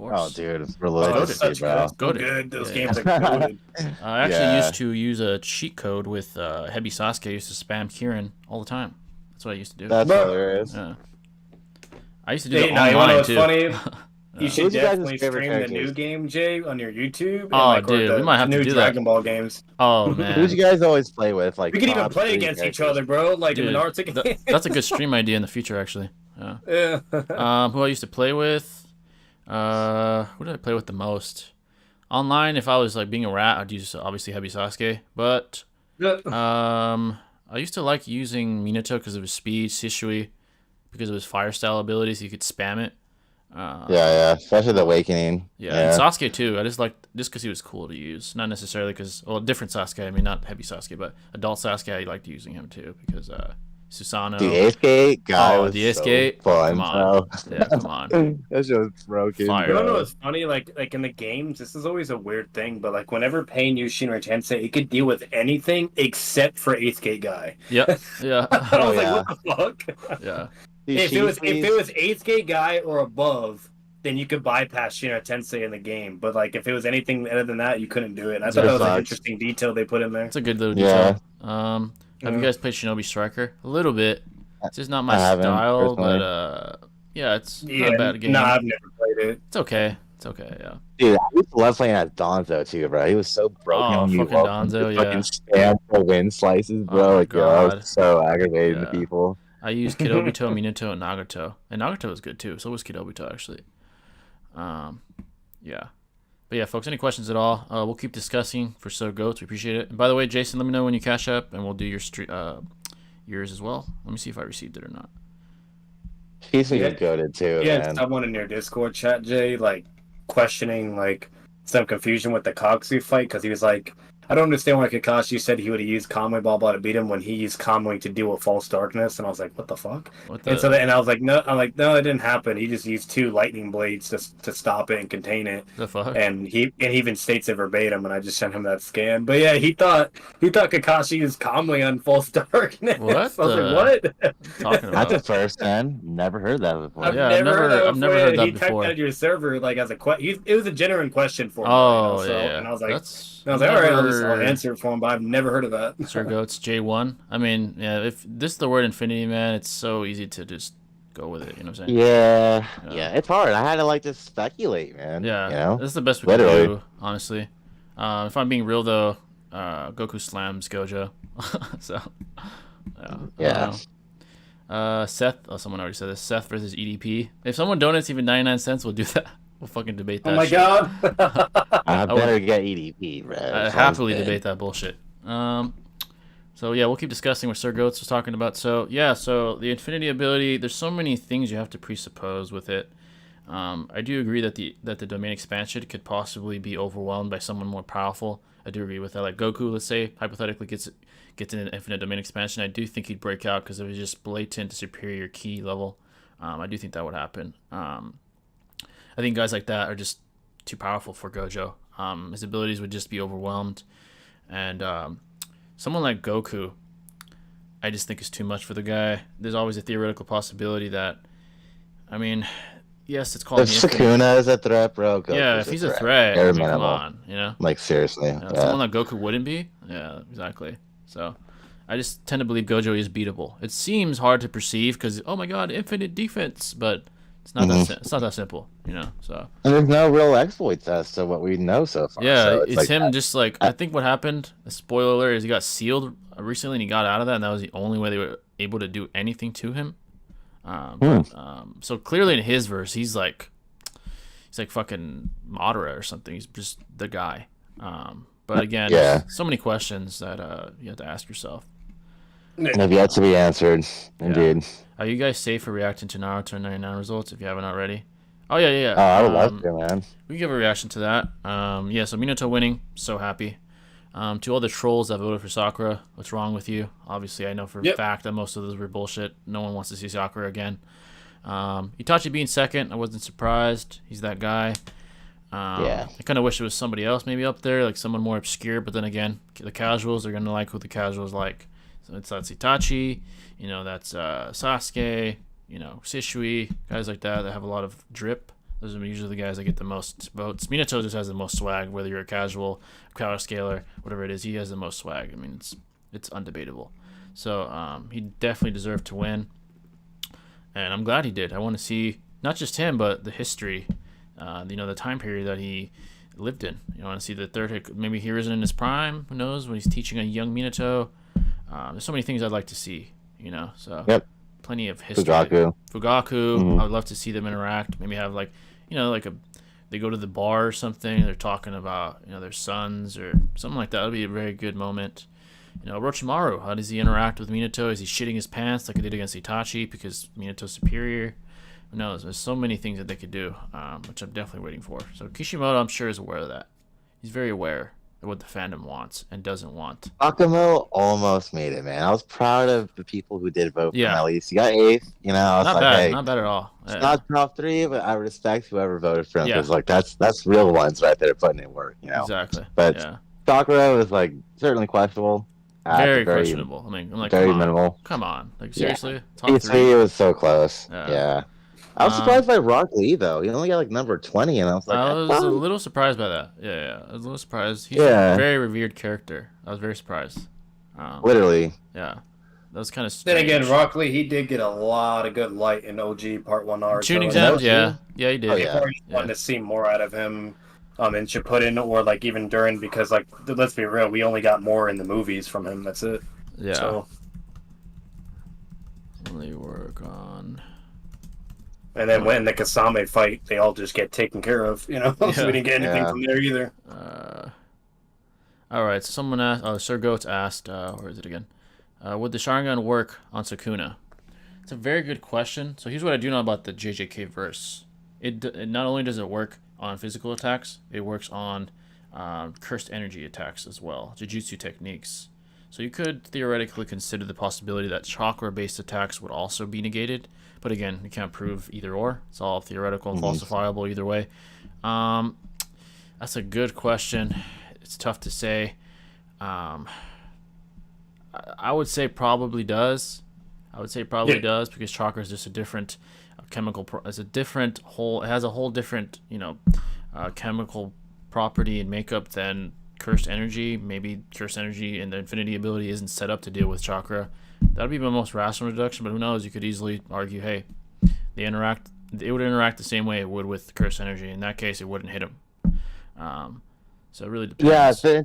Oh, dude, it's religiously, bro. So good. Those games are goated. I actually used to use a cheat code with Heavy Sasuke. I used to spam Kieran all the time. That's what I used to do. That's hilarious. Yeah. I used to do that Now, you want to know what's too. funny? You should definitely stream the new game, Jay, on your YouTube. And Oh, dude, we might have to do Dragon Ball games. Oh man, Who'd you guys always play with? Like We could even play against each other, bro. Like dude, in the Naruto game. that's a good stream idea in the future, actually. Yeah. Yeah. Who I used to play with? Who did I play with the most? Online, if I was like being a rat, I'd use obviously Heavy Sasuke. But I used to like using Minato because of his speed, Shishui because of his fire style abilities. You could spam it. Yeah, especially the Awakening. Yeah, and Sasuke too. I just liked just because he was cool to use, not necessarily because different Sasuke. I mean, not Heavy Sasuke, but adult Sasuke. I liked using him too because Susanoo. The Ace Gate guy. Oh, was the Ace so Gate. Fun, Come on. Yeah, come on. That shit was broken. Fire. You don't know what's funny? Like in the games, this is always a weird thing, but like whenever Pain used Shinra Tensei, it could deal with anything except for Eighth Gate guy. Yep. Yeah. I was like, what the fuck? Yeah. If it was Eighth Gate guy or above, then you could bypass Shinra Tensei in the game. But like if it was anything other than that, you couldn't do it. And I thought that was an interesting detail they put in there. It's a good little detail. Have you guys played Shinobi Striker? A little bit. It's just not my style, but yeah, it's not a bad game. No, I've never played it. It's okay. It's okay, yeah. Dude, I used to love playing as Donzo too, bro. He was so broken. Oh, when you fucking Donzo, yeah. Fucking spam for win slices, bro. Oh, like, yo, I was so aggravating to people. I used Kidobito, Minato, and Nagato. And Nagato was good too. So was Kidobito, actually. Yeah. But yeah, folks, any questions at all? We'll keep discussing for So Goats. We appreciate it. And by the way, Jason, let me know when you cash up, and we'll do your yours as well. Let me see if I received it or not. He's goated too, man. Someone in your Discord chat, Jay, like questioning like some confusion with the Koksu fight because he was like, I don't understand why Kakashi said he would have used Kamui Baba to beat him when he used Kamui to deal with false darkness, and I was like, what the fuck? And I was like, no, it didn't happen. He just used 2 lightning blades to stop it and contain it. The fuck? And he even states it verbatim, and I just sent him that scan. But yeah, he thought Kakashi used Kamui on false darkness. What? I was like, what? Talking about? That's a first, man. Never heard that before. I've never heard that he before. typed out your server like as a question. It was a genuine question for him. Oh, so, yeah. And I was like, all right, I'll answer it for him, but I've never heard of that. Sir Goats J1. I mean, yeah, if this is the word infinity, man, it's so easy to just go with it. You know what I'm saying? Yeah, it's hard. I had to like just speculate, man. Yeah, you know? this is the best we can do, honestly. If I'm being real though, Goku slams Gojo. So, yeah. Seth. Oh, someone already said this. Seth versus EDP. If someone donates even 99 cents, we'll do that. We'll fucking debate that. Oh my god! I better get EDP, bro. I happily debate that bullshit. So yeah, we'll keep discussing what Sir Goats was talking about. So yeah, so the Infinity ability, there's so many things you have to presuppose with it. I do agree that the domain expansion could possibly be overwhelmed by someone more powerful. I do agree with that. Like Goku, let's say, hypothetically gets an infinite domain expansion. I do think he'd break out because it was just blatant superior key level. I do think that would happen. I think guys like that are just too powerful for Gojo. His abilities would just be overwhelmed. And someone like Goku, I just think is too much for the guy. There's always a theoretical possibility that, I mean, yes, it's called. If Sukuna is a threat, bro. Goku's if he's a threat, I mean, come on, you know. Like seriously, someone like Goku wouldn't be. Yeah, exactly. So, I just tend to believe Gojo is beatable. It seems hard to perceive because oh my god, infinite defense, but it's not it's not that simple, you know. So and there's no real exploits as to what we know so far. Yeah, so it's like him that. Just like I think what happened. A spoiler alert is he got sealed recently and he got out of that, and that was the only way they were able to do anything to him. So clearly in his verse, he's like fucking Madara or something. He's just the guy. But again, so many questions that you have to ask yourself. And have yet to be answered. Indeed. Yeah. Are you guys safe for reacting to Naruto 99 results if you haven't already? Oh yeah. Oh, I would love to, man. We can give a reaction to that. Yeah. So Minato winning, so happy. To all the trolls that voted for Sakura, what's wrong with you? Obviously, I know for a fact that most of those were bullshit. No one wants to see Sakura again. Itachi being second, I wasn't surprised. He's that guy. I kind of wish it was somebody else maybe up there, like someone more obscure. But then again, the casuals are gonna like who the casuals like. So that's Itachi, that's Sasuke, Shishui, guys like that that have a lot of drip. Those are usually the guys that get the most votes. Minato just has the most swag, whether you're a casual, power scaler, whatever it is. He has the most swag. I mean, it's undebatable. So he definitely deserved to win, and I'm glad he did. I want to see not just him, but the history, the time period that he lived in. I want to see the third. Maybe he isn't in his prime. Who knows? When he's teaching a young Minato. There's so many things I'd like to see. So plenty of history. Fugaku. Mm-hmm. I would love to see them interact. Maybe have they go to the bar or something. They're talking about their sons or something like that. Would be a very good moment. Orochimaru. How does he interact with Minato? Is he shitting his pants like he did against Itachi because Minato's superior? Who knows? There's so many things that they could do, which I'm definitely waiting for. So Kishimoto, I'm sure, is aware of that. He's very aware of what the fandom wants and doesn't want. Akumo almost made it, man. I was proud of the people who did vote for him at least. He got 8th. I was not like, bad. hey, not bad at all. It's not top 3, but I respect whoever voted for him because that's real ones right there putting in work. Exactly. But Sakura was certainly questionable. Very questionable. I mean, I'm like, very minimal. Come on, seriously, top 3. It was so close. Yeah. I was surprised by Rock Lee though. He only got number 20, and I was like, I was a little surprised by that. Yeah, I was a little surprised. He's a very revered character. I was very surprised. Literally. Yeah, that was kind of strange. Then again, Rock Lee, he did get a lot of good light in OG Part 1 Naruto. Tuning exams, he did. People wanted to see more out of him. In Shippuden or even during, because let's be real, we only got more in the movies from him. That's it. Yeah. So only work on. And then when the Kasame fight, they all just get taken care of, So we didn't get anything from there either. All right, so someone asked, Sir Goats asked, where is it again? Would the Sharingan work on Sukuna? It's a very good question. So here's what I do know about the JJK verse. It not only does it work on physical attacks, it works on cursed energy attacks as well, Jujutsu techniques. So you could theoretically consider the possibility that chakra-based attacks would also be negated. But again, you can't prove either or. It's all theoretical and falsifiable either way. That's a good question. It's tough to say. I would say probably does. Does because chakra is just a different chemical. It's a different whole. It has a whole different chemical property and makeup than cursed energy. Maybe cursed energy and the infinity ability isn't set up to deal with chakra. That would be my most rational deduction, but who knows? You could easily argue, hey, it would interact the same way it would with cursed energy. In that case, it wouldn't hit him. So it really depends. Yeah, the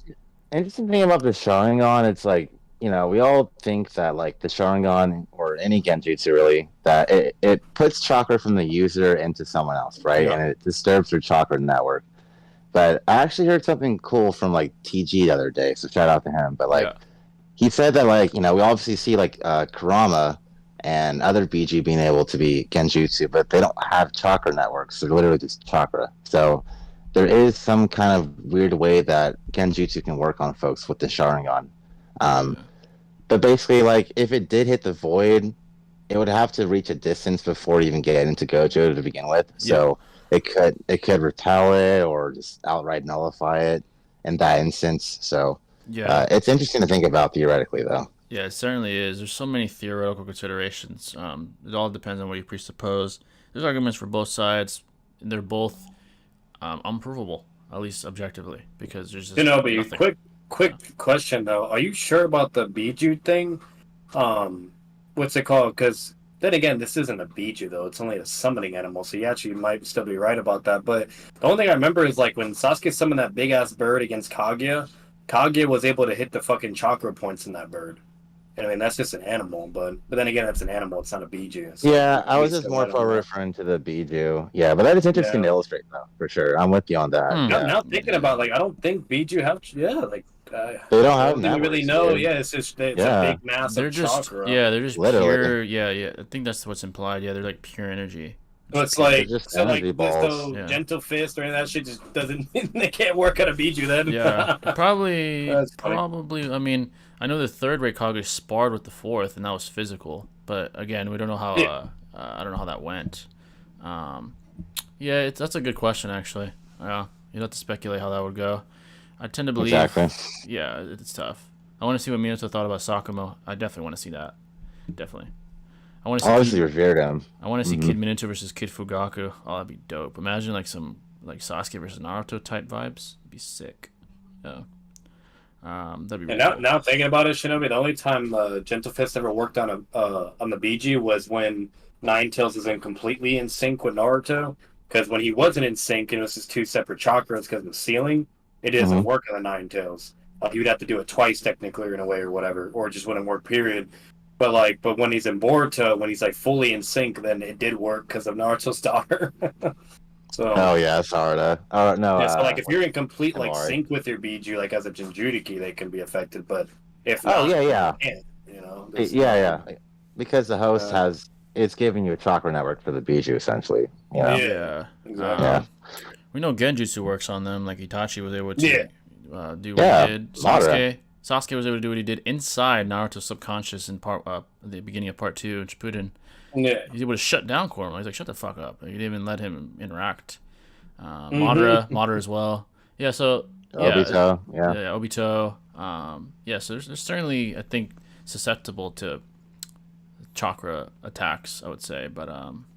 interesting thing about the Sharingan, it's we all think that the Sharingan or any Genjutsu really, that it puts chakra from the user into someone else, right? Yeah. And it disturbs their chakra network. But I actually heard something cool from TG the other day, so shout out to him. But he said that we obviously see Kurama and other BG being able to be Genjutsu, but they don't have chakra networks. They're literally just chakra. So there is some kind of weird way that Genjutsu can work on folks with the Sharingan. But basically, if it did hit the void, it would have to reach a distance before it even get into Gojo to begin with. So it could repel it or just outright nullify it in that instance. So it's interesting to think about theoretically, though. Yeah, it certainly is. There's so many theoretical considerations. It all depends on what you presuppose. There's arguments for both sides. And they're both unprovable, at least objectively, because there's just nothing. Quick question though. Are you sure about the Biju thing? What's it called? Because then again, this isn't a Biju though. It's only a summoning animal, so you actually might still be right about that. But the only thing I remember is when Sasuke summoned that big ass bird against Kaguya. Kaguya was able to hit the fucking chakra points in that bird. And I mean, that's just an animal, but then again, that's an animal. It's not a Biju. So I was just more for referring to the Biju. Yeah, but that is interesting to illustrate, though, for sure. I'm with you on that. Now thinking about I don't think Biju have. They don't have. I don't really know. Dude. Yeah, it's just a big mass of chakra. Yeah, they're just literally pure. Yeah. I think that's what's implied. Yeah, they're pure energy. So it's like, They're just so like energy there's balls. no Yeah. gentle fist or any of that shit just doesn't, they can't work out a Biju then. Yeah, probably. That's funny. I mean, I know the third rate Kage sparred with the fourth, and that was physical. But again, we don't know how. Yeah. I don't know how that went. Yeah, that's a good question actually. Yeah, you'd have to speculate how that would go. I tend to believe. Exactly. Yeah, it's tough. I want to see what Minato thought about Sakamo. I definitely want to see that. Definitely. I want to see. Obviously revered him. I want to see Kid Minato versus Kid Fugaku. Oh, that'd be dope. Imagine like some like Sasuke versus Naruto type vibes. It'd be sick. Yeah. That'd be. And Really now thinking about it, Shinobi, the only time Gentle Fist ever worked on the Biji was when Nine Tails isn't completely in sync with Naruto. Because when he wasn't in sync and it was just two separate chakras because of the ceiling, it doesn't work on the Nine Tails. He would have to do it twice technically or in a way or whatever, or it just wouldn't work. Period. But when he's in Boruto, when he's like fully in sync, then it did work because of Naruto's daughter. So. Oh yeah, Sarada. Oh no. Yeah, so like if you're in complete like Kamari. sync with your Biju, like as a Jinjuriki, they can be affected. But if Oh not, yeah. you can't, you know. Yeah. Because the host it's giving you a chakra network for the Biju essentially. You know? Yeah. Exactly. Yeah. We know Genjutsu works on them. Like Itachi was able to do what Yeah, he did. Madara. Sasuke was able to do what he did inside Naruto's subconscious in the beginning of part 2 in Shippuden. Yeah. He's able to shut down Kurama. He's like, shut the fuck up. He didn't even let him interact. Madara as well. Yeah, so Obito. Yeah. Obito. Yeah, so there's certainly, I think, susceptible to chakra attacks, I would say. But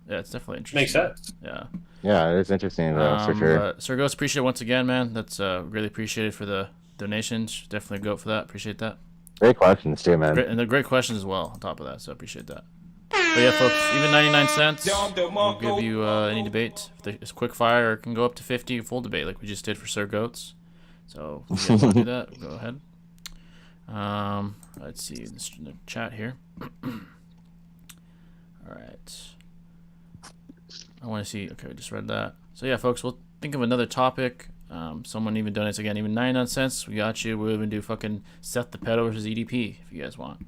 yeah, it's definitely interesting. Makes sense. Yeah. Yeah, it's interesting though, for sure. But Sir Ghost, appreciate it once again, man. That's really appreciated for the donations. Definitely go for that. Appreciate that. Great questions too, man. And they're great questions as well on top of that, so appreciate that. But yeah, folks, even 99 cents will give you any debate. If it's quick fire, it can go up to 50 full debate like we just did for Sir Goats. So if you guys want to do that, go ahead. Let's see in the chat here. All right. I want to see. Okay, we just read that. So yeah, folks, we'll think of another topic. Someone even donates again, even 99 cents. We got you. We'll even do fucking Seth the Pedo versus EDP if you guys want.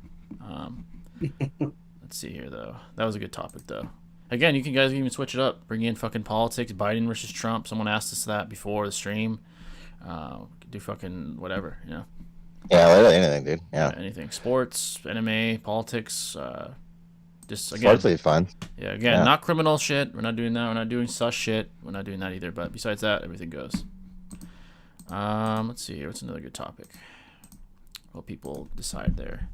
Let's see here though. That was a good topic though. Again, you can guys even switch it up. Bring in fucking politics, Biden versus Trump. Someone asked us that before the stream. Do fucking whatever, you know. Yeah, literally anything, dude. Yeah. Anything. Sports, anime, politics. Just again. Sports is fun. Yeah, again, not criminal shit. We're not doing that. We're not doing sus shit. We're not doing that either. But besides that, everything goes. Let's see here. What's another good topic? What people decide there.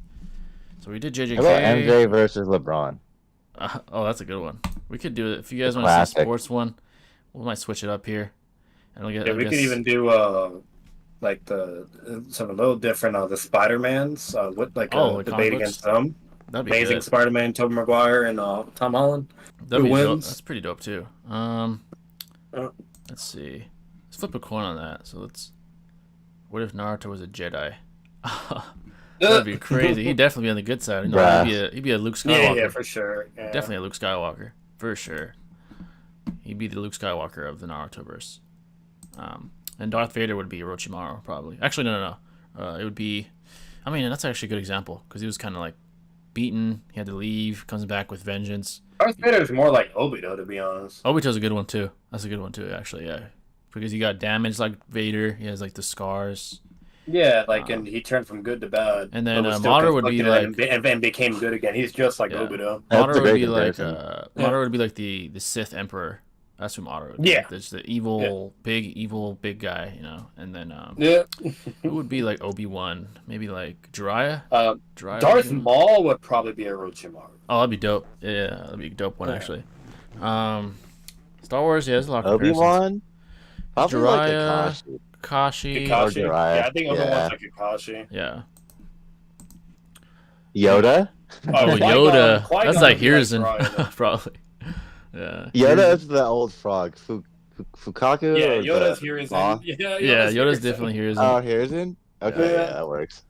So we did JJK. How about MJ versus LeBron? Oh, that's a good one. We could do it. If you guys want to see a sports one, we might switch it up here. And we'll get, we could even do like some a little different the Spider-Mans with like a debate against them. That'd be Amazing good. Spider-Man, Tobey Maguire, and Tom Holland. That'd Who be dope. wins? That's pretty dope too. Let's see. Let's flip a coin on that. So let's. What if Naruto was a Jedi? That'd be crazy. He'd definitely be on the good side. You know, he'd be a Luke Skywalker. Yeah, for sure. Yeah. Definitely a Luke Skywalker, for sure. He'd be the Luke Skywalker of the Narutoverse. And Darth Vader would be Orochimaru, probably. Actually, no. It would be. I mean, that's actually a good example because he was kind of like beaten. He had to leave. Comes back with vengeance. Darth Vader is more like Obito, to be honest. Obito's a good one too. That's a good one too, actually. Yeah, because he got damaged like Vader. He has like the scars. Yeah, like and he turned from good to bad. And then Madara would be like and became good again. He's just like Obito. Madara would be like Madara would be like the Sith Emperor. That's who Madara would be. Yeah. Like, there's the evil big guy, you know. And then who would be like Obi-Wan? Maybe like Jiraiya? Jiraiya Darth Maul would probably be Orochimaru. Oh, that'd be dope. Yeah, that'd be a dope one actually. Star Wars, yeah, there's a lot of Obi-Wan? Probably Jiraiya, like Kakashi. Yeah, I think Obi-Wan's like Kakashi. Yeah. Yoda? Oh, Yoda. That's like Hiruzen, probably. Yeah. Yoda is the old frog. Fukaku? Yeah, Yoda's Hiruzen. Yeah, Yoda's definitely Hiruzen. Oh, Hiruzen? Okay, yeah, that works.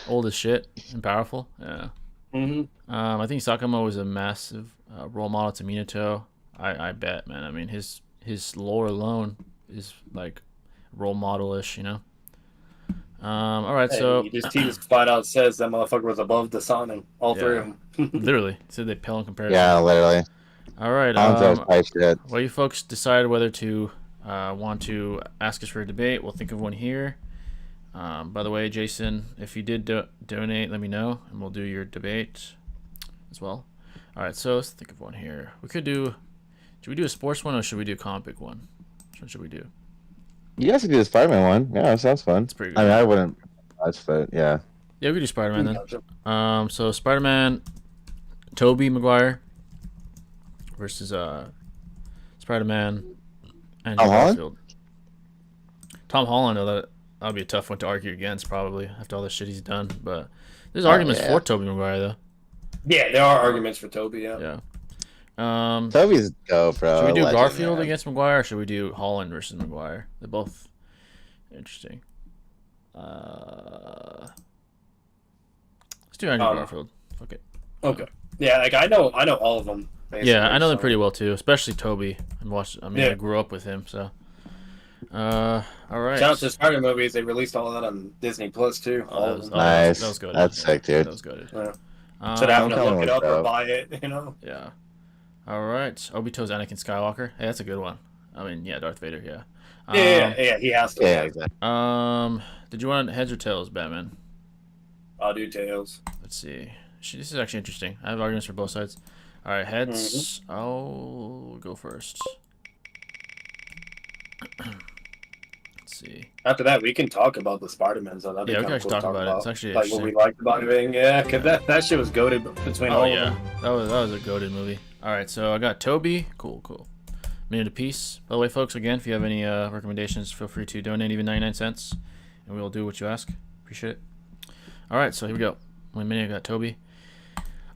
Old as shit and powerful. Yeah. I think Sakamo was a massive role model to Minato. I bet, man. I mean, his lore alone is like role model-ish, you know. All right, so he just flat out says that motherfucker was above the sun and all three of them. Literally, said they pale in comparison. Yeah, literally. All right. Hanzo's high shit. Well, you folks decide whether to want to ask us for a debate. We'll think of one here. By the way, Jason, if you did donate, let me know, and we'll do your debate as well. All right, so let's think of one here. We could do. Should we do a sports one or should we do a comic book one? Which one should we do? You guys could do the Spider-Man one. Yeah, that sounds fun. It's pretty good. I mean, I wouldn't much, but yeah. Yeah, we could do Spider-Man then. So Spider-Man, Tobey Maguire versus Spider-Man, Andrew Garfield. Tom Holland, though, that'll be a tough one to argue against probably after all the shit he's done. But there's arguments for Tobey Maguire though. Yeah, there are arguments for Tobey. Yeah. Toby's go, bro. Should we do Legend, Garfield man. against Maguire, or should we do Holland versus Maguire? They're both interesting. Let's do Andrew Garfield. Fuck it. Okay. Yeah, like I know all of them. Yeah, I know them pretty well too, especially Toby. I grew up with him, so. All right. Shout out to Spider movies. They released all that on Disney Plus too. Nice. That was good. That's sick, dude. That was good. Yeah. Should have to look it up or buy it, you know? Yeah. All right. Obito's Anakin Skywalker. Hey, that's a good one. I mean, yeah, Darth Vader, yeah. Yeah, he has to. Yeah, exactly. Did you want heads or tails, Batman? I'll do tails. Let's see. This is actually interesting. I have arguments for both sides. All right, heads. I'll go first. Let's see. After that, we can talk about the Spider-Mans. Yeah, we can actually talk about it. It's actually like what we liked about it. Yeah, because that shit was goated between all of them. that was a goated movie. All right, so I got Toby. Cool. Minute apiece. By the way, folks, again, if you have any recommendations, feel free to donate even 99 cents, and we will do what you ask. Appreciate it. All right, so here we go. 1 minute, I got Toby.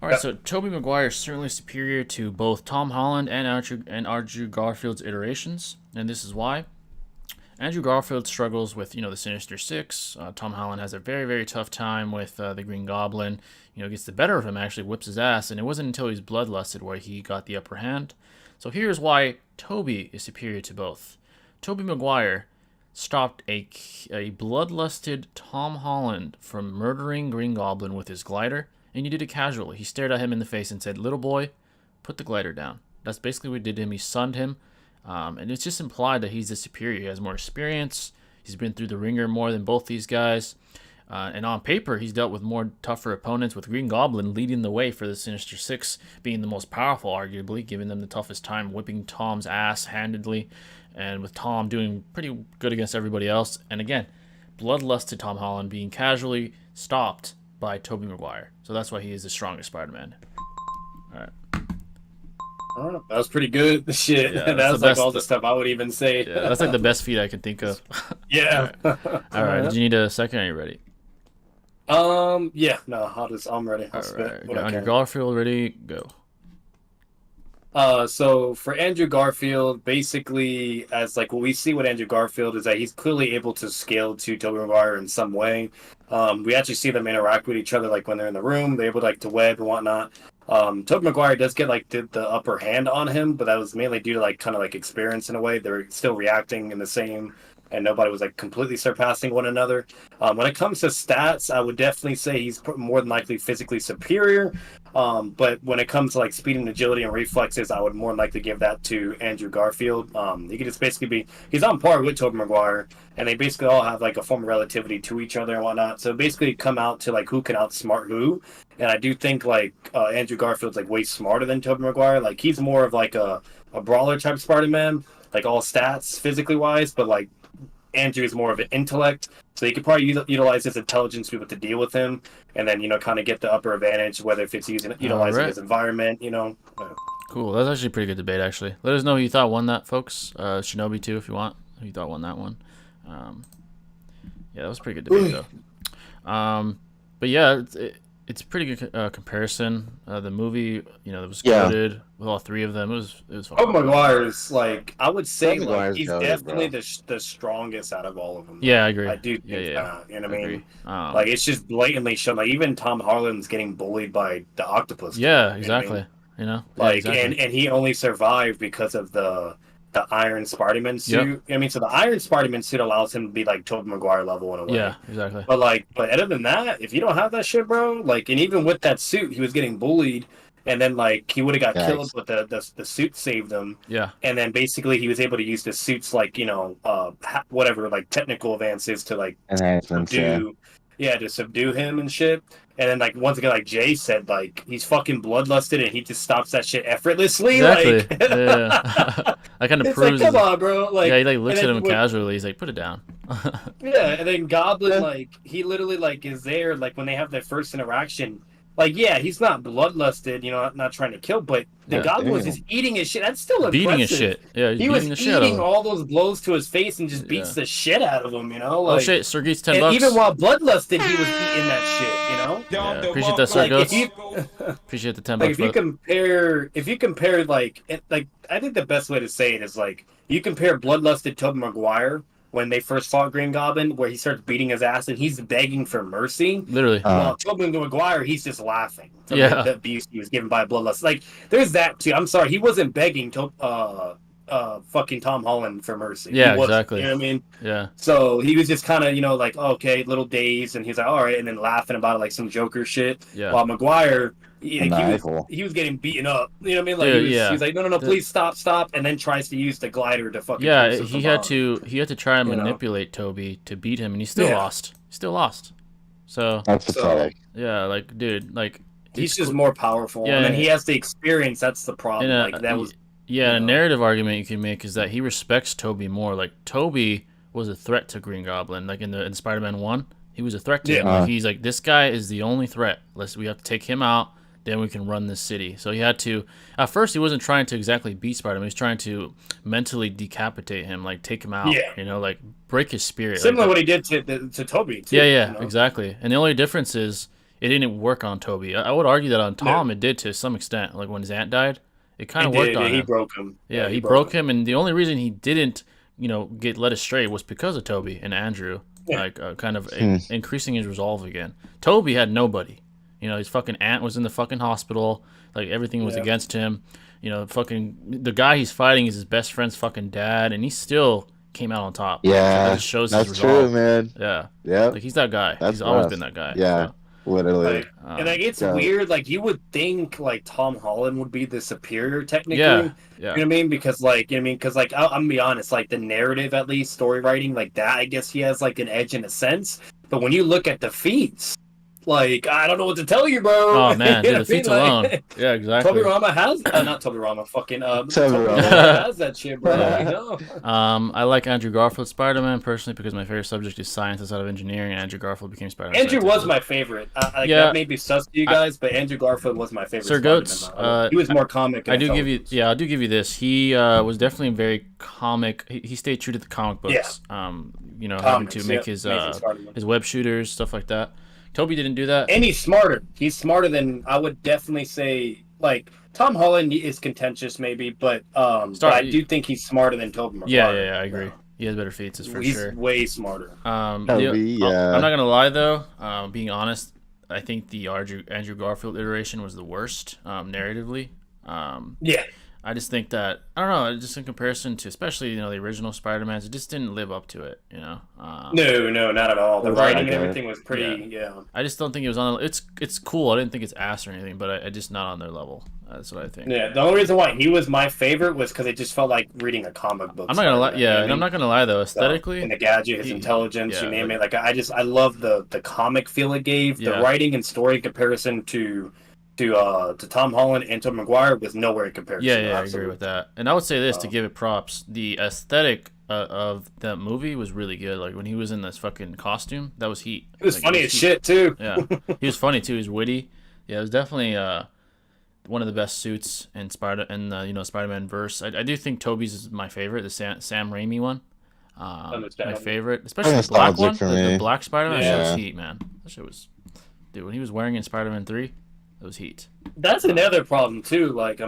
All right, so Tobey Maguire is certainly superior to both Tom Holland and Andrew Garfield's iterations, and this is why. Andrew Garfield struggles with, the Sinister Six. Tom Holland has a very, very tough time with the Green Goblin. Gets the better of him, actually whips his ass, and it wasn't until he's bloodlusted where he got the upper hand. So here's why Tobey is superior to both. Tobey Maguire stopped a bloodlusted Tom Holland from murdering Green Goblin with his glider, and he did it casually. He stared at him in the face and said, "Little boy, put the glider down." That's basically what he did to him. He sunned him. And it's just implied that he's the superior. He has more experience. He's been through the ringer more than both these guys. And on paper, he's dealt with more tougher opponents, with Green Goblin leading the way for the Sinister Six, being the most powerful, arguably, giving them the toughest time, whipping Tom's ass handedly, and with Tom doing pretty good against everybody else. And again, bloodlusted Tom Holland being casually stopped by Tobey Maguire. So that's why he is the strongest Spider-Man. All right. That was pretty good. Shit, Yeah, that's like all the stuff I would even say. Yeah, that's like the best feat I can think of. Yeah. All right. Did you need a second? Are you ready? Yeah. No, I'm ready. I'll spit what I Andrew can. Garfield, ready? Go. So for Andrew Garfield, basically, as like what we see with Andrew Garfield is that he's clearly able to scale to Tobey Maguire in some way. We actually see them interact with each other, like when they're in the room, they're able to web and whatnot. Tobey Maguire does get the upper hand on him, but that was mainly due to kind of experience in a way. They're still reacting in the same, and nobody was completely surpassing one another. When it comes to stats, I would definitely say he's more than likely physically superior. But when it comes to speed and agility and reflexes, I would more than likely give that to Andrew Garfield. He could just basically he's on par with Tobey Maguire, and they basically all have a form of relativity to each other and whatnot. So basically come out to who can outsmart who. And I do think Andrew Garfield's way smarter than Tobey Maguire. He's more of a brawler type Spider-Man, all stats physically wise, but Andrew is more of an intellect, so you could probably utilize his intelligence to be able to deal with him, and then kind of get the upper advantage, whether if it's utilizing his environment, Cool. That's actually a pretty good debate, actually. Let us know who you thought won that, folks. Shinobi too, if you want. Who you thought won that one? Yeah, that was a pretty good debate though. But yeah, it's a pretty good comparison. The movie, that was coded with all three of them. It was fun. Tobey Maguire's I would say he's goated, definitely the strongest out of all of them. Yeah, I agree. I do think that. You know what I mean? Agree. It's just blatantly shown. Even Tom Holland's getting bullied by the octopus. Yeah, exactly. And he only survived because of the Iron Spider-Man suit. Yep. I mean, so the Iron Spider-Man suit allows him to be Tobey Maguire level in a way. Yeah, exactly. But other than that, if you don't have that shit, bro, and even with that suit, he was getting bullied, and then like he would have got killed, Yikes. but the suit saved him. Yeah. And then basically he was able to use the suit's like whatever like technical advances to like Enhancements, yeah. to subdue him and shit. And then like once again, like Jay said, like he's fucking bloodlusted and he just stops that shit effortlessly. Exactly. Like, yeah. That kind of it's proves. like, come on, bro. Like, yeah, he like looks and at then him casually. He's like, put it down. yeah, and then Goblin, like, he literally, like, is there, like, when they have their first interaction. Like, yeah, he's not bloodlusted, you know, not trying to kill, but the Yeah, Goblin was damn. just eating his shit. That's still Beating impressive. his shit. Yeah, he's He beating was the shit out of eating him. all those blows to his face and just beats Yeah. the shit out of him, you know? Oh Like, shit, Sir Geet's $10. and even while bloodlusted, he was eating that shit, you know? Yeah, appreciate that, Sir Like, Goats. if you... Appreciate the $10 Like if you brother. compare like I think the best way to say it is like you compare bloodlusted Tobey Maguire when they first fought Green Goblin, where he starts beating his ass and he's begging for mercy. Literally. While Tobey Maguire, he's just laughing from Yeah. the abuse he was given by bloodlust. Like there's that too. I'm sorry, he wasn't begging fucking Tom Holland for mercy. Yeah, He wasn't, exactly. You know what I mean? Yeah. So he was just kind of, like, oh, okay, little dazed, and he's like, all right, and then laughing about it like some Joker shit. Yeah. While Maguire, Maniacal. he was getting beaten up. You know what I mean? Like Dude, he yeah. was like, no, please stop, and then tries to use the glider to fucking. Yeah, chase him he from had behind. to try and You know? manipulate Toby to beat him, and he still Yeah. lost. He still lost. So That's pathetic. yeah, like dude, like He's it's just cool. more powerful, Yeah, and then yeah. he has the experience. That's the problem. And, Like that was. Yeah, you a know. narrative argument you can make is that he respects Toby more. Like Toby was a threat to Green Goblin. Like in Spider-Man 1, he was a threat to him. Yeah. Like, he's like, this guy is the only threat. We have to take him out, then we can run this city. So he had to. At first, he wasn't trying to exactly beat Spider-Man. He was trying to mentally decapitate him, like take him out. Yeah. You know, like break his spirit. Similar like, to what he did to Toby. Too, yeah, you know? exactly. And the only difference is it didn't work on Toby. I would argue that on Tom it did to some extent. Like when his aunt died, it kind of worked on He him. broke him. Yeah, he broke him, and the only reason he didn't, get led astray was because of Toby and Andrew, Yeah. kind of increasing his resolve again. Toby had nobody. His fucking aunt was in the fucking hospital. Like everything was against him. Fucking the guy he's fighting is his best friend's fucking dad, and he still came out on top. Yeah, that just shows his that's resolve. true, man. Yeah, Yeah, like he's that guy. That's He's always rough. been that guy. Yeah. So, literally. Like, and like it's Yeah. weird. Like you would think like Tom Holland would be the superior technically. yeah, You know yeah, what I mean? Because like, you know what I mean? Because like, I'm gonna be honest, like the narrative, at least story writing, like that, I guess he has like an edge in a sense. But when you look at the feats, like I don't know what to tell you, bro. Oh man, You dude, know the feats what I mean? alone. Like, Yeah, exactly. Toby Rama has not Toby Rama, fucking Toby Rama. Rama has that shit, bro. Yeah. You know? I like Andrew Garfield Spider-Man personally because my favorite subject is science instead of engineering, and Andrew Garfield became Spider-Man. Andrew was scientist. my favorite. Like, Yeah. that may be sus to you guys, but Andrew Garfield was my favorite. Sir Goats, Spider-Man. He was more comic. I do give you, I do give you this. He was definitely very comic. He stayed true to the comic books. Having Comics, to make yeah. his Amazing Spider-Man. his web shooters, stuff like that. Toby didn't do that. And he's smarter. He's smarter than I would definitely say. Like Tom Holland is contentious, maybe, but but I do think he's smarter than Tobey Maguire. Yeah, I agree. He has better feats, that's for He's sure. way smarter. Toby, yeah. I'm not gonna lie though. Being honest, I think the Andrew Garfield iteration was the worst narratively. Yeah. I just think that I don't know. Just in comparison to, especially the original Spider-Mans, it just didn't live up to it. No, not at all. The It was writing and okay. everything was pretty. Yeah. I just don't think it was on. It's cool. I didn't think it's ass or anything, but I just not on their level. That's what I think. Yeah. The only reason why he was my favorite was because it just felt like reading a comic book. I'm not gonna lie. Spider-Man, you know Yeah, what I and mean? I'm not gonna lie though. Aesthetically, And the gadget, his he- intelligence, yeah, you name like- it. Like I love the comic feel it gave. The Yeah. writing and story in comparison to Tom Holland and Tobey Maguire was nowhere in comparison. yeah, I agree Absolutely. with that. And I would say this to give it props: the aesthetic of that movie was really good. Like when he was in this fucking costume, that was heat. It was Like, funny as heat. shit too. Yeah, he was funny too. He was witty. Yeah, it was definitely one of the best suits in Spider-Man verse. I do think Toby's is my favorite, the Sam Raimi one. My Understandable. favorite, especially the black Nostalgic one, for the me. black Spider-Man. That shit Yeah. was heat, man. That shit was, dude. When he was wearing in Spider-Man 3, it was heat. That's another problem too. Like,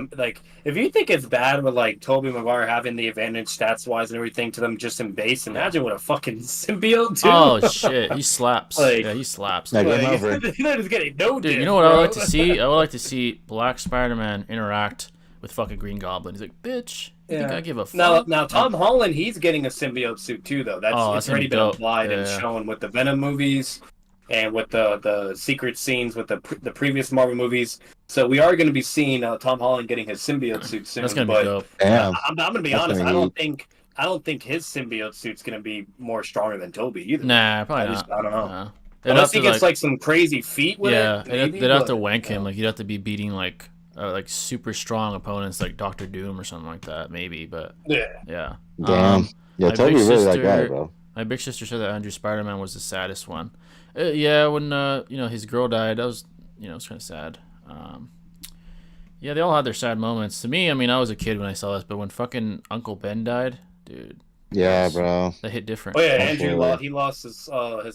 if you think it's bad with like Tobey Maguire having the advantage stats wise and everything to them just in base, imagine what a fucking symbiote too. Oh shit, he slaps. Like- Yeah, he slaps. Like, Dude, game over. They're just getting no you dick, know what I would bro. like to see? I would like to see Black Spider-Man interact with fucking Green Goblin. He's like, bitch, you think I give a fuck? Now Tom Holland, he's getting a symbiote suit too, though. Oh, It's that's already been dope. applied and Yeah. shown with the Venom movies. and with the secret scenes with the previous Marvel movies. So we are going to be seeing Tom Holland getting his symbiote suit soon. That's gonna be But dope. Damn. I'm going to be That's honest. gonna I don't think his symbiote suit's going to be more stronger than Toby either. Nah, probably not. I don't know. No. They'd Unless have he to, gets like some crazy feat with yeah, it, maybe. they'd have to but, wank you him. know. Like, you'd have to be beating like super strong opponents like Doctor Doom or something like that, maybe. But Yeah. yeah. Damn. Yeah, my Toby big really that sister- guy, bro. My big sister said that Andrew Spider-Man was the saddest one. Yeah, when his girl died, that was it was kind of sad. Yeah, they all had their sad moments. To me, I mean, I was a kid when I saw this, but when fucking Uncle Ben died, dude, Yeah, bro. that hit different. Oh yeah, Absolutely. He lost his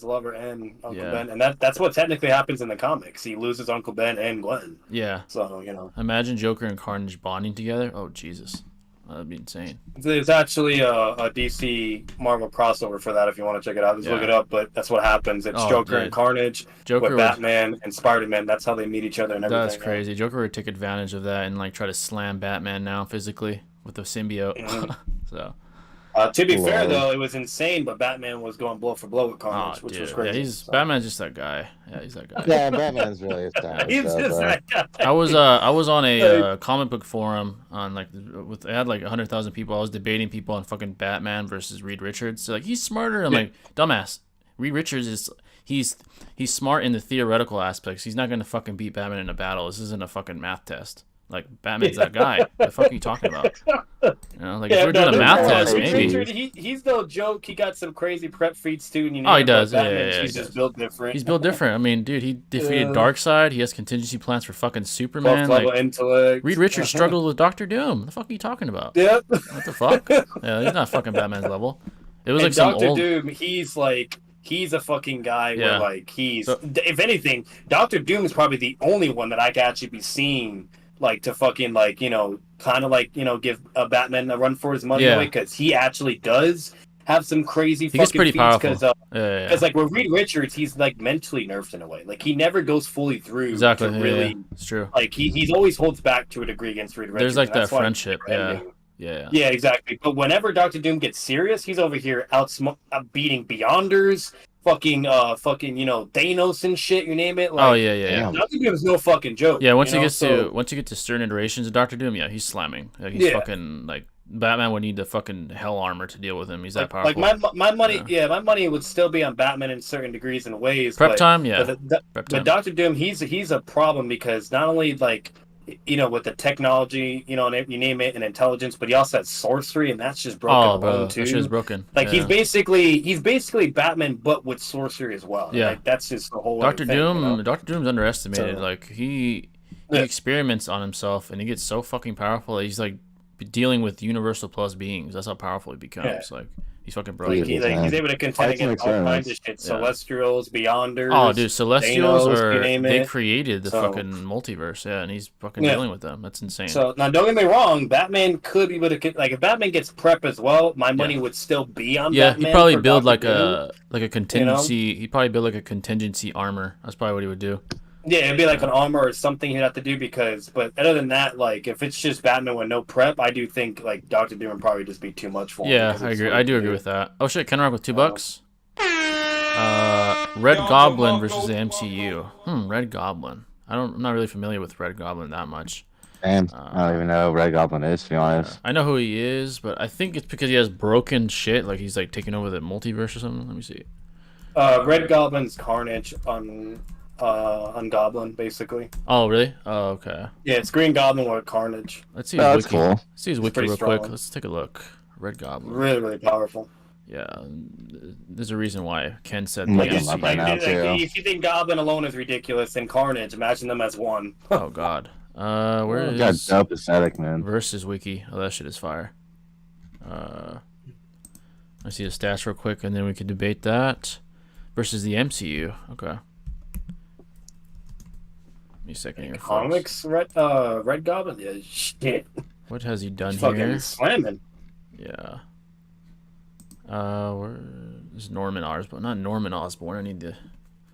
lover and Uncle Yeah. Ben, and that's what technically happens in the comics. He loses Uncle Ben and Gwen. Yeah. So you know, Imagine Joker and Carnage bonding together. Oh Jesus, that'd be insane. there's actually a DC Marvel crossover for that if you want to check it out. Just look Yeah. it up. But that's what happens. It's Oh, Joker dude. and Carnage Joker with would, Batman and Spider-Man. That's how they meet each other and everything. that's crazy. Joker would take advantage of that and like try to slam Batman now physically with the symbiote. Mhm. So. To be fair Lord. though, it was insane, but Batman was going blow for blow with Carnage, Oh, which dude. was crazy. Yeah, so. Batman's just that guy. Yeah, he's that guy. Yeah, Batman's really a star. He's so, just bro. that guy. I was on a comic book forum on like I had like 100,000 people. I was debating people on fucking Batman versus Reed Richards. So like he's smarter. I'm like, dumbass. Reed Richards is he's smart in the theoretical aspects. He's not gonna fucking beat Batman in a battle. This isn't a fucking math test. Like Batman's that guy. What the fuck are you talking about? You know, like if we're doing a math test, maybe. Richard, he's no joke. He got some crazy prep feats too. And you Oh, he know, does. but Yeah, Batman's- he he's does. just built different. He's built different. I mean, dude, he defeated Yeah. Darkseid. He has contingency plans for fucking Superman. level Like intellect. Reed Richards struggled with Doctor Doom. What the fuck are you talking about? Yep. What the fuck? Yeah, he's not fucking Batman's level. It was And like some Doctor old. Doom, he's a fucking guy Yeah. where like he's So- if anything, Doctor Doom is probably the only one that I could actually be seeing like to fucking like kind of like give a Batman a run for his money Yeah. away because he actually does have some crazy He gets fucking pretty feats powerful. because Yeah. like with Reed Richards, he's like mentally nerfed in a way. Like he never goes fully through Exactly. to Yeah, really yeah. It's true. like he's always holds back to a degree against Reed Richards. There's like and that that's why friendship. never Yeah. ending. Yeah. Yeah, exactly. But whenever Doctor Doom gets serious, he's over here beating Beyonders, fucking Thanos and shit. You name it. Like, Oh yeah. Damn. Doctor Doom's no fucking joke. Yeah. Once you he know? gets So- to once you get to certain iterations of Doctor Doom, yeah, he's slamming. Like he's Yeah. fucking like Batman would need the fucking hell armor to deal with him. He's that powerful. like my money, Yeah. my money would still be on Batman in certain degrees and ways. Prep but, time, yeah. But, Prep but time. Doctor Doom, he's a problem because not only like with the technology, and you name it, and intelligence, but he also has sorcery, and that's just broken Oh, bro, alone that too. shit is broken. Like Yeah. he's basically Batman, but with sorcery as well. Yeah. Like, that's just the whole Doctor thing, Doom. Doctor Doom's underestimated. So- Like he Yeah. experiments on himself, and he gets so fucking powerful. That he's like dealing with universal plus beings. That's how powerful he becomes. Yeah. Like he's fucking Like, brilliant. he's able to contend Fights and against all kinds of shit. Yeah. Celestials, Beyonders. Oh, dude, Celestials Thanos, you name they it. created the So- fucking multiverse, yeah, and he's fucking Yeah. dealing with them. That's insane. So now, don't get me wrong. Batman could be able to like if Batman gets prep as well. My money would still be on. yeah, Batman he'd probably for build Dr. like a contingency. He'd probably build like a contingency armor. That's probably what he would do. Yeah, it'd be like an armor or something he'd have to do but other than that, like if it's just Batman with no prep, I do think like Doctor Doom would probably just be too much for him. Yeah, because I it's agree. like, I do agree dude, with that. Oh shit, Ken Rock with $2. Red Goblin versus the MCU. Red Goblin. I'm not really familiar with Red Goblin that much. Damn. I don't even know who Red Goblin is, to be honest. I know who he is, but I think it's because he has broken shit. Like he's like taking over the multiverse or something. Let me see. Red Goblin's Carnage on Goblin, basically. Oh really? Oh okay. Yeah, it's Green Goblin with Carnage. Let's see Oh, his that's wiki. cool. Let's see his wiki pretty real quick. strong. Let's take a look. Red Goblin. Really, really powerful. Yeah, there's a reason why Ken said I'm the looking Like, him MCU. up right now, too. if you think Goblin alone is ridiculous, then Carnage, imagine them as one. Oh god. Where is Got dope aesthetic, man. versus wiki? Oh, that shit is fire. I see the stats real quick, and then we can debate that versus the MCU. Okay. Give me a second here. folks. Comics, Red Goblin, yeah, shit. What has he done He's fucking here? slamming. Yeah. Where is Norman Osborn? Not Norman Osborn. I need the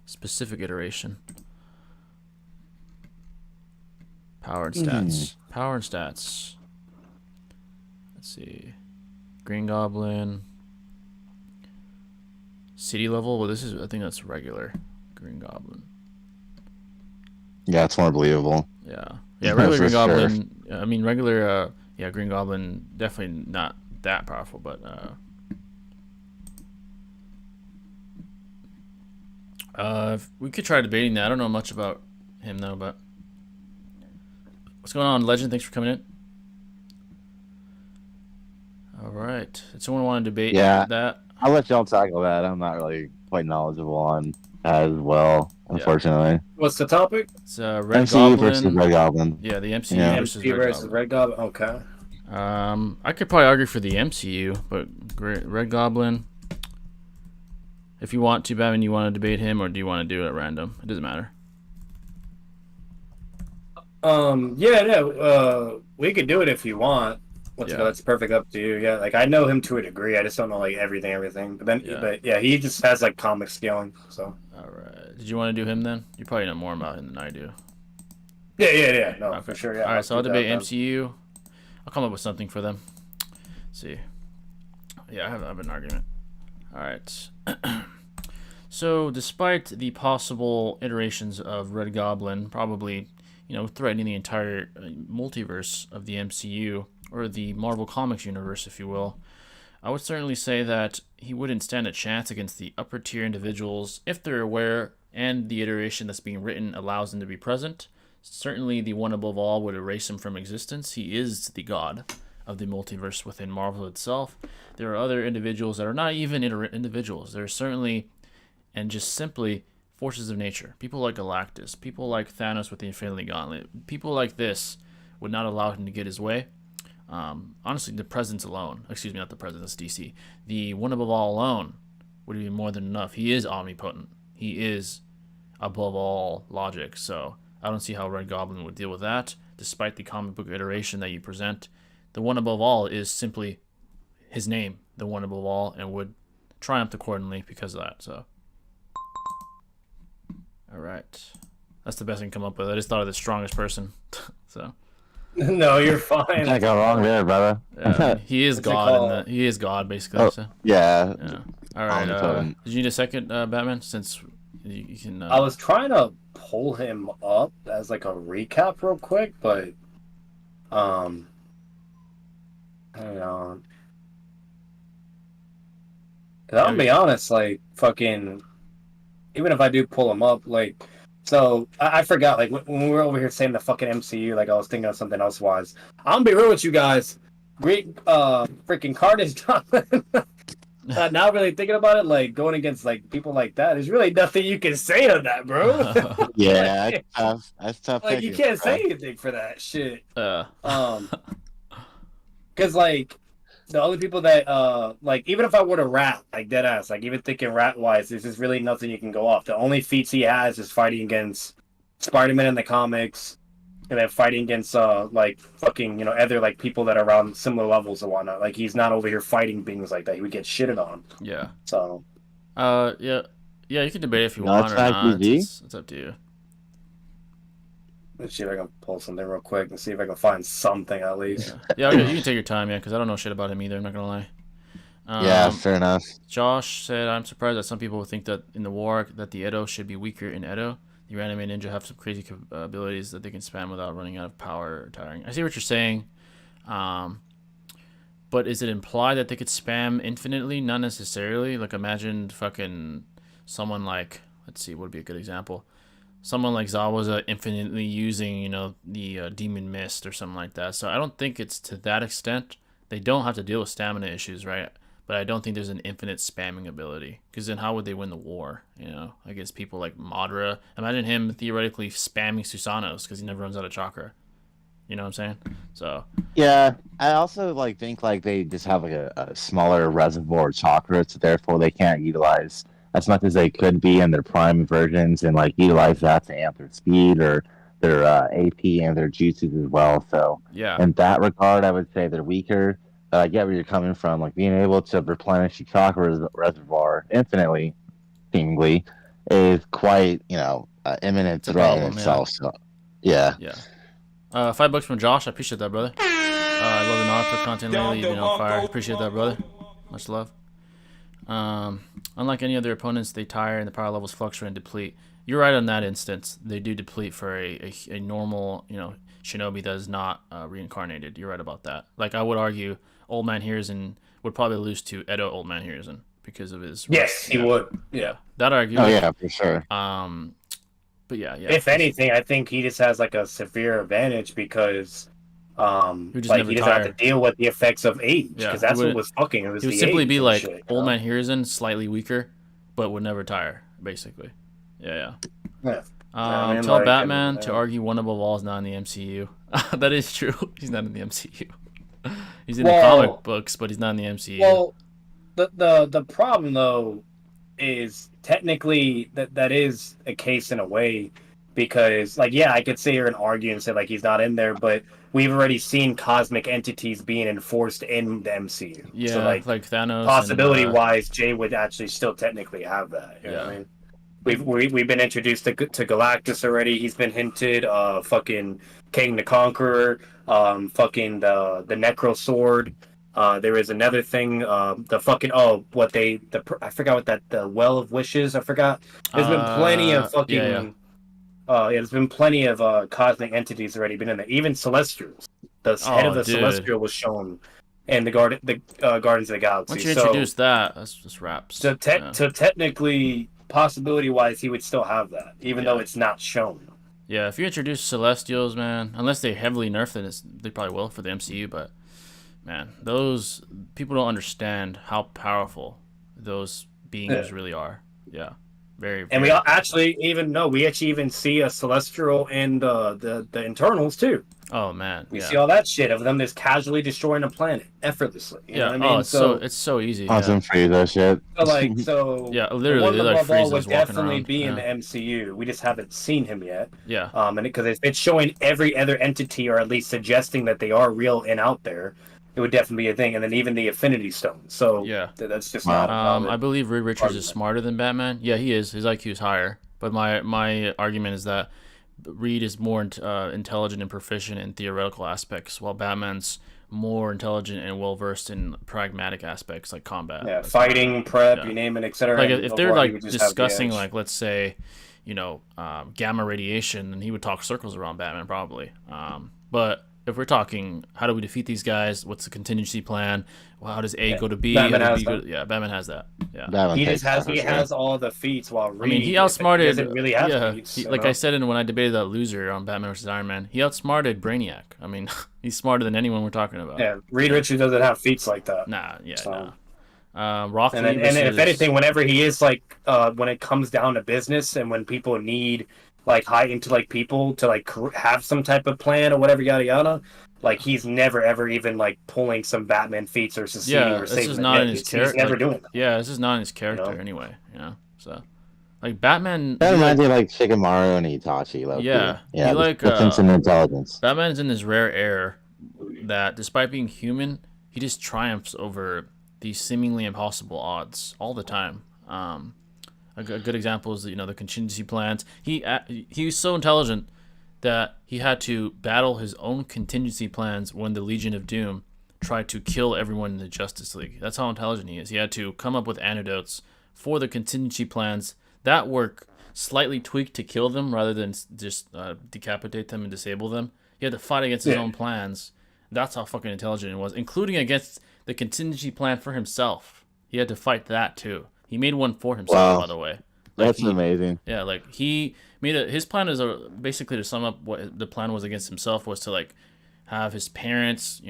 specific iteration. Power and stats. Power and stats. Let's see. Green Goblin. City level. Well, this is. I think that's regular. Green Goblin. Yeah, it's more believable. Yeah. Yeah, regular For Green sure. Goblin. I mean, regular. Yeah, Green Goblin definitely not that powerful, but we could try debating that. I don't know much about him though, but what's going on, Legend? Thanks for coming in. All right. Did someone want to debate that? I'll let y'all tackle that. I'm not really quite knowledgeable on as well, unfortunately. Yeah. What's the topic? It's Red MCU Goblin versus Red Goblin. Yeah, the MCU versus Red Goblin. Okay. I could probably argue for the MCU, but Red Goblin. If you want to, Batman, you want to debate him, or do you want to do it at random? It doesn't matter. We could do it if you want. That's perfect, up to you. Yeah, like I know him to a degree. I just don't know like everything. But he just has like comic skilling. So. All right. Did you want to do him then? You probably know more about him than I do. Yeah. No, okay. For sure. Yeah. All right. So I'll debate MCU. I'll come up with something for them. Let's see. Yeah, I have an argument. All right. So, despite the possible iterations of Red Goblin, probably, threatening the entire multiverse of the MCU, or the Marvel Comics universe, if you will, I would certainly say that he wouldn't stand a chance against the upper tier individuals if they're aware and the iteration that's being written allows them to be present. Certainly, the one above all would erase him from existence. He is the god of the multiverse within Marvel itself. There are other individuals that are not even individuals. They're certainly, and just simply, forces of nature. People like Galactus, people like Thanos with the Infinity Gauntlet, people like this would not allow him to get his way. Honestly, the presence alone, excuse me, not the presence, that's DC. The one above all alone would be more than enough. He is omnipotent. He is above all logic. So I don't see how Red Goblin would deal with that, despite the comic book iteration that you present. The one above all is simply his name, the one above all, and would triumph accordingly because of that. So, all right, that's the best I can come up with. I just thought of the strongest person. So. No, you're fine. Can't go wrong there, brother. He is God. He is God, basically. Oh, so. Yeah. All right. Did you need a second, Batman? Since you can. I was trying to pull him up as like a recap real quick, but hang on. Cause I'll be honest, like fucking, even if I do pull him up, like. So, I forgot, like, when we were over here saying the fucking MCU, like, I was thinking of something else was. I'm gonna be real with you guys. Great, freaking card is dropping. Now really thinking about it, like, going against, like, people like that, there's really nothing you can say to that, bro. Yeah, that's tough. That's tough. Like, you can't say anything for that shit. Because, like, the only people that, like, even if I were to rat, like, deadass, like, even thinking rat-wise, there's just really nothing you can go off. The only feats he has is fighting against Spider-Man in the comics, and then fighting against, like, fucking, other, like, people that are around similar levels and whatnot. Like, he's not over here fighting beings like that. He would get shitted on. Yeah. So. Yeah, you can debate if you want or not. It's up to you. Let's see if I can pull something real quick and see if I can find something at least. Yeah, you can take your time, because I don't know shit about him either, I'm not going to lie. Yeah, fair enough. Josh said, I'm surprised that some people would think that in the war that the Edo should be weaker in Edo. The anime ninja have some crazy abilities that they can spam without running out of power or tiring. I see what you're saying. But is it implied that they could spam infinitely? Not necessarily. Like, imagine fucking someone like, let's see, what would be a good example? Someone like Zawaza infinitely using, the Demon Mist or something like that. So I don't think it's to that extent. They don't have to deal with stamina issues, right? But I don't think there's an infinite spamming ability. Because then how would they win the war, against people like Madara? Imagine him theoretically spamming Susanos because he never runs out of chakra. You know what I'm saying? So. Yeah, I also think they just have like a smaller reservoir of chakra, so therefore they can't utilize as much as they could be in their prime versions and utilize that to amp their speed or their AP and their juices as well. So yeah, in that regard, I would say they're weaker. I get where you're coming from. Like being able to replenish your chakra reservoir infinitely, seemingly, is quite imminent threat in itself. Yeah. So yeah. $5 from Josh. I appreciate that, brother. I love the Naruto content lately. You've been on fire. Appreciate that, brother. Much love. Unlike any other opponents, they tire and the power levels fluctuate and deplete. You're right on that instance. They do deplete for a normal, shinobi that is not reincarnated. You're right about that. Like, I would argue Old Man Hiruzen would probably lose to Edo Old Man Hiruzen because of his... Yes, he would. Yeah. That argument. Oh, yeah, for sure. But yeah. If anything, I think he just has like a severe advantage because he doesn't have to deal with the effects of age, because that's what was fucking. It was he would simply be like Old Man Hiruzen, slightly weaker, but would never tire, basically. Yeah. Tell Batman to argue one above all is not in the MCU. That is true. He's not in the MCU. He's in the comic books, but he's not in the MCU. Well, the problem though is technically that is a case in a way, because like, yeah, I could sit here and argue and say like he's not in there, but we've already seen cosmic entities being enforced in the MCU. Yeah, so like Thanos. Possibility wise, Jay would actually still technically have that. You know what I mean? We've been introduced to Galactus already. He's been hinted. Fucking King the Conqueror. Fucking the Necro Sword. There is another thing. The fucking I forgot what the Well of Wishes. I forgot. There's been plenty of fucking. There's been plenty of cosmic entities already been in there. Even Celestials. The head of the Celestial was shown in the Guardians of the Galaxy. Once you introduce that, that's wraps. So technically, possibility-wise, he would still have that, even though it's not shown. Yeah, if you introduce Celestials, man, unless they heavily nerf it, they probably will for the MCU, but, man, those people don't understand how powerful those beings really are. Yeah. Very. And we actually even see a Celestial in the Internals, too. Oh, man. We see all that shit of them just casually destroying a planet effortlessly. You know what I mean? It's so easy. Awesome Frieza shit. Yeah, literally, the like Frieza's would walking definitely around. be in the MCU. We just haven't seen him yet. Yeah. And because if it's showing every other entity, or at least suggesting that they are real and out there, it would definitely be a thing. And then even the Infinity Stone. So yeah, that's just not. I believe Reed Richards is smarter than Batman. Yeah, he is. His IQ is higher. But my argument is that Reed is more intelligent and proficient in theoretical aspects, while Batman's more intelligent and well versed in pragmatic aspects like combat. Yeah, fighting, prep, you name it, etc. Like if they're like discussing like, let's say, gamma radiation, then he would talk circles around Batman probably. But if we're talking, how do we defeat these guys? What's the contingency plan? Well, how does A go to B? Batman has that. Batman has that. Yeah, Batman has all the feats. While Reed, he outsmarted. Doesn't really have feats, like I said when I debated that loser on Batman vs Iron Man, he outsmarted Brainiac. I mean, he's smarter than anyone we're talking about. Yeah, Reed Richards doesn't have feats like that. Rock and if anything, whenever he is like, when it comes down to business, and when people need like high intellect people to like have some type of plan or whatever, yada yada. Like he's never ever even like pulling some Batman feats or succeeding or saving. This is not in his character. He's never doing that. Yeah, this is not in his character anyway. So like Batman. That reminds me of like Shikamaru and Itachi. Yeah, he like some intelligence. Batman's in this rare air that, despite being human, he just triumphs over these seemingly impossible odds all the time. A good example is the contingency plans. He's so intelligent that he had to battle his own contingency plans when the Legion of Doom tried to kill everyone in the Justice League. That's how intelligent he is. He had to come up with antidotes for the contingency plans that were slightly tweaked to kill them rather than just decapitate them and disable them. He had to fight against his own plans. That's how fucking intelligent he was, including against the contingency plan for himself. He had to fight that too. He made one for himself, by the way. That's amazing. Yeah, like he made his plan is basically, to sum up what the plan was against himself, was to like have his parents,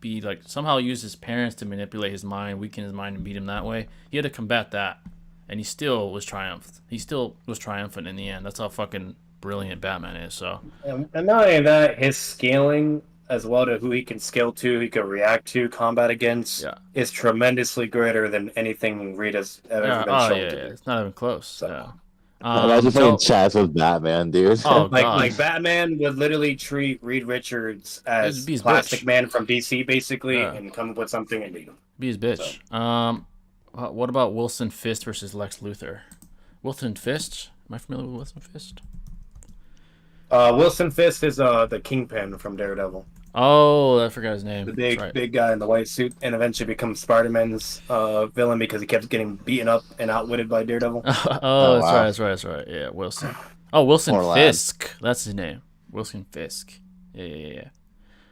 be like somehow use his parents to manipulate his mind, weaken his mind, and beat him that way. He had to combat that, and he still was triumphant. He still was triumphant in the end. That's how fucking brilliant Batman is. So, and not only that, his scaling as well to who he can scale to, he can react to, combat against, is tremendously greater than anything Reed has ever been shown to do. It's not even close. So. Imagine playing chess with Batman, dude. Like Batman would literally treat Reed Richards as Plastic Man from DC, basically, and come up with something and beat him. Be his bitch. So. What about Wilson Fisk versus Lex Luthor? Wilson Fisk? Am I familiar with Wilson Fisk? Wilson Fisk is the Kingpin from Daredevil. Oh, I forgot his name. The That's big right. big guy in the white suit, and eventually becomes Spider-Man's villain because he kept getting beaten up and outwitted by Daredevil. Oh, Oh that's right. wow, That's right. That's right. Yeah, Wilson. Oh, Wilson poor lad. Fisk. That's his name. Wilson Fisk. Yeah, yeah, yeah.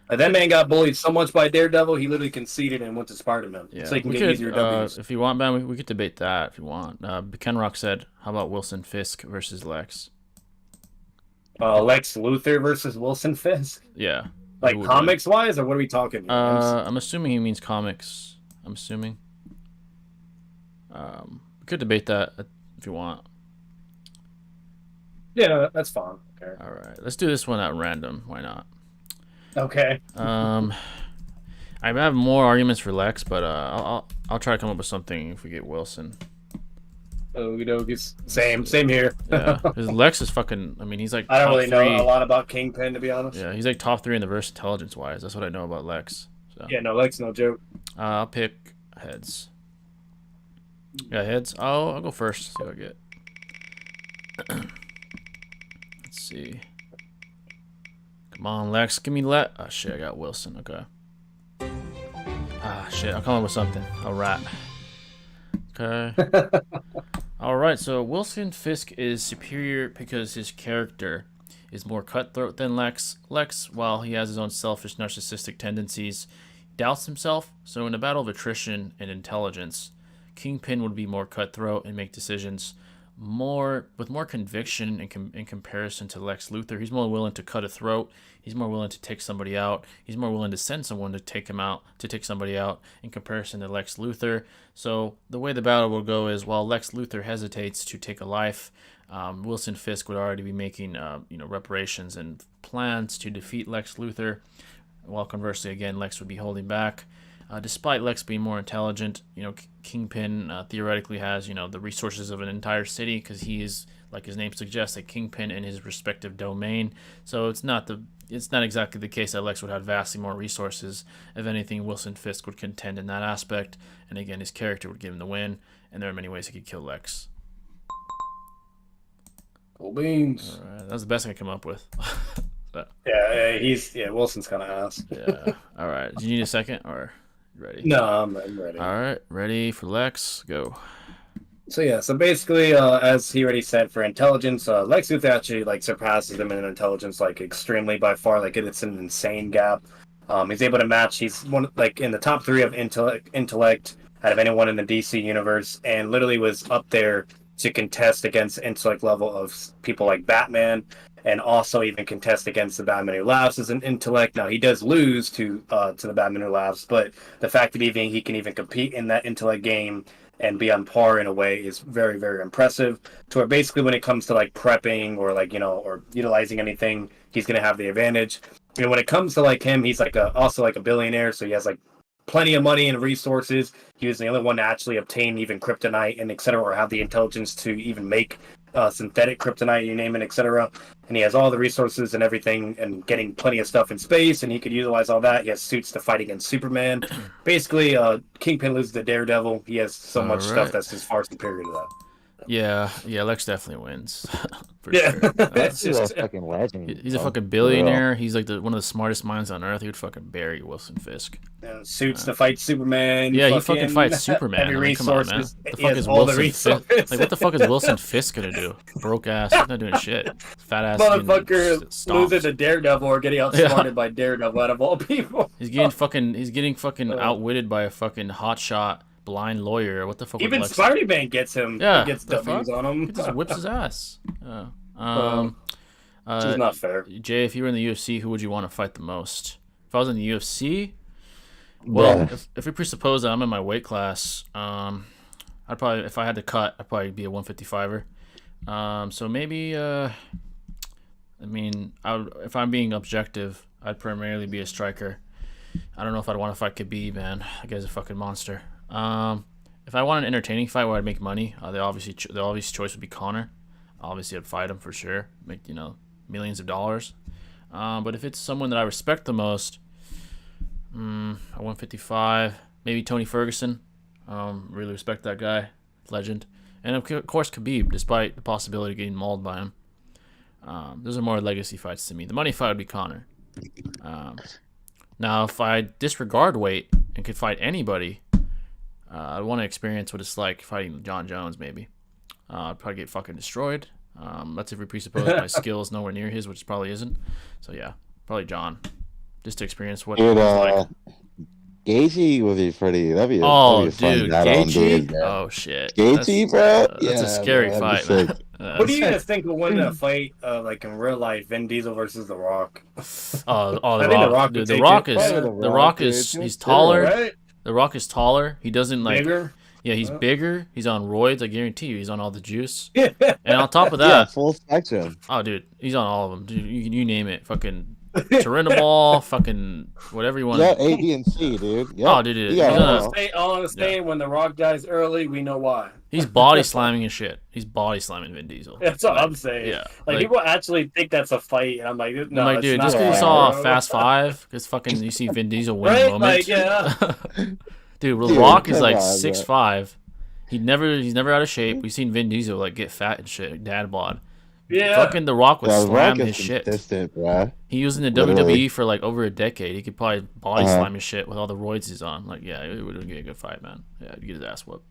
And that man got bullied so much by Daredevil, he literally conceded and went to Spider-Man so Yeah, he can we get could, easier W's. if you want, man, we could debate that if you want. Ken Rock said, "How about Wilson Fisk versus Lex?" Lex Luthor versus Wilson Fisk, Yeah, who like would win? comics wise, or what are we talking here? I'm assuming he means comics. I'm assuming. We could debate that if you want. Yeah, no, that's fine. Okay. All right, let's do this one at random. Why not? Okay. Um, I have more arguments for Lex, but I'll try to come up with something if we get Wilson. Okie dokies. Same here. Yeah, because Lex is fucking. I mean, he's like I don't top really three. know a lot about Kingpin, to be honest. Yeah, he's like top 3 in the verse intelligence wise. That's what I know about Lex. So Yeah, no, Lex, no joke. I'll pick heads. Yeah, heads. I'll go first. See what I get. Let's see. Come on, Lex. Give me Oh shit, I got Wilson. Okay. Ah shit, I'll come up with something. I'll rap. Okay. Alright, so Wilson Fisk is superior because his character is more cutthroat than Lex. Lex, while he has his own selfish, narcissistic tendencies, doubts himself. So in a battle of attrition and intelligence, Kingpin would be more cutthroat and make decisions with more conviction in comparison to Lex Luthor. He's more willing to cut a throat. He's more willing to take somebody out. He's more willing to send someone to take somebody out in comparison to Lex Luthor. So the way the battle will go is while Lex Luthor hesitates to take a life, Wilson Fisk would already be making reparations and plans to defeat Lex Luthor. While conversely, again, Lex would be holding back. Despite Lex being more intelligent, Kingpin theoretically has, the resources of an entire city because he is, like his name suggests, a kingpin in his respective domain. So it's not exactly the case that Lex would have vastly more resources. If anything, Wilson Fisk would contend in that aspect, and again, his character would give him the win. And there are many ways he could kill Lex. Cool beans. All right, that's the best I can come up with. Yeah, Wilson's kind of ass. Yeah. All right. Do you need a second or ready? No, I'm ready. All right. Ready for Lex? Go. So basically, as he already said, for intelligence, Lex Luthor actually surpasses him in intelligence extremely by far. It's an insane gap. He's able to match. He's one in the top 3 of intellect out of anyone in the DC universe, and literally was up there to contest against intellect level of people like Batman, and also even contest against the Batman Who Laughs as an intellect. Now he does lose to the Batman Who Laughs, but the fact that he can even compete in that intellect game and be on par in a way is very, very impressive. To where basically when it comes to prepping or or utilizing anything, he's gonna have the advantage. And when it comes to him, he's also a billionaire, so he has plenty of money and resources. He was the only one to actually obtain even kryptonite and etc., or have the intelligence to even make synthetic kryptonite, you name it, etc. And he has all the resources and everything, and getting plenty of stuff in space, and he could utilize all that. He has suits to fight against Superman. Basically, Kingpin loses to Daredevil. He has so much stuff that's just far superior to that. Yeah, Lex definitely wins. For Yeah. sure. That's just a fucking legend. He's a fucking billionaire. He's one of the smartest minds on earth. He would fucking bury Wilson Fisk. Suits to fight Superman. Yeah, he fucking fights Superman. Every resources. resources. Come on, man. The fuck is Wilson Fisk? What the fuck is Wilson Fisk gonna do? Broke ass. He's not doing shit. Fat ass. Motherfucker losing to Daredevil or getting outsmarted by Daredevil out of all people. He's getting fucking outwitted by a fucking hotshot blind lawyer. What the fuck? Even Spider-Man gets him. Yeah, Gets W's on him. He just whips his ass. Yeah. Which is not fair. Jay, if you were in the UFC, who would you want to fight the most? If I was in the UFC, well, Yeah. if we presuppose that I'm in my weight class, I'd probably, if I had to cut, I'd probably be a 155er. So maybe, if I'm being objective, I'd primarily be a striker. I don't know if I'd want to fight Khabib, man. That guy's a fucking monster. If I want an entertaining fight where I'd make money, the obvious choice would be Conor. Obviously, I'd fight him for sure, make millions of dollars. But if it's someone that I respect the most, at 155, maybe Tony Ferguson. Really respect that guy, legend. And of course Khabib, despite the possibility of getting mauled by him. Those are more legacy fights to me. The money fight would be Conor. Now, if I disregard weight and could fight anybody, I want to experience what it's like fighting John Jones, maybe. I'd probably get fucking destroyed. That's if we presuppose my skill is nowhere near his, which it probably isn't. So, yeah, probably John. Just to experience what Dude, it was like. Gaethje would be pretty. That'd be a fun dude, battle, Gaethje? dude, man. Oh, shit. Gaethje, bro? That's a scary fight, man. What do you guys think will win a fight, like in real life, Vin Diesel versus The Rock? The Rock. Dude, The Rock is he's taller. Right? The Rock is taller. He doesn't like. Bigger? Yeah, he's bigger. He's on roids. I guarantee you, he's on all the juice. Yeah. And on top of Yeah, that, full spectrum. oh, dude, he's on all of them. Dude, you name it. Fucking Turinabol, fucking whatever you want. Yeah, A, B, and C, dude. Yep. Oh, dude, Yeah, All I'm saying, when The Rock dies early, we know why. he's body slamming and shit. He's body slamming Vin Diesel. That's what I'm saying. Yeah, Like people actually think that's a fight, and I'm like, no, I'm like, it's dude, not just a because you fight, saw bro. Fast Five, because fucking you see Vin Diesel win a Right? moment. Like, yeah. Dude, The Dude, Rock is come like on, 6'5". He's never out of shape. We've seen Vin Diesel like get fat and shit, dad bod. Yeah. Fucking The Rock would Yeah, slam Rock his is shit. consistent, bro. He was in the Literally. WWE for like over a decade. He could probably body Uh-huh. slam his shit with all the roids he's on. Like, yeah, it would be a good fight, man. Yeah, he'd get his ass whooped.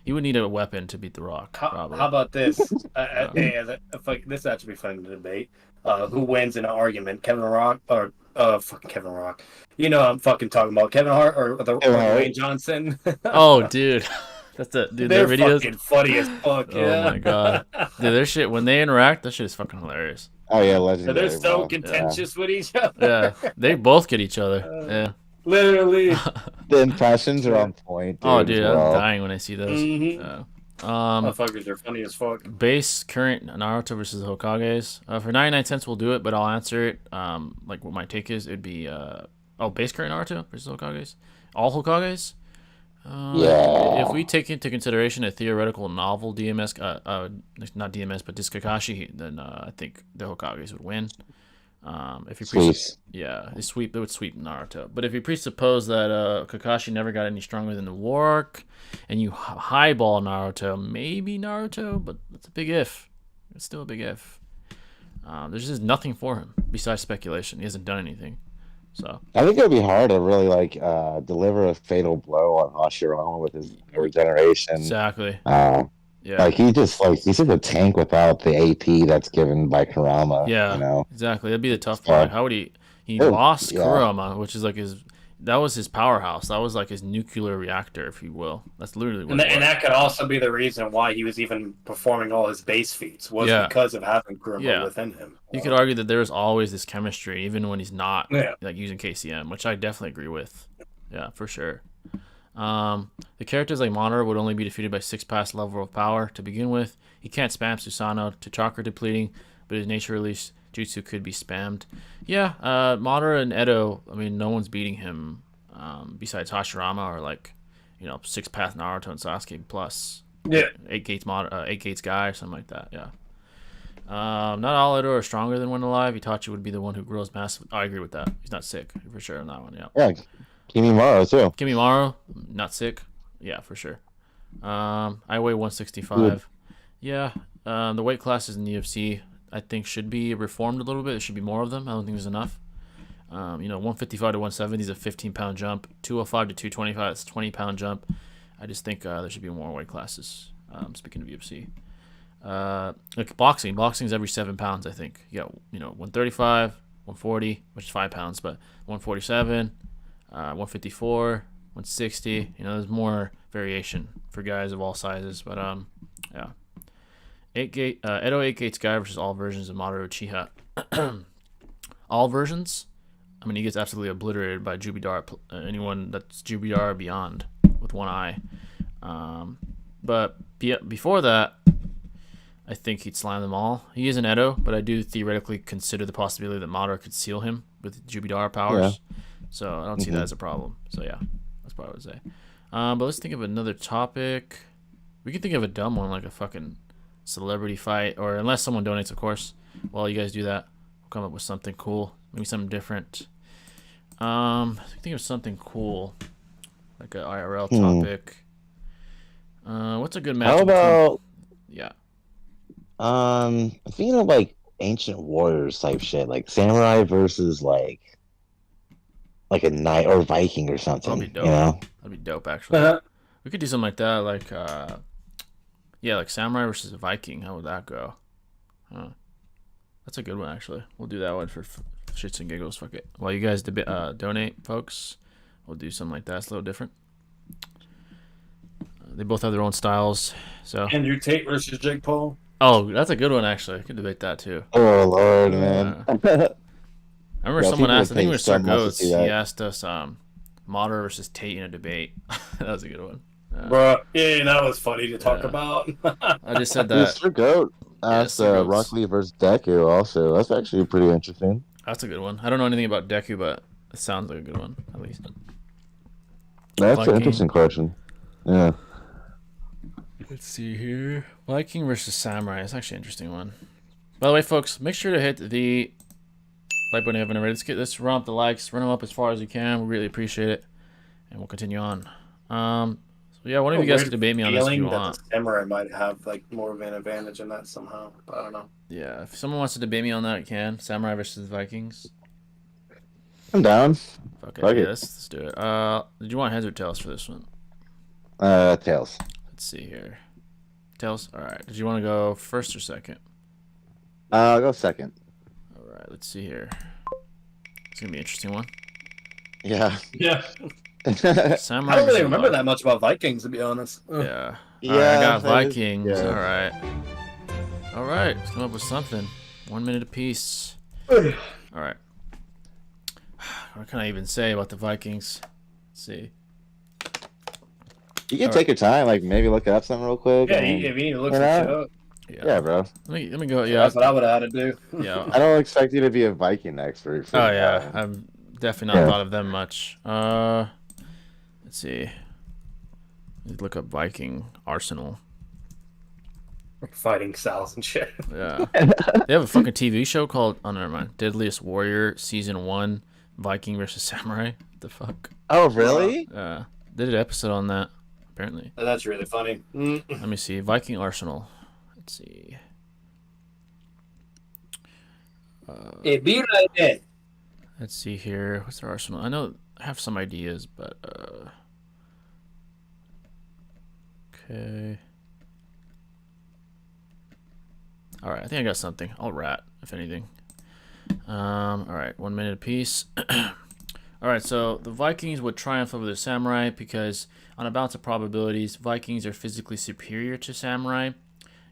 He would need a weapon to beat The Rock. Probably. How about this? This actually be fun to debate. Who wins in an argument? Kevin Rock or fucking Kevin Rock? You know I'm fucking talking about Kevin Hart or Dwayne Johnson. Oh, dude. That's it, dude. They're Their videos. fucking funny as fuck. Yeah. Oh my god, dude, their shit when they interact, that shit is fucking hilarious. Oh, yeah, So legendary. they're so bro. contentious with each other. Yeah, they both get each other. Yeah. Literally. Yeah. The impressions are on point. Dude, Oh, dude, as well. I'm dying when I see those. Mhm. Yeah. Motherfuckers are funny as fuck. Base current Naruto versus Hokages. For 99 cents, we'll do it, but I'll answer it. Like what my take is, it'd be base current Naruto versus Hokages. All Hokages. Yeah. If we take into consideration a theoretical novel DMS, not DMS, but this Kakashi, then I think the Hokages would win. If you Sweeps. they would sweep Naruto. But if you presuppose that Kakashi never got any stronger than the Wark, and you highball Naruto, maybe Naruto, but that's a big if. It's still a big if. There's just nothing for him besides speculation. He hasn't done anything. So I think it would be hard to really deliver a fatal blow on Hashirama with his regeneration. exactly. Yeah. Like he's just a tank without the AP that's given by Kurama. Yeah, You know? exactly. That'd be the tough Yeah. part. How would he Oh, lost yeah. Kurama, which is like that was his powerhouse. That was like his nuclear reactor, if you will. That's literally what And it was. that could also be the reason why he was even performing all his base feats was Yeah. because of having Kurama Yeah. within him. You could argue that there's always this chemistry, even when he's not Yeah. like using KCM, which I definitely agree with. Yeah, for sure. The characters like Madara would only be defeated by 6 pass level of power to begin with. He can't spam Susanoo to chakra depleting, but his nature release jutsu could be spammed. Yeah, Madara and Edo, I mean, no one's beating him besides Hashirama or 6 path Naruto and Sasuke plus Yeah. 8 gates guy or something like that. Yeah. Not all Edo are stronger than one alive. Itachi would be the one who grows massive. I agree with that. He's not sick for sure on that one. Yeah. Yeah, Kimimaro too. Kimimaro, not sick. Yeah, for sure. I weigh 165. Yeah. The weight classes in the UFC, I think, should be reformed a little bit. There should be more of them. I don't think there's enough. 155 to 170 is a 15-pound jump. 205 to 225 is a 20-pound jump. I just think there should be more weight classes. Speaking of UFC. Like boxing's every 7 pounds, I think. You got 135, 140, which is 5 pounds, but 147, 154, 160. There's more variation for guys of all sizes, but yeah. Edo 8 Gates guy versus all versions of Madara Uchiha. All versions. I mean, he gets absolutely obliterated by Jubidara. Anyone that's Jubidara beyond with one eye. But before that, I think he'd slam them all. He is an Edo, but I do theoretically consider the possibility that Madara could seal him with Jubidara powers. Yeah. So I don't see that as a problem. So yeah, that's what I would say. But let's think of another topic. We can think of a dumb one, like a fucking celebrity fight, or unless someone donates, of course. While you guys do that, we'll come up with something cool. Maybe something different. Think of something cool, like an IRL topic. What's a good match? How about Yeah. I'm thinking of like ancient warriors type shit, like samurai versus like like a knight or Viking or That'll be something. dope. You know, That'd be dope, actually. We could do something like that, like yeah, like samurai versus a Viking. How would that go? Huh. That's a good one, actually. We'll do that one for shits and giggles. Fuck it. While you guys donate, folks, we'll do something like that. It's a little different. They both have their own styles, so. Andrew Tate versus Jake Paul. Oh, that's a good one, actually. I could debate that too. oh Lord, man. I remember someone asked. I think it was Sir Goats. He asked us, Madara versus Tate in a debate. That was a good one. Bro, yeah, that was funny to talk about. I just said that. Mr. Goat asked Rock Lee versus Deku also. That's actually pretty interesting. That's a good one. I don't know anything about Deku, but it sounds like a good one, at least. That's an interesting question. Yeah. Let's see here. Viking versus Samurai. It's actually an interesting one. By the way, folks, make sure to hit the like button if you haven't already. Let's run up the likes. Run them up as far as you can. We really appreciate it. And we'll continue on. So yeah, one of you guys can debate me on this if you want. The samurai might have like more of an advantage in that somehow, but I don't know. Yeah, if someone wants to debate me on that, you can. Samurai versus Vikings. I'm down. Okay, yeah, let's do it. Did you want heads or tails for this one? Tails. Let's see here. Tails? Alright. Did you want to go first or second? I'll go second. Alright, let's see here. It's going to be an interesting one. Yeah. Yeah. Samurai I don't really remember that much about Vikings, to be honest. Yeah. Yeah. Alright, I got Vikings. Yeah. Alright. Alright, let's come up with something. 1 minute apiece. Alright. What can I even say about the Vikings? Let's see. You can take your time, like maybe look up something real quick. Yeah, if you need to look some shit up. Yeah, bro. Let me go. Yeah, that's what I would have had to do. Yeah. I don't expect you to be a Viking expert. Oh yeah, I've definitely not thought of them much. Let's see. Let's look up Viking arsenal. Fighting styles and shit. Yeah, they have a fucking TV show called never mind. Deadliest Warrior Season 1, Viking versus Samurai. What the fuck? Oh really? They did an episode on that. Apparently. That's really funny. Let me see. Viking arsenal. Let's see. It be like that. Let's see here. What's their arsenal? I know I have some ideas, but okay. All right, I think I got something. I'll rat if anything. All right, 1 minute apiece. All right, so the Vikings would triumph over the samurai because on a balance of probabilities, Vikings are physically superior to samurai.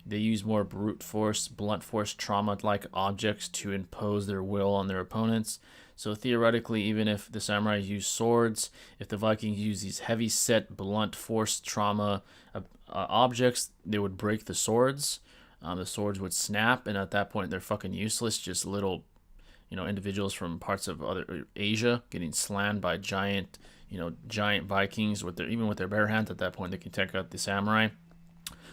They use more brute force, blunt force, trauma-like objects to impose their will on their opponents. So theoretically, even if the samurai use swords, if the Vikings use these heavy-set, blunt force, trauma objects, they would break the swords. The swords would snap, and at that point, they're fucking useless. Just little, individuals from parts of other Asia getting slammed by giant Vikings with their bare hands. At that point, they can take out the samurai.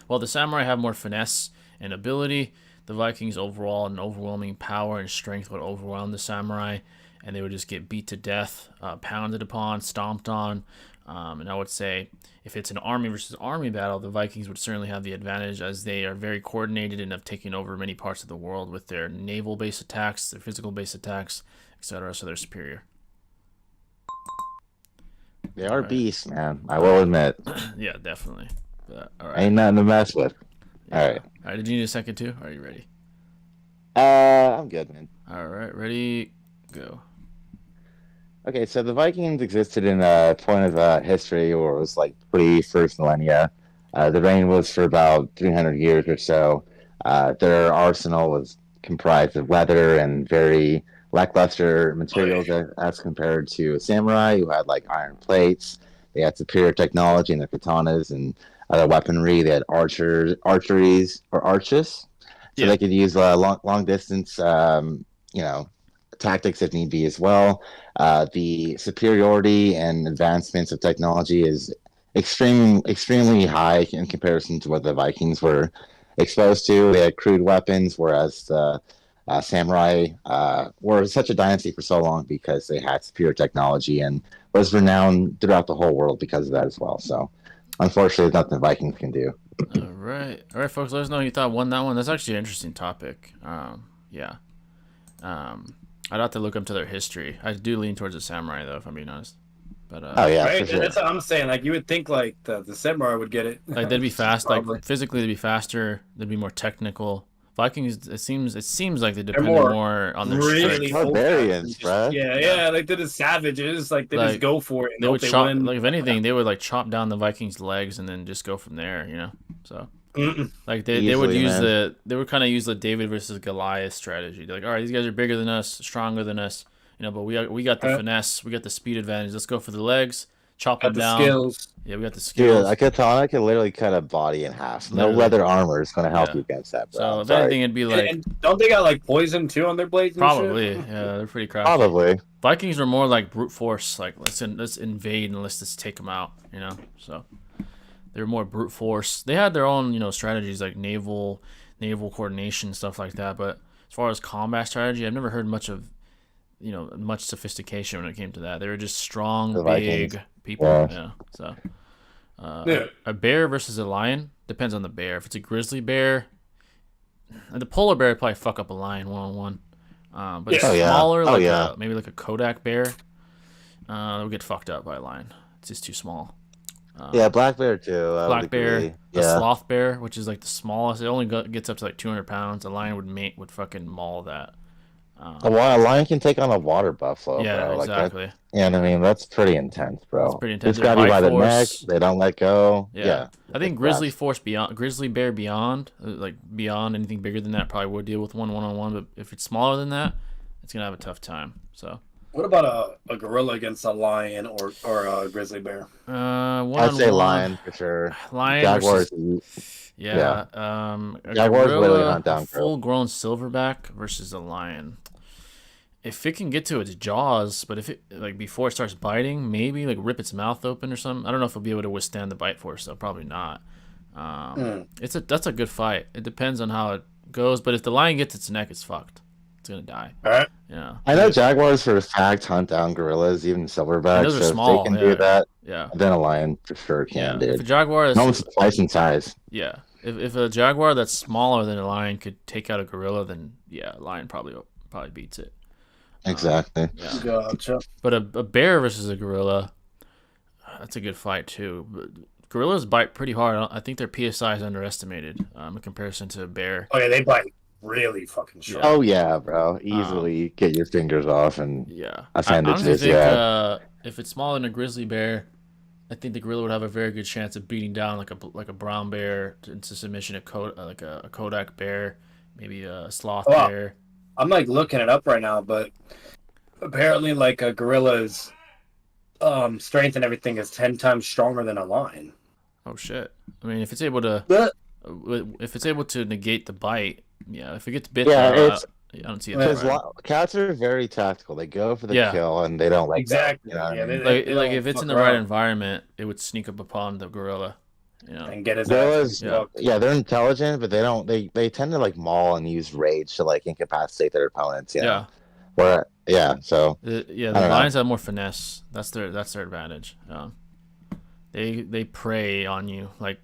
While the samurai have more finesse and ability, the Vikings overall an overwhelming power and strength would overwhelm the samurai, and they would just get beat to death, pounded upon, stomped on. And I would say if it's an army versus army battle, the Vikings would certainly have the advantage as they are very coordinated and have taken over many parts of the world with their naval-based attacks, their physical-based attacks, etc. So they're superior. They are beasts, man. I will admit. Yeah, definitely. But, all right. Ain't nothing to mess with. Yeah. All right. All right. Did you need a second too? Are you ready? I'm good, man. All right. Ready? Go. Okay, so the Vikings existed in a point of history where it was like pre-first millennia. The reign was for about 300 years or so. Their arsenal was comprised of leather and very lackluster materials as compared to a samurai who had like iron plates. They had superior technology in their katanas and other weaponry. They had archers so they could use long distance, tactics if need be as well. The superiority and advancements of technology is extremely high in comparison to what the Vikings were exposed to. They had crude weapons, whereas the samurai were such a dynasty for so long because they had superior technology and was renowned throughout the whole world because of that as well. So, unfortunately, there's nothing the Vikings can do. All right, folks. Let us know who you thought won that one. That's actually an interesting topic. I'd have to look into their history. I do lean towards the samurai though, if I'm being honest. But Oh yeah, Right? for sure. That's what I'm saying. Like you would think like the samurai would get it. like they'd be fast, like Probably. physically they'd be faster. They'd be more technical. Vikings, it seems like they They're depend more more on their really strength. Barbarians, just, bruh. yeah, like they're the savages. Like they just Like go for it and they hope would they chop. win. Like if anything, they would like chop down the Vikings' legs and then just go from there. So. Mm-mm. Like they would Easily, use man. they would kind of use the David versus Goliath strategy. They're like, all right, these guys are bigger than us, stronger than us, but we got the Uh, finesse, we got the speed advantage. Let's go for the legs, chop Got them the down. skills. Yeah, we got the Dude, skills. a katana can literally cut a body in half. No Literally. leather armor is gonna help Yeah. you against that, bro. So I'm if sorry. anything, it'd be like And don't they got like poison too on their blades and probably, shit? yeah, they're pretty crafty. Probably. Vikings were more like brute force, like let's invade and let's just take them out, So they were more brute force. They had their own, strategies like naval coordination stuff like that. But as far as combat strategy, I've never heard much of, much sophistication when it came to that. They were just strong, The big Vikings. people. Yeah. Yeah. So Yeah. a bear versus a lion depends on the bear. If it's a grizzly bear, the polar bear would probably fuck up a lion one-on-one. But Yeah. Oh, yeah. smaller, Oh, like yeah. maybe like a Kodak bear, would get fucked up by a lion. It's just too small. Yeah, black bear too. I would Black bear, agree. a Yeah. sloth bear, which is like the smallest. It only gets up to like 200 pounds. A lion would fucking maul that. A lion can take on a water buffalo, Yeah, bro. Like that. exactly. Yeah, I mean that's pretty intense, bro. That's pretty intense. It's got you Their by the bite neck. force- They don't let go. Yeah. Yeah. I think It's grizzly bear beyond, like beyond anything bigger than that, probably would deal with one-on-one. But if it's smaller than that, it's gonna have a tough time. So. What about a gorilla against a lion or a grizzly bear? I'd say lion for sure. Lion Jaguars. versus yeah. A Jaguars literally gorilla, hunt down a full-grown silverback versus a lion. If it can get to its jaws, but if it like before it starts biting, maybe like rip its mouth open or something. I don't know if it'll be able to withstand the bite force, though. Probably not. That's a good fight. It depends on how it goes, but if the lion gets its neck, it's fucked. It's gonna die. All right. Yeah. I know jaguars for a fact hunt down gorillas, even silverbacks. And those are so small, if they can yeah. do that, Yeah. then a lion for sure Yeah. can, If a dude. jaguar is Almost twice in size. yeah. If a jaguar that's smaller than a lion could take out a gorilla, then yeah, a lion probably beats it. Exactly. Yeah. Gotcha. But a bear versus a gorilla, that's a good fight too. But gorillas bite pretty hard. I think their PSI is underestimated in comparison to a bear. Oh yeah, they bite really fucking sharp. Oh yeah, bro. Easily get your fingers off and Yeah. I appendages. honestly think Yeah. if it's smaller than a grizzly bear, I think the gorilla would have a very good chance of beating down like a brown bear into submission, a Kodak bear, maybe a sloth Wow. bear. I'm like looking it up right now, but apparently like a gorilla's strength and everything is 10 times stronger than a lion. Oh shit! I mean, if it's able to But negate the bite, yeah. If it gets bit, Yeah, though, it's- I don't see it. Because Right. cats are very tactical. They go for the Yeah. kill and they don't like exactly. That, you know what Yeah, I mean? they Like don't if it's fuck in the right around environment, it would sneak up upon the gorilla. and get his Gorillas, ass fucked. yeah, they're intelligent, but they don't. They tend to like maul and use rage to like incapacitate their opponents. You know? Yeah. Where so The I don't know. lions have more finesse. That's their advantage. They prey on you like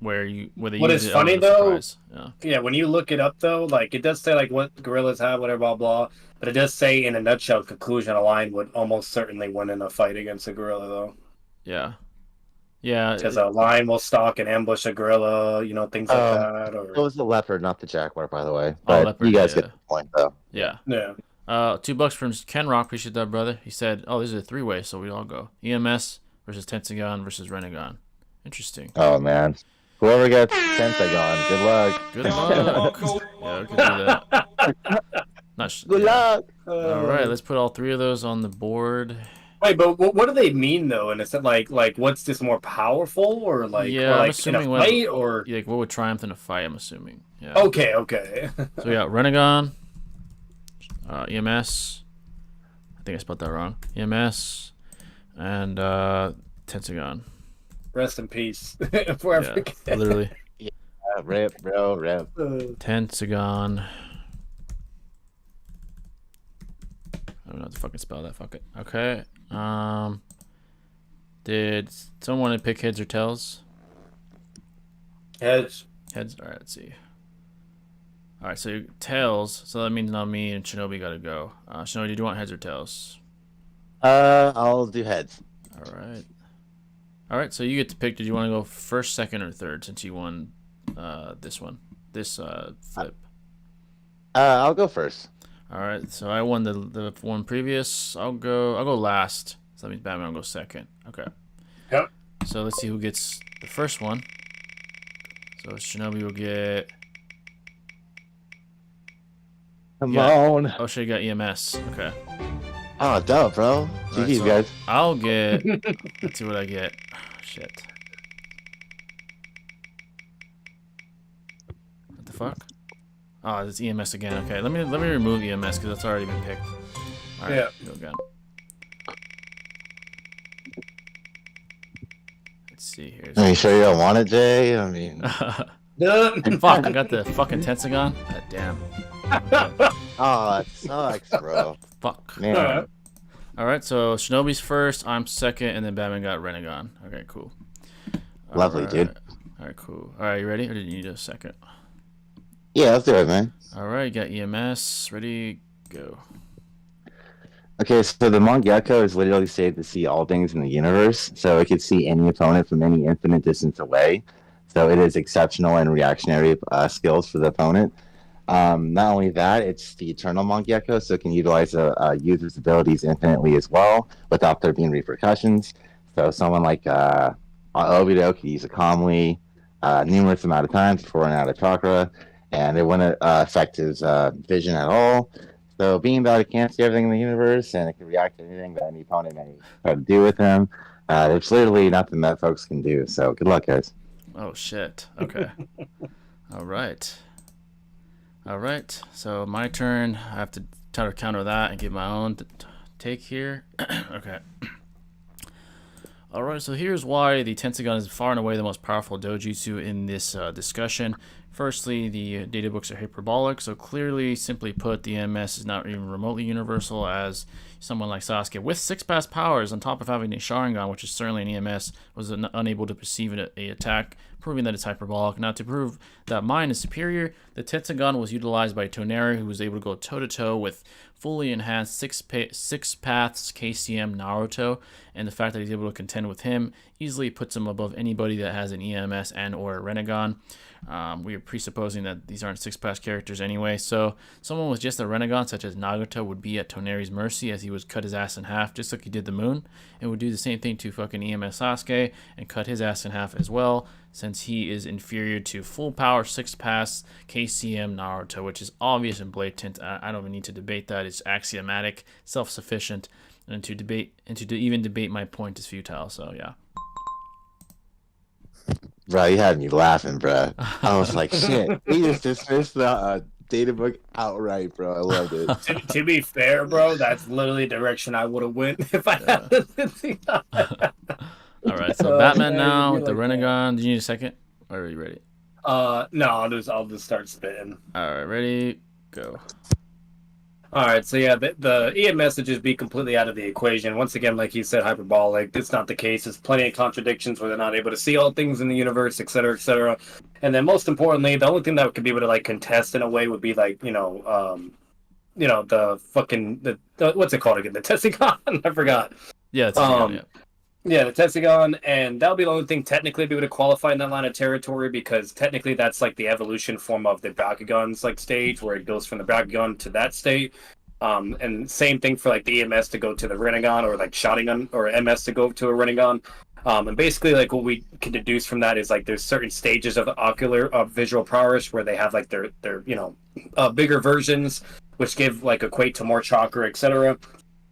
where they What use is it funny, element of though, surprise. Yeah. Yeah, when you look it up though, like it does say like what gorillas have, whatever, blah blah. But it does say in a nutshell, conclusion, a lion would almost certainly win in a fight against a gorilla though, Yeah. Yeah. because a lion will stalk and ambush a gorilla, things like that. it Or was the leopard, not the jaguar, by the way. But leopard, you guys yeah. get the point, though. Yeah. yeah, $2 from Ken Rock. Appreciate that, brother. He said, "Oh, this is a three-way, so we all go. EMS versus Tensagon versus Renegon. Interesting. Oh man, whoever gets Pentagon, good luck. Good luck. Yeah, we can do that. Good luck. All right, let's put all three of those on the board. Wait, but what do they mean though? And is it like what's this more powerful or like Yeah, or, I'm like in a assuming fight or Like, what would triumph in a fight? I'm assuming. Yeah. okay. So we got Renegon, EMS. I think I spelled that wrong. EMS and Tensagon. Rest in peace. Forever. Yeah, literally. Rip, bro, rip. Tensagon. I don't know how to fucking spell that. Fuck it. Okay. Did someone want to pick heads or tails? Heads. Heads. All right. Let's see. All right, so tails. So that means not me and Shinobi gotta go. Shinobi, did you want heads or tails? I'll do heads. All right. All right, so you get to pick. Did you want to go first, second, or third since you won this one, this flip? I'll go first. All right, so I won the one previous. I'll go last. So that means Batman will go second. Okay. Yep. So let's see who gets the first one. So Shinobi will get. Come on. Oh, she got EMS. Okay. Oh, dope, bro. All right, GG's, so guys. I'll get. Let's see what I get. Shit. What the fuck? Oh, it's EMS again. Okay, let me remove EMS because that's already been picked. All right, Yeah. go again. Let's see here. Are you sure you don't want it, Jay? I mean, Fuck! I got the fucking Tenseigan. God damn. oh, it sucks, bro. Fuck. Man. All right, so Shinobi's first. I'm second, and then Batman got Renegon. Okay, cool. Lovely, dude. All right, cool. All right, you ready, or did you need a second? Yeah, let's do it, man. All right, you got EMS. Ready, go. Okay, so the Mangekyo is literally saved to see all things in the universe, so it can see any opponent from any infinite distance away. So it is exceptional and reactionary skills for the opponent. Not only that, it's the Eternal Mangekyo, so it can utilize a user's abilities infinitely as well without there being repercussions. So someone like Obito could use it calmly numerous amount of times before running out of chakra, and it wouldn't affect his vision at all. So being that it can't see everything in the universe and it can react to anything that any opponent may try to do with him, there's literally nothing that folks can do. So good luck, guys. Oh shit. Okay. All right. All right. So my turn. I have to try to counter that and give my own take here. Okay. All right. So here's why the Tenseigan is far and away the most powerful dojutsu in this discussion. Firstly, the data books are hyperbolic, so clearly, simply put, the MS is not even remotely universal, as someone like Sasuke, with 6-pass powers on top of having a Sharingan, which is certainly an EMS, was unable to perceive an attack, proving that it's hyperbolic. Now, to prove that mine is superior, the Tenseigan was utilized by Toneri, who was able to go toe-to-toe with fully enhanced 6 paths KCM Naruto, and the fact that he's able to contend with him easily puts him above anybody that has an EMS and or a Renegon. We are presupposing that these aren't 6-pass characters anyway, so someone with just a Renegon, such as Nagato, would be at Toneri's mercy as he would cut his ass in half, just like he did the Moon, and would do the same thing to fucking EMS Sasuke and cut his ass in half as well, since he is inferior to full power 6-pass KCM Naruto, which is obvious and blatant. I don't even need to debate that. It's axiomatic, self-sufficient, and to even debate my point is futile. So yeah. Bro, you had me laughing, bro. I was like, shit. He just dismissed the data book outright, bro. I loved it. To be fair, bro, that's literally the direction I would have went if I had the All right, so Batman now with the Renegon. Do you need a second? Or are you ready? No, I'll just start spitting. All right, ready, go. All right, so yeah, the EMS would just be completely out of the equation. Once again, like you said, hyperbolic. It's not the case. There's plenty of contradictions where they're not able to see all things in the universe, et cetera, et cetera. And then most importantly, the only thing that could be able to like contest in a way would be like, the fucking the what's it called again? The Tenseigan? I forgot. Yeah, it's yeah. Yeah, the Tenseigan, and that'll be the only thing technically be able to qualify in that line of territory, because technically that's like the evolution form of the Bakugan's like stage, where it goes from the Bakugan to that state. And same thing for like the EMS to go to the Renegon, or like Sharingan or MS to go to a Renegon. And basically like what we can deduce from that is like there's certain stages of visual prowess where they have like their bigger versions, which equate to more chakra, etc.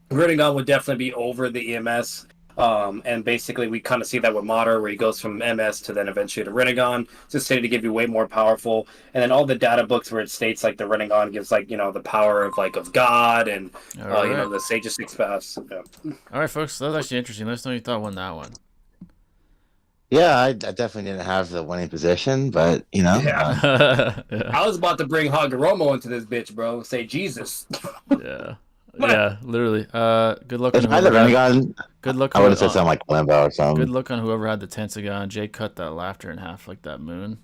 Renegon would definitely be over the EMS. And basically we kind of see that with Mater, where he goes from MS to then eventually to Renegon. It's just stated to give you way more powerful. And then all the data books where it states like the Renegon gives like, the power of God and, right. The Sage of 6 Paths. Yeah. All right, folks, that was actually interesting. Let us know what you thought won that one. Yeah, I definitely didn't have the winning position, but, Yeah. I was about to bring Hagoromo into this bitch, bro. Say Jesus. Yeah. Yeah, literally. Good luck if on I had the whoever Renegon, good luck I would have said something like Limbo or something. Good luck on whoever had the Tenseigan. Jay cut that laughter in half like that Moon.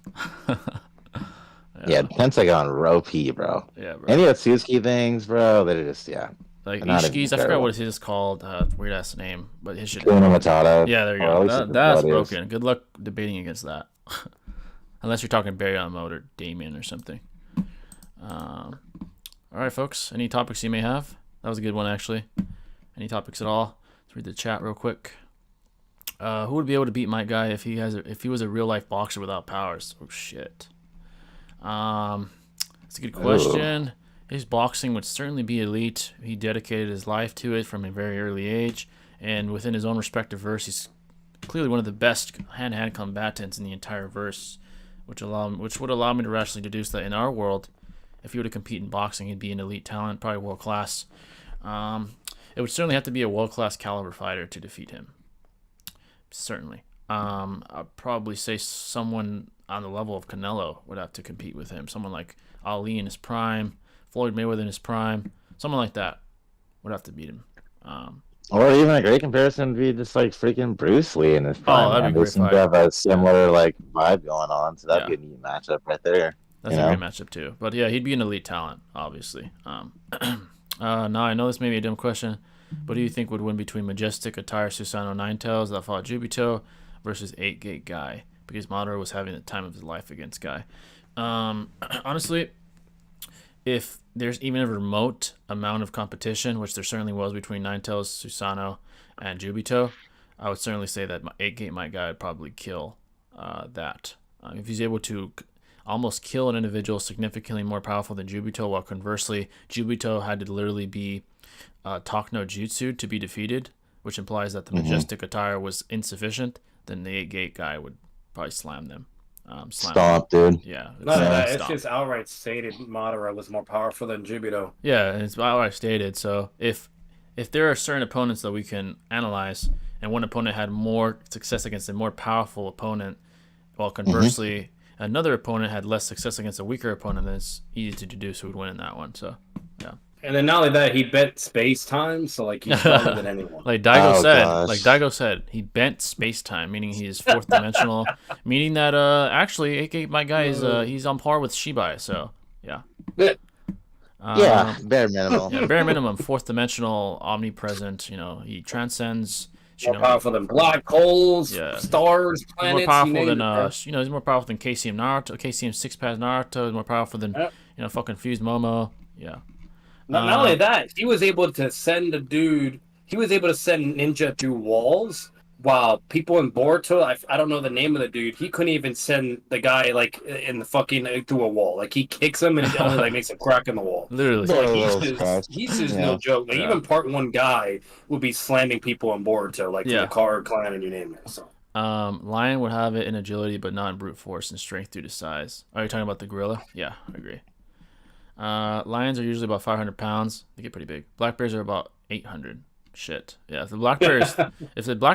Yeah. Yeah, Pentagon row P, bro. Yeah, bro. Any Otsuki things, bro, they're just Like not even Ishiki's, I forgot comparable. what his is called. Weird ass name, but his shit is Kuna broken. Matata. Yeah, there you Or at go. least his That's ability is. broken. Good luck debating against that. Unless you're talking Barry Yamamoto or Damien or something. All right, folks. Any topics you may have? That was a good one, actually. Any topics at all? Let's read the chat real quick. Who would be able to beat my guy if he was a real life boxer without powers? Oh shit. That's a good question. His boxing would certainly be elite. He dedicated his life to it from a very early age, and within his own respective verse, he's clearly one of the best hand-to-hand combatants in the entire verse, which would allow me to rationally deduce that in our world, if he were to compete in boxing, he'd be an elite talent, probably world class. It would certainly have to be a world class caliber fighter to defeat him. Certainly. I'd probably say someone on the level of Canelo would have to compete with him. Someone like Ali in his prime, Floyd Mayweather in his prime, someone like that would have to beat him. Or even a great comparison would be just like freaking Bruce Lee in his prime. that'd be a They great seem fight. to have a similar like vibe going on, so that'd Yeah. be a neat matchup right there. That's a great matchup too. But yeah, he'd be an elite talent, obviously. Now I know this may be a dumb question, but who do you think would win between Majestic, Attire, Susanoo, Ninetales that fought Jubito versus 8-Gate Guy? Because Madara was having the time of his life against Guy. Honestly, if there's even a remote amount of competition, which there certainly was between Ninetales, Susanoo, and Jubito, I would certainly say that 8-Gate my guy would probably kill that. If he's able to almost kill an individual significantly more powerful than Jubito, while conversely, Jubito had to literally be Talk no Jutsu to be defeated, which implies that the Majestic Attire was insufficient, then the 8-Gate guy would probably slam them. Stomp, dude. Yeah. It's just outright stated Madara was more powerful than Jubito. Yeah, and it's outright stated. So if there are certain opponents that we can analyze, and one opponent had more success against a more powerful opponent, while conversely another opponent had less success against a weaker opponent, then it's easy to deduce who would win in that one. So yeah. And then not only that, he bent space time, so like he's stronger than anyone. Like Daigo gosh. said, he bent space time, meaning he is fourth dimensional, meaning that actually, AK my guy is he's on par with Shibai. So yeah. Yeah, bare minimum. Yeah, bare minimum, fourth dimensional, omnipresent. You know, he transcends. More powerful than black holes, stars, He's planets. more powerful than he's more powerful than KCM Naruto, KCM Six Pack Naruto. He's more powerful than fucking Fused Momo. Yeah. Not only that, he was able to send a dude. He was able to send ninja through walls, while people in Boruto, I don't know the name of the dude. He couldn't even send the guy like in the fucking through a wall. Like he kicks him and it only like makes a crack in the wall. Literally, like, he's just no joke. Like even Part 1 guy would be slamming people in Boruto, like the Car Clan and you name it. So. Lion would have it in agility, but not in brute force and strength due to size. Are you talking about the gorilla? Yeah, I agree. Lions are usually about 500 pounds. They get pretty big. Black bears are about 800. Shit. Yeah, if the black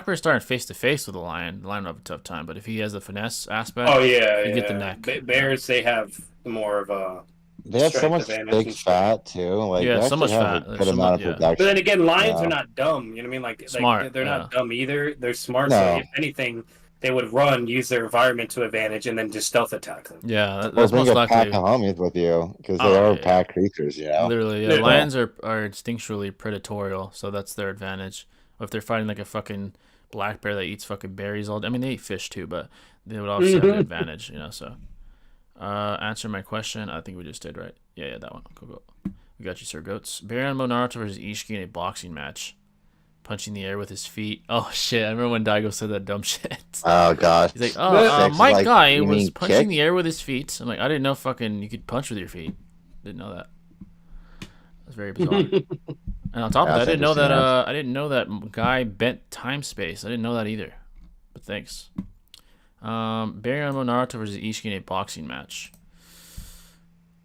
bear's starting face to face with the lion would have a tough time. But if he has the finesse aspect, you get the neck. Bears, they have more of a. They have so much thick fat too. Like so much fat. But then again, lions are not dumb. You know what I mean? Like smart. They're not dumb either. They're smart. No. So if anything, they would run, use their environment to advantage, and then just stealth attack them. Yeah, that's bring most a likely. Pack of homies with you because they are pack creatures. You know, literally. Yeah. Lions are instinctually predatorial, so that's their advantage. If they're fighting like a fucking black bear that eats fucking berries all day, I mean they eat fish too, but they would obviously have the advantage, So, answer my question. I think we just did right. Yeah, that one. Go. We got you, Sir Goats. Baron Naruto versus Ishiki in a boxing match. Punching the air with his feet. Oh shit! I remember when Daigo said that dumb shit. Oh gosh. He's like, my guy was punching the air with his feet. I'm like, I didn't know fucking you could punch with your feet. Didn't know that. That's very bizarre. And on top of that, I didn't know that guy bent time space. I didn't know that either. But thanks. Baron Naruto versus Ishiki in a boxing match.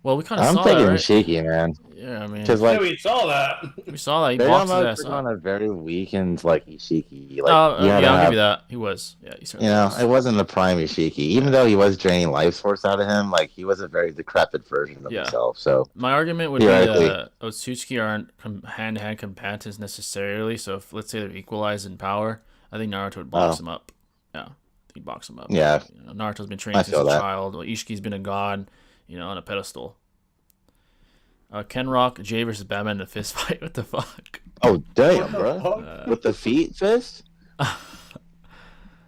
Well, we kind of saw that, right? I'm taking Ishiki, man. Yeah, I mean, we saw that. We saw that. He boxed his ass on a very weakened Ishiki. I'll give you that. He was. Yeah, he certainly was. It wasn't the prime Ishiki. Even though he was draining life force out of him, like he was a very decrepit version of himself. So my argument would be that Otsutsuki aren't hand-to-hand combatants necessarily. So if let's say they're equalized in power, I think Naruto would box him up. Yeah, he'd box him up. Yeah, Naruto's been trained since a child. Well, Ishiki's been a god. on a pedestal. Ken Rock, Jay versus Batman in a fist fight. What the fuck? Oh damn, bro! With the feet fist.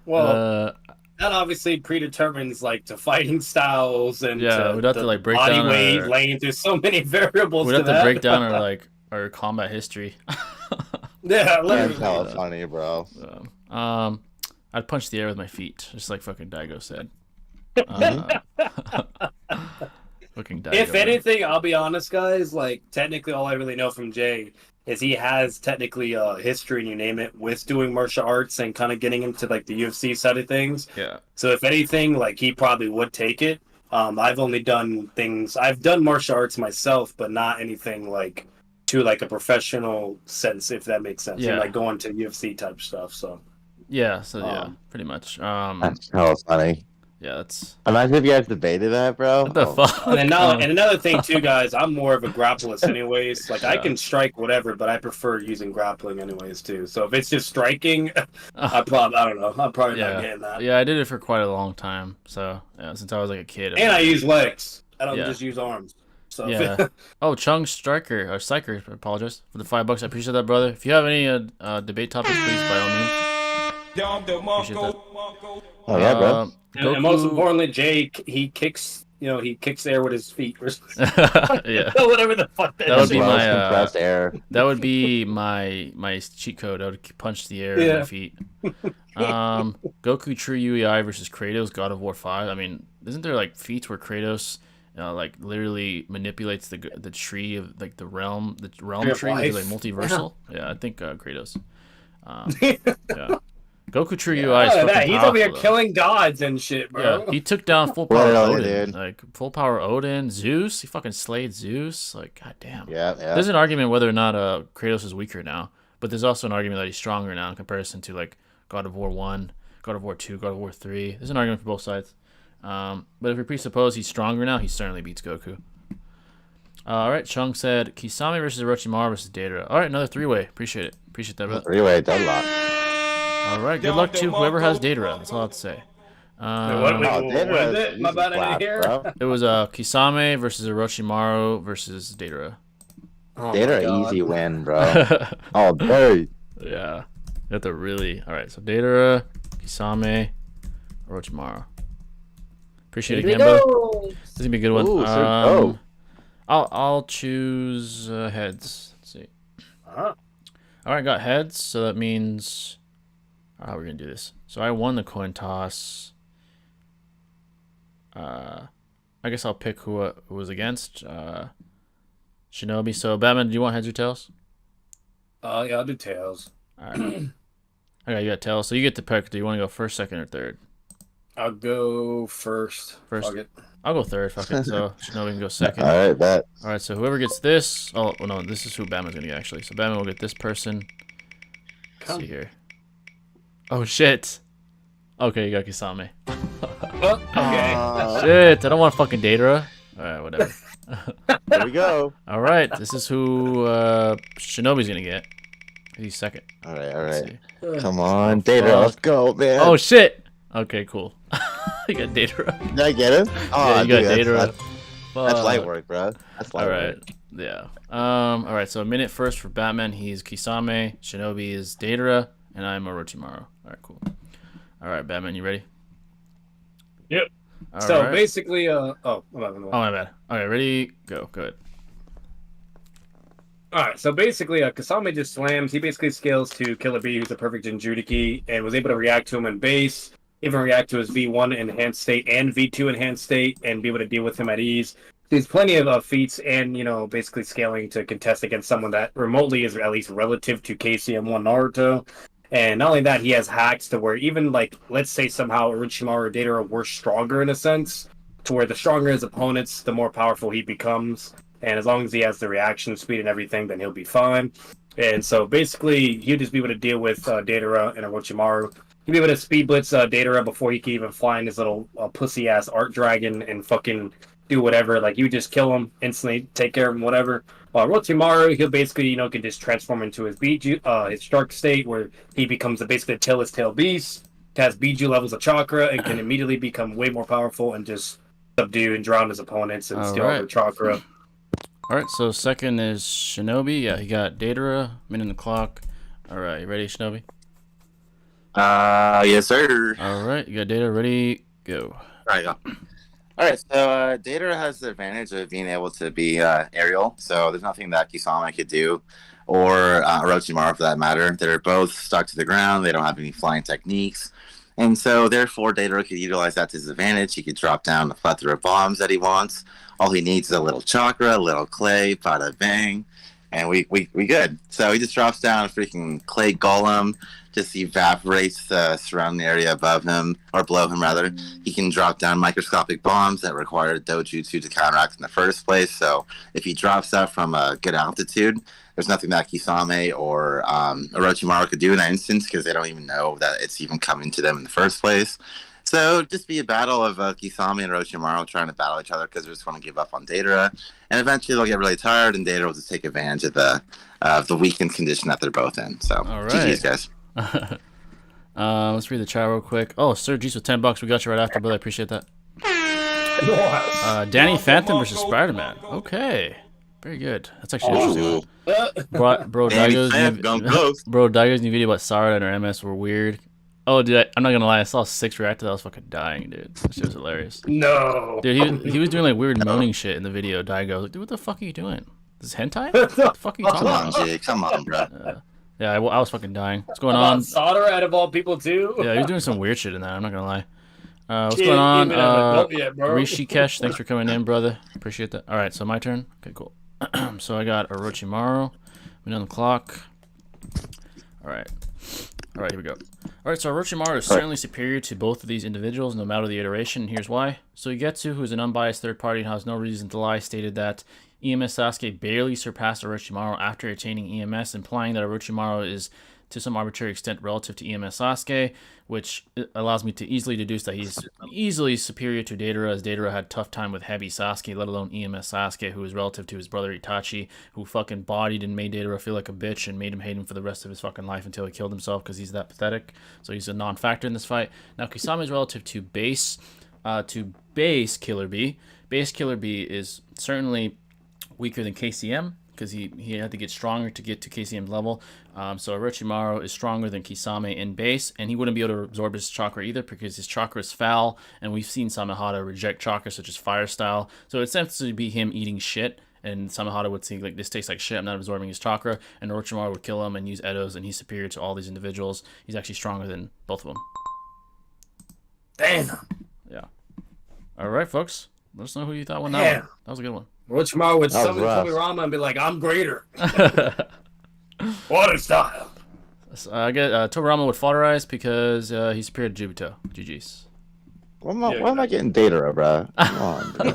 Well, that obviously predetermines like the fighting styles and we'd have to like break body down weight, our, length. There's so many variables. We'd have to break down our combat history. Yeah, That's hella funny, bro. I'd punch the air with my feet, just like fucking Daigo said. Fucking Daigo. If anything, I'll be honest, guys. Like, technically, all I really know from Jay is he has technically history, and you name it, with doing martial arts and kind of getting into like the UFC side of things. Yeah. So if anything, like he probably would take it. I've only done things. I've done martial arts myself, but not anything like to like a professional sense, if that makes sense. Yeah. And, like going to UFC type stuff. So. Yeah. So yeah, pretty much. That's hella funny. Yeah, that's. Imagine if you guys debated that, bro. What the fuck? And another thing too, guys. I'm more of a grappleist, anyways. Like I can strike whatever, but I prefer using grappling, anyways, too. So if it's just striking, I don't know. I'm probably not getting that. Yeah, I did it for quite a long time. So yeah, since I was like a kid. And I use legs. I don't just use arms. So yeah. Oh, Chung Striker or Psyker. I apologize for the $5. I appreciate that, brother. If you have any debate topics, please by all means. Appreciate that. Oh yeah, bro. And most importantly, Jay, he kicks air with his feet. Yeah. Whatever the fuck that would be my compressed air. That would be my cheat code. I would punch the air with my feet. Goku True UEI versus Kratos God of War 5. I mean, isn't there like feats where Kratos like literally manipulates the tree of like the realm tree, which is like multiversal? Yeah, I think Kratos. Yeah. Goku True UI is fucking he's over here killing gods and shit, bro. Yeah, he took down full power Odin. Like, full power Odin. Zeus, he fucking slayed Zeus. Like, goddamn. Yeah. There's an argument whether or not Kratos is weaker now, but there's also an argument that he's stronger now in comparison to, like, God of War 1, God of War 2, God of War 3. There's an argument for both sides. But if we presuppose he's stronger now, he certainly beats Goku. Alright, Chung said, Kisame versus Orochimaru versus Deidara. Alright, another three-way. Appreciate it. Appreciate that, brother. Three-way, deadlock. All right, good luck to whoever has Deidara. That's all I have to say. It was Kisame versus Orochimaru versus Deidara. Deidara easy win, bro. Oh, very. Yeah, you have to really. All right, so Deidara, Kisame, Orochimaru. Appreciate it again, brother. This is gonna be a good one. Ooh, I'll choose heads. Let's see. All right, got heads, so that means. How are we gonna do this? So I won the coin toss. I guess I'll pick who was against. Shinobi. So Batman, do you want heads or tails? Yeah, I'll do tails. All right. Okay, you got tails. So you get to pick. Do you want to go first, second, or third? I'll go first. Fuck it. I'll go third. Fuck it. So Shinobi can go second. All right, bet. All right. So whoever gets this. Oh no, this is who Batman's gonna get actually. So Batman will get this person. Let's see here. Oh shit. Okay, you got Kisame. Okay. Shit, I don't want fucking Deidara. Alright, whatever. There we go. Alright, this is who Shinobi's gonna get. He's second. Alright. Come on, Deidara, let's go, man. Oh shit! Okay, cool. You got Deidara. Did I get him? Oh, yeah, you got Deidara. That's light work, bro. That's light work. Yeah. Alright, so a minute first for Batman, he's Kisame, Shinobi is Deidara, and I'm Orochimaru. Alright, cool. Alright, Batman, you ready? Yep. So basically, my bad. Okay, ready? Go. Good. Alright, so basically, Kasame just slams. He basically scales to Killer B, who's a perfect Jinjuriki, and was able to react to him in base, even react to his V1 enhanced state and V2 enhanced state, and be able to deal with him at ease. There's plenty of feats and, basically scaling to contest against someone that remotely is at least relative to KCM1 Naruto. And not only that, he has hacks to where even, like, let's say somehow Orochimaru or Deidara were stronger in a sense, to where the stronger his opponents, the more powerful he becomes. And as long as he has the reaction speed and everything, then he'll be fine. And so basically, he'll just be able to deal with Deidara and Orochimaru. He'll be able to speed blitz Deidara before he can even fly in his little pussy-ass art dragon and fucking do whatever. Like, you just kill him instantly, take care of him, whatever. Orochimaru, he'll basically, can just transform into his Biju, his Shark state, where he becomes basically a tailless tail beast, has Biju levels of chakra, and can immediately become way more powerful and just subdue and drown his opponents and steal their chakra. All right, so second is Shinobi. Yeah, he got Datara, minute on the clock. All right, you ready, Shinobi? Yes, sir. All right, you got Datara, ready, go. All right, go. All right, so Datara has the advantage of being able to be aerial, so there's nothing that Kisame could do, or Orochimaru for that matter. They're both stuck to the ground. They don't have any flying techniques. And so, therefore, Datara could utilize that to his advantage. He could drop down a plethora of bombs that he wants. All he needs is a little chakra, a little clay, bada bang, and we good. So he just drops down a freaking clay golem, just evaporates the surrounding area above him, or below him rather. He can drop down microscopic bombs that require dojutsu to counteract in the first place. So if he drops that from a good altitude, there's nothing that Kisame or Orochimaru could do in that instance because they don't even know that it's even coming to them in the first place. So just be a battle of Kisame and Orochimaru trying to battle each other because they're just going to give up on Datara, and eventually they'll get really tired, and Datara will just take advantage of the weakened condition that they're both in. So, all right. GG's, guys. Let's read the chat real quick. Oh, Sir G's with $10. We got you right after, brother. I appreciate that. Danny Phantom versus Spider-Man. Okay, very good. That's actually interesting. Bro, Daigo's new video about Sarah and her MS were weird. Oh, dude, I'm not gonna lie. I saw 6 react to that. I was fucking dying, dude. That shit was hilarious. No. Dude, he was doing like weird moaning shit in the video. Daigo was like, dude, what the fuck are you doing? This is hentai? What the fuck are you talking about? Come on, Jake. Come on, bro. Yeah, I was fucking dying. What's going on? Sadara out of all people, too? Yeah, he was doing some weird shit in that. I'm not gonna lie. What's going on? Rishikesh, thanks for coming in, brother. Appreciate that. All right, so my turn. Okay, cool. So I got Orochimaru. I'm on the clock. All right, here we go. All right, so Orochimaru is certainly superior to both of these individuals, no matter the iteration, and here's why. So Igetsu, who is an unbiased third party and has no reason to lie, stated that EMS Sasuke barely surpassed Orochimaru after attaining EMS, implying that Orochimaru is to some arbitrary extent relative to EMS Sasuke, which allows me to easily deduce that he's easily superior to Datara, as Datara had a tough time with heavy Sasuke, let alone EMS Sasuke, who is relative to his brother Itachi, who fucking bodied and made Datara feel like a bitch and made him hate him for the rest of his fucking life until he killed himself because he's that pathetic. So he's a non-factor in this fight. Now Kisame is relative to base Killer Bee. Base Killer Bee is certainly weaker than KCM because he had to get stronger to get to KCM's level. So Orochimaru is stronger than Kisame in base, and he wouldn't be able to absorb his chakra either because his chakra is foul, and we've seen Samehada reject chakra such as Fire Style. So it's essentially be him eating shit, and Samehada would think like, this tastes like shit, I'm not absorbing his chakra, and Orochimaru would kill him and use Edo's, and he's superior to all these individuals. He's actually stronger than both of them. Damn. Yeah. All right, folks. Let us know who you thought won that one. That was a good one. Orochimaru would summon Komirama and be like, I'm greater. Water style. I get Tobirama with Foderize because he's superior to Jubito. GG's. Why am I getting Datara, bro? Come on, bro.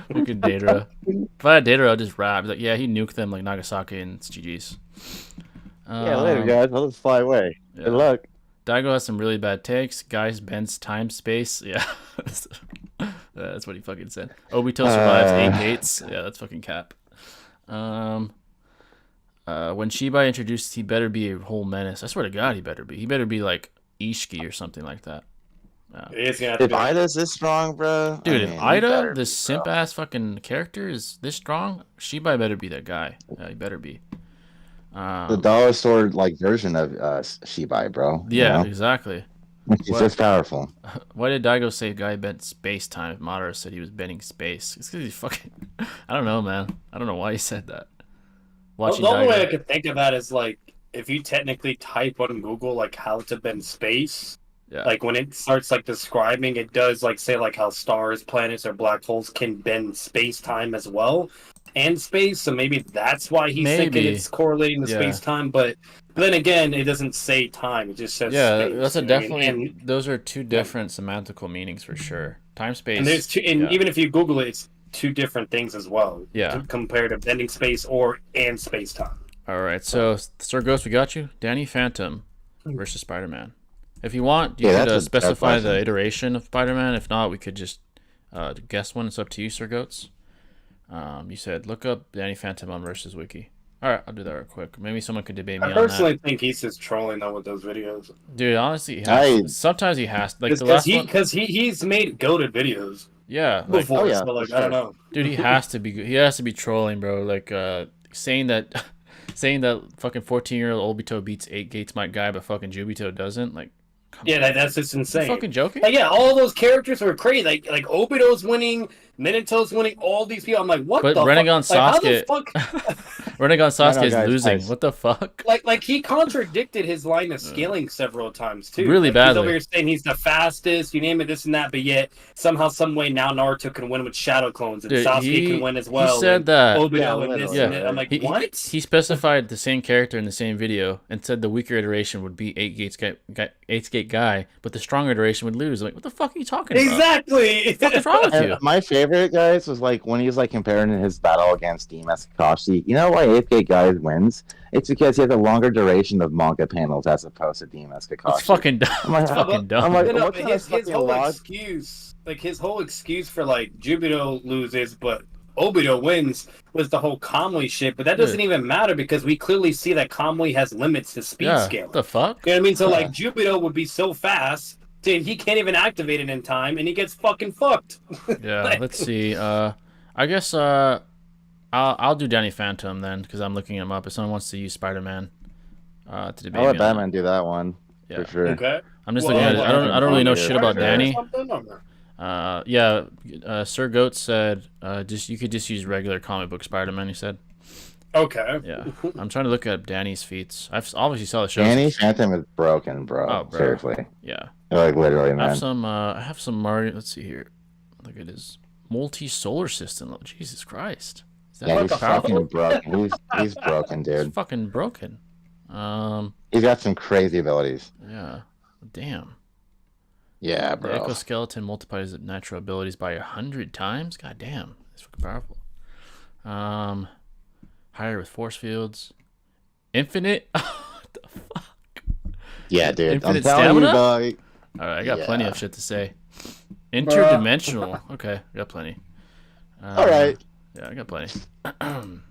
Look at Datara. If I had Datara, I'd just rap. Like, yeah, he nuked them like Nagasaki, and it's GG's. Yeah, later, guys. I'll just fly away. Yeah. Good luck. Daigo has some really bad takes. Guys bends time space. Yeah. That's what he fucking said. Obito survives 8 gates. Yeah, that's fucking cap. When Shibai introduced, he better be a whole menace. I swear to God, he better be. He better be like Ishiki or something like that. If Ida's this strong, bro. Dude, if Ida, this simp ass fucking character, is this strong, Shibai better be that guy. Yeah, he better be. The dollar store like version of Shibai, bro. Yeah, you know? Exactly. He's just powerful. Why did Daigo say guy bent space time if Madara said he was bending space? It's because he's fucking... I don't know, man. I don't know why he said that. The only way I could think of that is, like, if you technically type on Google, like, how to bend space, like, when it starts, like, describing, it does, like, say, like, how stars, planets, or black holes can bend space-time as well, and space, so maybe that's why he's thinking it's correlating to space-time, but then again, it doesn't say time, it just says space. That's a definitely... those are two different semantical meanings for sure. Time, space... And there's two, and even if you Google it, it's two different things as well. Yeah. Compared to bending space and space-time. Alright, so, Sir Ghost, we got you. Danny Phantom versus Spider-Man. If you want, you could specify the iteration of Spider-Man. If not, we could just guess one. It's up to you, Sir Goats. You said, look up Danny Phantom on Versus Wiki. All right, I'll do that real quick. Maybe someone could debate me I on that. personally think he's just trolling though with those videos. Dude, honestly, he has sometimes he has. Like the last one. Because he's made goated videos Yeah. Like, before. Oh, yeah, So like for I don't sure. know. dude, he has to be. He has to be trolling, bro. Like saying that, saying that fucking 14-year-old Obito beats 8 Gates Might guy, but fucking Jubito doesn't. Like, come on. That's just You insane. fucking joking? Like, yeah, all those characters were crazy. Like Obito's winning, Minato's winning. All these people. I'm like, what But the Renegon fuck? Sasuke, Like, how the fuck? Renegon Sasuke is guys, losing. guys. What the fuck? Like he contradicted his line of scaling several times too. Really Like, badly. He's over here saying he's the fastest, you name it, this and that, but yet somehow, some way now Naruto can win with shadow clones and Dude, Sasuke can win as well. He said and that. Obito and this Yeah, and that. I'm like, what? He specified the same character in the same video and said the weaker iteration would be 8 Gate guy, but the stronger iteration would lose. Like, what the fuck are you talking about? Exactly. What is wrong with you? And my favorite, guys, was like when he was like comparing his battle against Demas Kakashi. You know why 8th Gate guy wins? It's because he has a longer duration of manga panels as opposed to Demas Kakashi. It's fucking dumb. I'm like, It's fucking dumb. I'm like, No, what but kind of his fucking whole log- excuse, like his whole excuse for like Jubito loses, but Obito wins was the whole Kamui shit. But that doesn't even matter because we clearly see that Kamui has limits to speed Yeah, scaling. what the fuck? You know what I mean? So Yeah. like Jubito would be so fast, dude, he can't even activate it in time, and he gets fucking fucked. Yeah, Like- let's see. I guess I'll do Danny Phantom then because I'm looking him up. If someone wants to use Spider-Man to debate I'll me let on that. Batman do that one Yeah. for sure. Okay. I'm just looking at it. I don't really know shit about Punisher. Danny. Or Yeah, Sir Goat said you could just use regular comic book Spider-Man. He said. Okay. Yeah, I'm trying to look at Danny's feats. I've obviously saw the show. Danny Phantom is broken, bro. Oh, bro. Seriously, Yeah, like literally, I man. have some Mario. Let's see here. Look at his multi-solar system. Oh, Jesus Christ. Is that Yeah, fucking he's powerful? fucking broken. He's broken, It's dude. fucking broken. He's got some crazy abilities. Yeah. Damn. Yeah, The bro. exoskeleton multiplies its natural abilities by 100 times. God damn, that's fucking powerful. Higher with force fields. Infinite. What the fuck? Yeah, dude. Infinite I'm telling you, stamina? dog. All right, I got plenty Yeah. of shit to say. Interdimensional. Okay, I got plenty. All right. Yeah, I got plenty. All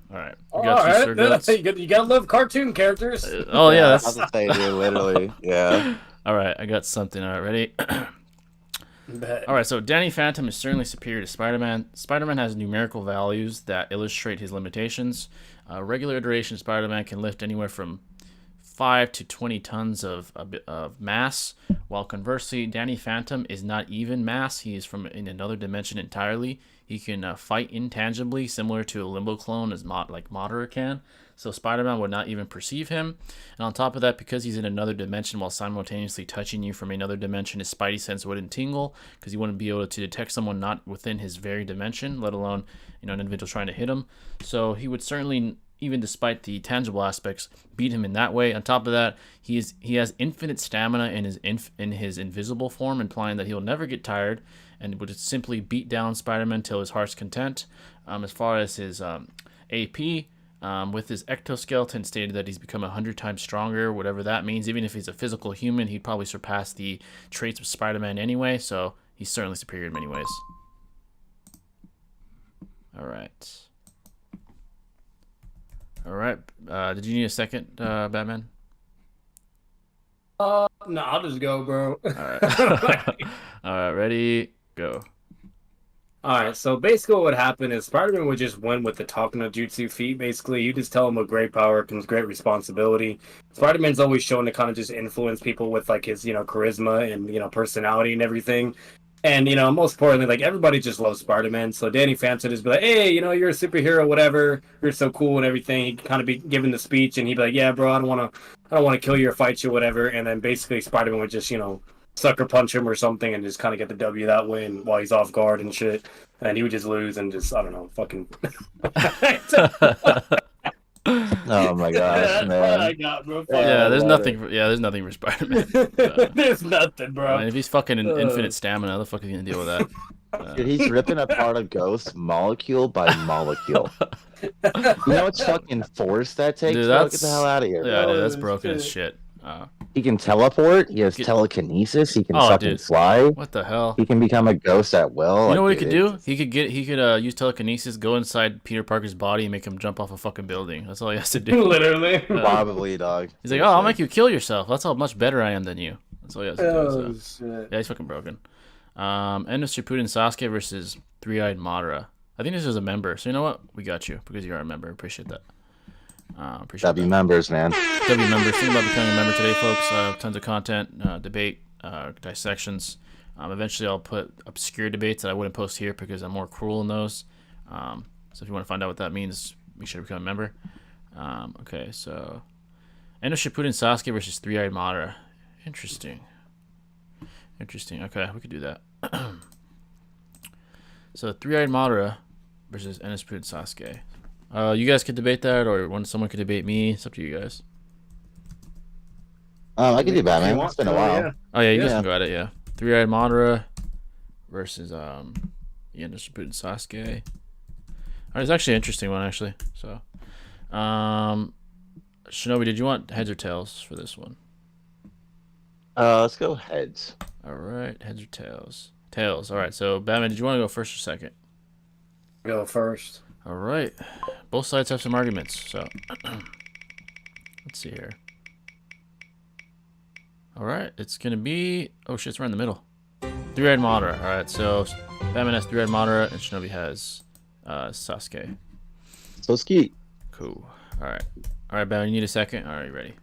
right. We All got right. Sir Goats. You gotta love cartoon characters. Oh yeah, I that's was about to say, dude, literally. Yeah. all right. I got something. All right, ready? Bet. All right, so Danny Phantom is certainly superior to Spider-Man. Spider-Man has numerical values that illustrate his limitations. Regular iteration Spider-Man can lift anywhere from 5 to 20 tons of mass, while conversely, Danny Phantom is not even mass. He is from in another dimension entirely. He can fight intangibly, similar to a Limbo clone, as like Madara can. So Spider-Man would not even perceive him. And on top of that, because he's in another dimension while simultaneously touching you from another dimension, his spidey sense wouldn't tingle because he wouldn't be able to detect someone not within his very dimension, let alone an individual trying to hit him. So he would certainly, even despite the tangible aspects, beat him in that way. On top of that, he has infinite stamina in his invisible form, implying that he'll never get tired and would simply beat down Spider-Man till his heart's content. As far as his AP, with his ectoskeleton, stated that he's become 100 times stronger, whatever that means. Even if he's a physical human, he'd probably surpass the traits of Spider-Man anyway, so he's certainly superior in many ways. Alright. Alright, did you need a second, Batman? No, I'll just go, bro. Alright. Alright, ready, go. Alright, so basically what would happen is Spider-Man would just win with the talking no jutsu feat, basically. You just tell him with great power comes great responsibility. Spider-Man's always shown to kind of just influence people with like his, charisma and, personality and everything. And, most importantly, like everybody just loves Spider-Man. So Danny Phantom just be like, hey, you're a superhero, whatever. You're so cool and everything. He'd kind of be giving the speech and he'd be like, yeah, bro, I don't want to kill you or fight you, whatever. And then basically Spider-Man would just, sucker punch him or something and just kind of get the W that win while he's off guard and shit. And he would just lose and just, I don't know, fucking. Oh my gosh, That's what I man. got, bro. Yeah, there's love nothing. Yeah, there's nothing for Spider-Man. There's nothing, bro. I mean, if he's fucking infinite stamina, how the fuck is he gonna deal with that? Dude, he's ripping apart a ghost molecule by molecule. You know what's fucking force that takes? Dude, Bro? that's Get the hell out of here, Yeah, bro. dude, that's broken as shit. He can teleport. He has Get- telekinesis. He can Oh, fucking dude. fly. What the hell? He can become a ghost at will. You know what he Like, could do? He could use telekinesis, go inside Peter Parker's body, and make him jump off a fucking building. That's all he has to do. Literally. Probably, dog. He's like, oh, I'll make you kill yourself. That's how much better I am than you. That's all he has to do. Oh, So. shit. Yeah, he's fucking broken. End of Shippuden Sasuke versus Three-Eyed Madara. I think this is a member, so you know what? We got you because you are a member. Appreciate that. W members, man. W members. Think about becoming a member today, folks. Tons of content, debate, dissections. Eventually, I'll put obscure debates that I wouldn't post here because I'm more cruel in those. So if you want to find out what that means, make sure to become a member. Okay, so End of Shippuden Sasuke versus Three-Eyed Madara. Interesting. Okay, we could do that. So Three-Eyed Madara versus End of Shippuden Sasuke. You guys could debate that, or someone could debate me. It's up to you guys. I can do Batman. It's been a while. Yeah. Oh yeah, you guys can go at it. Yeah, Three-Eyed Madara versus the End of Shippuden Sasuke. It's actually an interesting one, actually. So, Shinobi, did you want heads or tails for this one? Let's go heads. All right, heads or tails? Tails. All right. So, Batman, did you want to go first or second? Go first. All right. Both sides have some arguments. So, let's see here. All right, it's gonna be. Oh shit, it's right in the middle. Three-Eyed Madara. All right, so Batman has Three-Eyed Madara, and Shinobi has Sasuke. So ski. Cool. All right, Batman, you need a second. All right, ready?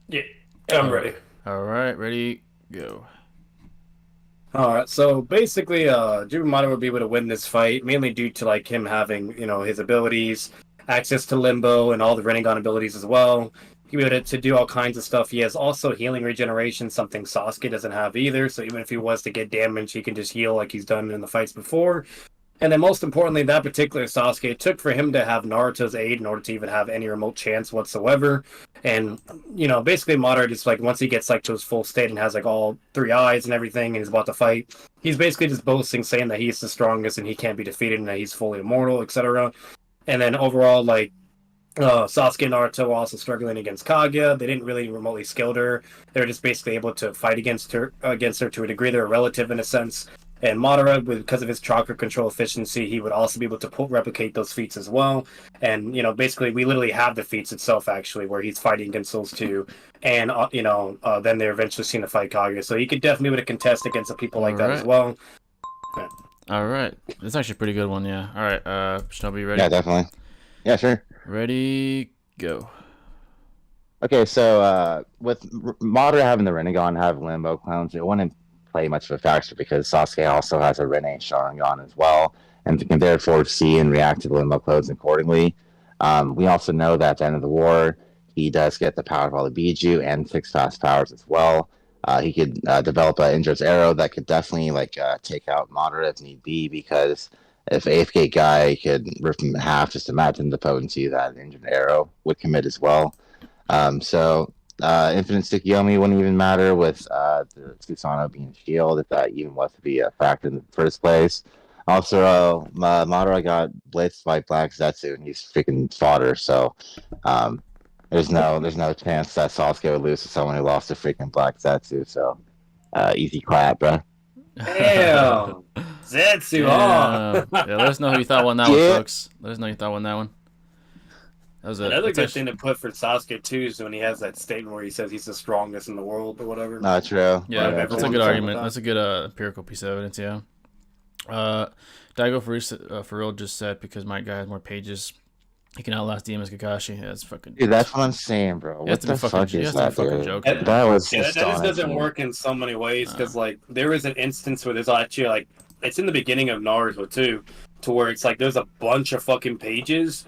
Yeah, I'm ready. All right, ready, go. Alright, so basically, Yamamoto would be able to win this fight, mainly due to like him having, his abilities, access to Limbo, and all the Rinnegan abilities as well. He'd be able to do all kinds of stuff. He has also healing regeneration, something Sasuke doesn't have either, so even if he was to get damaged, he can just heal like he's done in the fights before. And then most importantly, that particular Sasuke, it took for him to have Naruto's aid in order to even have any remote chance whatsoever. And, basically Madara just like, once he gets like to his full state and has like all three eyes and everything and he's about to fight, he's basically just boasting, saying that he's the strongest and he can't be defeated and that he's fully immortal, etc. And then overall, like, Sasuke and Naruto were also struggling against Kaguya. They didn't really remotely skill her. They were just basically able to fight against her to a degree. They're a relative in a sense. And Madara, because of his chakra control efficiency, he would also be able to replicate those feats as well. And, basically, we literally have the feats itself, actually, where he's fighting against those two. And, then they're eventually seen to fight Kaguya. So he could definitely be able to contest against people like that as well. Yeah. All right. That's actually a pretty good one, yeah. All right, Shinobi, ready? Yeah, definitely. Yeah, sure. Ready, go. Okay, so with Madara having the Rinnegan, have Limbo clones, it wouldn't play much of a factor because Sasuke also has a Rinne Sharingan as well, and can therefore see and react to the Limbo clones accordingly. We also know that at the end of the war, he does get the power of all the Biju and 6 fast powers as well. He could develop an Indra's arrow that could definitely take out Madara if need be, because if AFK guy could rip him in half, just imagine the potency that an Indra's arrow would commit as well. Infinite Stick Yomi wouldn't even matter with the Susanoo being shield, if that even was to be a factor in the first place. Also, Madara got blitzed by Black Zetsu, and he's freaking fodder. So there's no chance that Sasuke would lose to someone who lost to freaking Black Zetsu. So easy clap, bro. Damn, Zetsu, yeah, let us know who you thought won that one, folks. Let us know who you thought won that one. That was another good thing to put for Sasuke too is when he has that statement where he says he's the strongest in the world or whatever. Not true. Yeah, that's a good argument. That's a good empirical piece of evidence. Yeah. Daigo for real just said because my guy has more pages, he can outlast Demons Kakashi. Yeah, that's fucking. Dude, that's what I'm saying, bro. What the fuck is that, dude? That was that just doesn't work in so many ways because like there is an instance where there's actually like it's in the beginning of Naruto too, to where it's like there's a bunch of fucking pages.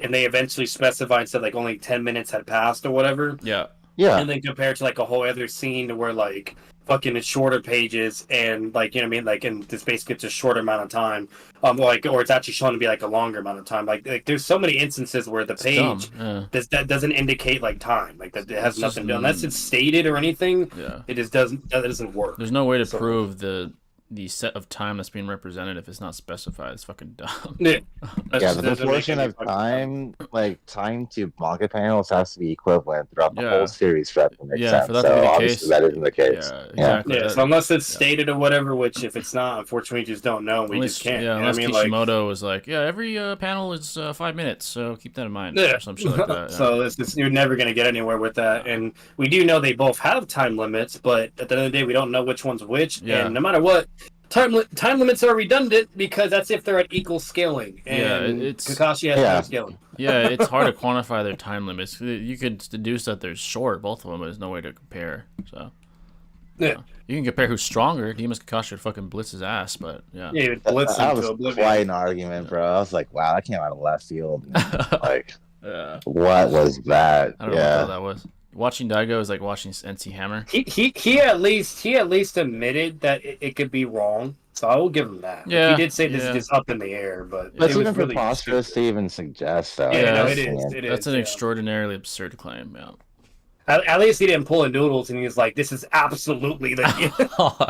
And they eventually specified and said like only 10 minutes had passed or whatever. Yeah. Yeah. And then compared to like a whole other scene to where like fucking it's shorter pages and like, you know what I mean? Like, and this basically it's a shorter amount of time. Or it's actually shown to be like a longer amount of time. Like there's so many instances where the page that doesn't indicate like time. Like that it has nothing to do unless it's stated or anything. Yeah. It just doesn't work. There's no way to prove the set of time that's being represented if it's not specified. It's fucking dumb. Yeah, Yeah, the proportion of time, like time to manga panels, has to be equivalent throughout the whole series for that to make sense. For that so to be the obviously case, that isn't the case. Yeah, exactly. Yeah, so unless it's stated or whatever, which if it's not, unfortunately, we just don't know. We just can't. Yeah, unless I mean, Kishimoto was like, every panel is 5 minutes, so keep that in mind. Yeah. Or some shit like that. Yeah. So you're never going to get anywhere with that. And we do know they both have time limits, but at the end of the day, we don't know which one's which. Yeah. And no matter what, time limits are redundant because that's if they're at equal scaling. And Kakashi has no scaling. Yeah, it's hard to quantify their time limits. You could deduce that they're short, both of them, but there's no way to compare. So yeah. You can compare who's stronger. Demon's Kakashi would fucking blitz his ass, but yeah. Yeah, blitz that was quite an argument, bro. I was like, wow, that came out of left field. Like, what was that? I don't know what that was. Watching Daigo is like watching NC Hammer. He at least admitted that it could be wrong. So I will give him that. Yeah, he did say this is just up in the air, but that's even really preposterous to even suggest. Though. Yeah, no, it is. That's an extraordinarily absurd claim. Yeah. At least he didn't pull a noodles, and he was like, "This is absolutely the."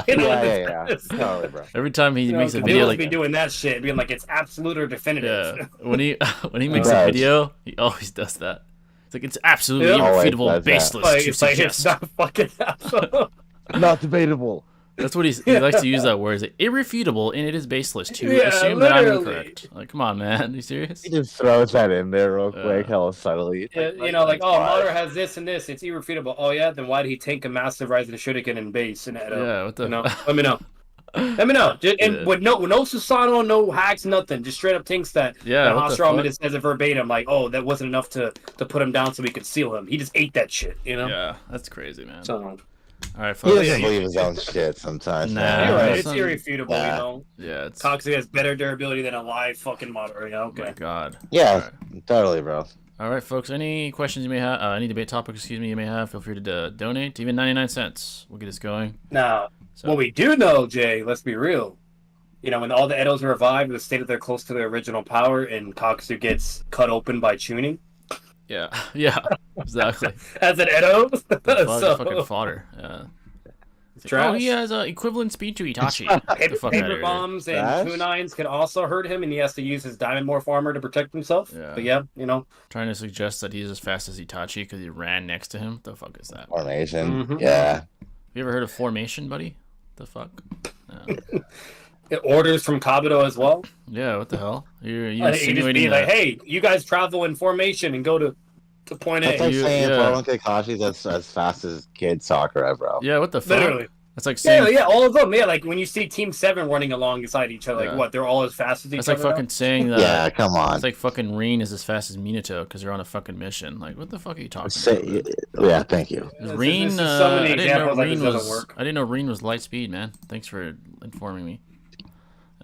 Yeah. Totally, bro. Every time he makes a video, like be doing that shit, being like, "It's absolute or definitive." Yeah. When he makes a video, he always does that. It's like it's absolutely irrefutable, baseless. It's like it's not fucking absolute. Not debatable. That's what he likes to use that word. Is like, irrefutable, and it is baseless to assume that I'm incorrect. Like, come on, man, are you serious? He just throws that in there real quick, hella subtly. Yeah, like, oh, Madara has this and this. It's irrefutable. Oh yeah, then why did he tank a massive Rising Shuriken in base and what the? Let me know. Let me know. And with no Susanoo, no hacks, nothing. Just straight up tinks that. Yeah. And Hashirama says it verbatim, like, oh, that wasn't enough to put him down so we could seal him. He just ate that shit, Yeah, that's crazy, man. So, all right, folks. He doesn't believe his own shit sometimes. Nah, you're right. It's irrefutable, Yeah, Coxie has better durability than a live fucking Madara. Okay. My God. Yeah, totally, bro. All right, folks. Any questions you may have, any debate topics, you may have, feel free to donate. Even 99 cents. We'll get this going. Now, what we do know, Jay, let's be real. When all the Edos are revived, the state that they're close to their original power, and Coxie gets cut open by tuning. Yeah, exactly. As an Edo? Fucking fodder. Yeah. He has equivalent speed to Itachi. Paper bombs and kunines can also hurt him, and he has to use his diamond morph armor to protect himself. Yeah. But trying to suggest that he's as fast as Itachi because he ran next to him. What the fuck is that? Formation. Mm-hmm. Yeah. Have you ever heard of formation, buddy? The fuck? No. Orders from Kabuto as well. Yeah, what the hell? You're insinuating like, hey, you guys travel in formation and go to point A. That's like saying Kakashi's as fast as Kid Sakura, bro. Yeah, what the fuck? Literally. That's like saying... all of them. Yeah, like when you see Team 7 running alongside each other, like what? They're all as fast as each other. That's like fucking saying that. Yeah, come on. It's like fucking Rin is as fast as Minato because they're on a fucking mission. Like, what the fuck are you talking about? Yeah, thank you. Rin, I didn't know Rin was light speed, man. Thanks for informing me.